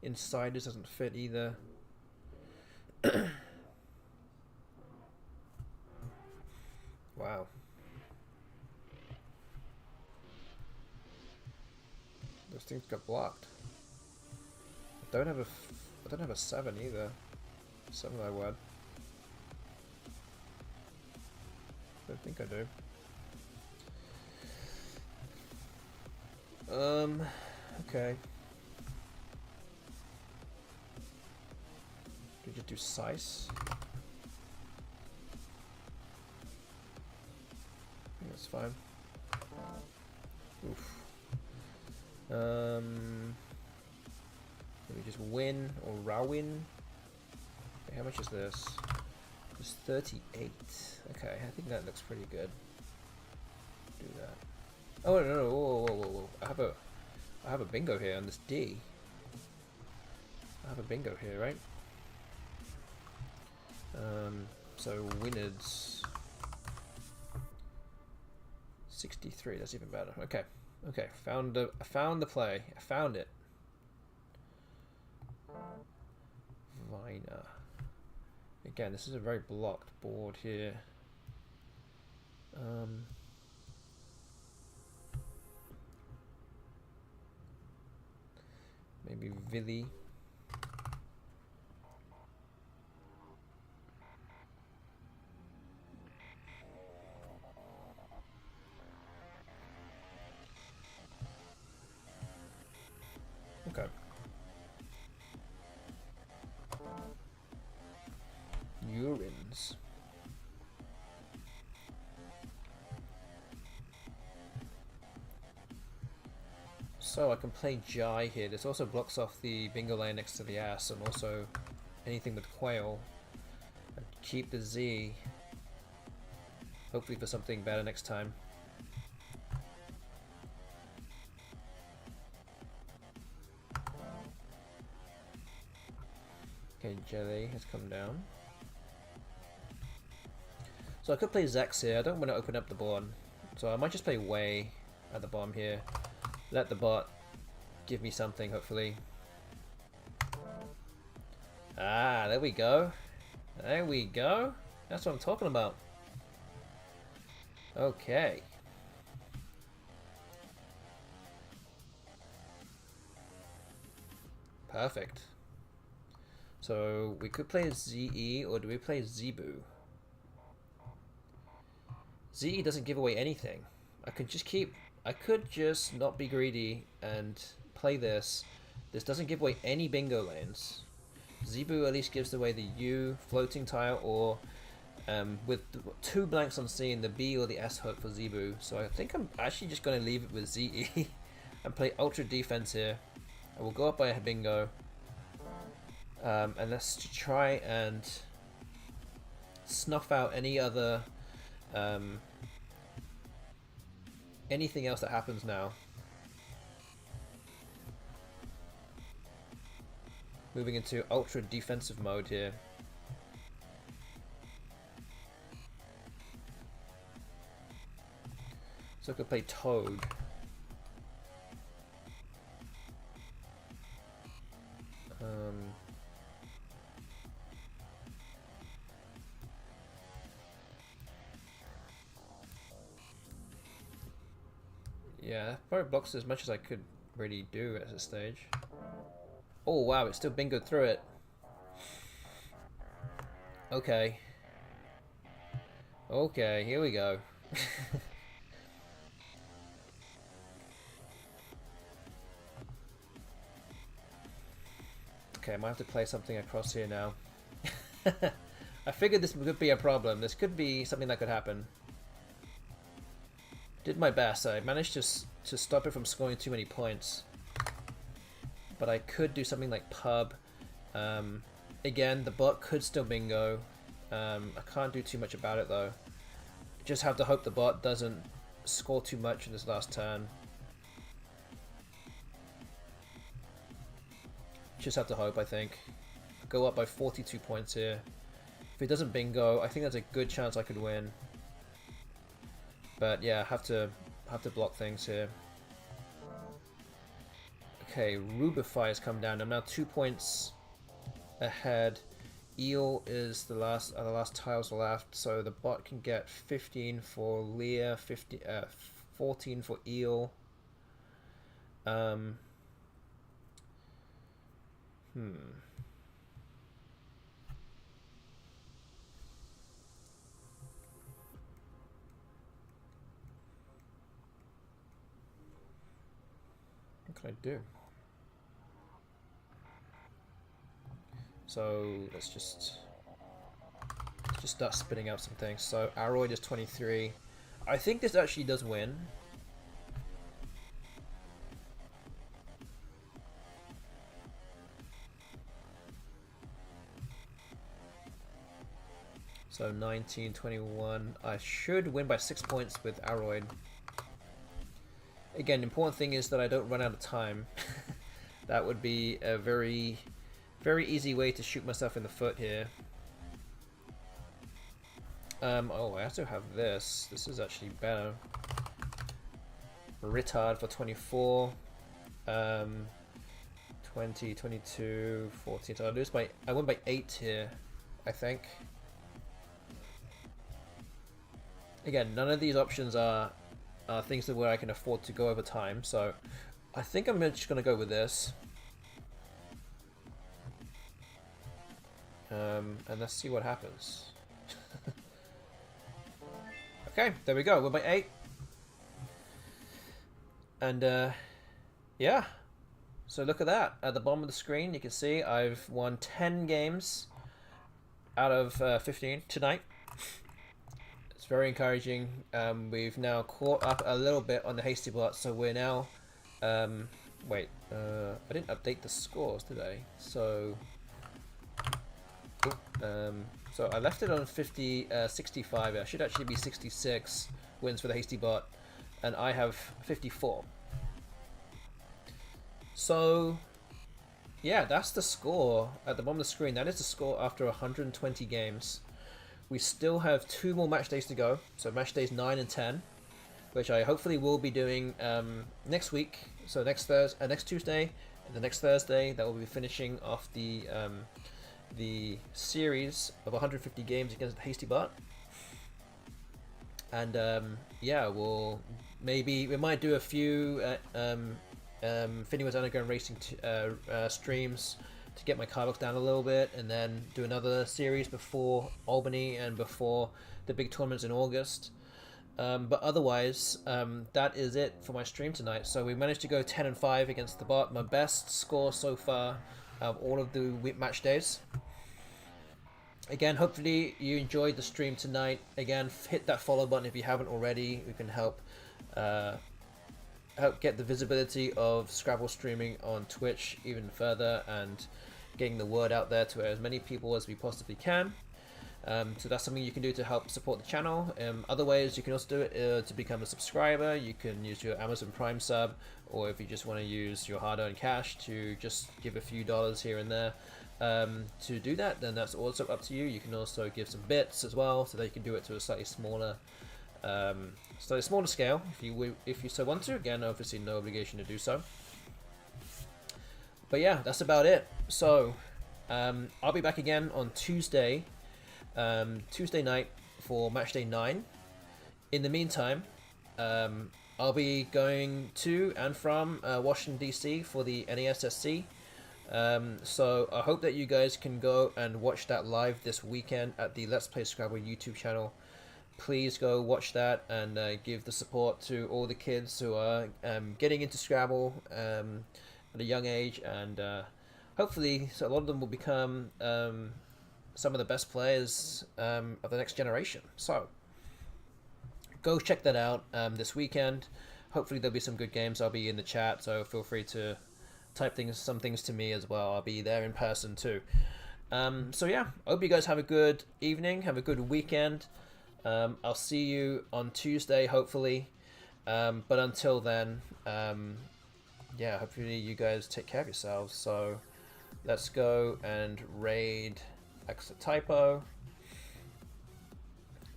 Insiders doesn't fit either. Wow. Those things got blocked. I don't have a 7 either. 7 I would. Don't think I do. Okay. Do you just do size? I think that's fine. Oof. Maybe just win or Rawin. Okay, how much is this? It's 38. Okay, I think that looks pretty good. Do that. Oh no! Whoa! I have a bingo here on this D. I have a bingo here, right? So winners 63. That's even better. Okay. Found the play. I found it. Vina. Again, this is a very blocked board here. Maybe Villy. Okay. Urines. So I can play Jai here. This also blocks off the bingo lane next to the ass and also anything with quail. And keep the Z. Hopefully for something better next time. Okay, Jelly has come down. So I could play Zax here. I don't want to open up the board. So I might just play Wei at the bottom here. Let the bot give me something, hopefully. Ah, there we go. There we go. That's what I'm talking about. Okay. Perfect. So we could play ZE, or do we play Zebu? ZE doesn't give away anything. I could just not be greedy and play this. This doesn't give away any bingo lanes. Zebu at least gives away the U floating tile, or with 2 blanks on C and the B or the S hook for Zebu. So I think I'm actually just going to leave it with ZE and play ultra defense here. I will go up by a bingo. And let's try and snuff out any other anything else that happens now. Moving into ultra defensive mode here. So I could play Toad. Yeah, probably blocks as much as I could really do at this stage. Oh wow, it still bingoed through it. Okay. Okay, here we go. Okay, I might have to play something across here now. I figured this could be a problem. This could be something that could happen. Did my best. I managed to stop it from scoring too many points. But I could do something like pub. Again, the bot could still bingo. I can't do too much about it though. Just have to hope the bot doesn't score too much in this last turn. Just have to hope, I think. Go up by 42 points here. If it doesn't bingo, I think there's a good chance I could win. But yeah, have to block things here. Okay, Rubify has come down. I'm now 2 points ahead. Eel is the last tiles left, so the bot can get 15 for Leah, 14 for Eel. What can I do? So let's just start spitting out some things. So Aroid is 23. I think this actually does win. So 19, 21. I should win by 6 points with Aroid. Again, the important thing is that I don't run out of time. That would be a very easy way to shoot myself in the foot here. Oh, I also have this. This is actually better. Retard for 24. 20, 22, 14. So I went by 8 here, I think. Again, none of these options are things that where I can afford to go over time, so I think I'm just going to go with this. And let's see what happens. Okay, there we go. We're by 8. And yeah. So look at that. At the bottom of the screen, you can see I've won 10 games out of 15 tonight. It's very encouraging. We've now caught up a little bit on the HASTYBOT, so we're now... wait, I didn't update the scores, did I? So... so I left it on 65. It should actually be 66 wins for the HASTYBOT, and I have 54. So yeah, that's the score at the bottom of the screen. That is the score after 120 games. We still have 2 more match days to go, so match days 9 and 10, which I hopefully will be doing next week. So next Tuesday and the next Thursday, that will be finishing off the series of 150 games against the HASTYBOT. And yeah, we might do a few Finiwa's Underground Racing streams to get my car box down a little bit, and then do another series before Albany and before the big tournaments in August. But otherwise, that is it for my stream tonight. So we managed to go 10 and 5 against the bot, my best score so far of all of the match days. Again, hopefully you enjoyed the stream tonight. Again, hit that follow button if you haven't already. We can help get the visibility of Scrabble streaming on Twitch even further, and getting the word out there to as many people as we possibly can. So that's something you can do to help support the channel. Other ways you can also do it to become a subscriber. You can use your Amazon Prime sub, or if you just want to use your hard-earned cash to just give a few dollars here and there to do that, then that's also up to you. You can also give some bits as well, so that you can do it to a slightly smaller scale if you so want to. Again, obviously no obligation to do so. But yeah, that's about it. So I'll be back again on Tuesday night for matchday 9. In the meantime, I'll be going to and from Washington DC for the NASSC. So I hope that you guys can go and watch that live this weekend at the Let's Play Scrabble YouTube channel. Please go watch that and give the support to all the kids who are getting into Scrabble at a young age, and hopefully so a lot of them will become some of the best players of the next generation. So go check that out this weekend. Hopefully there'll be some good games. I'll be in the chat, so feel free to type some things to me as well. I'll be there in person too. So yeah, I hope you guys have a good evening, have a good weekend. I'll see you on Tuesday, hopefully. But until then, yeah, hopefully you guys take care of yourselves. So let's go and raid Extra Typo.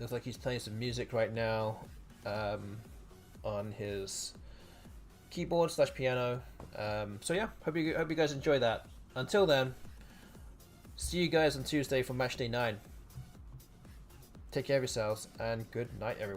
Looks like he's playing some music right now on his keyboard / piano. So yeah, hope you guys enjoy that. Until then, see you guys on Tuesday for Matchday 9. Take care of yourselves and good night, everyone.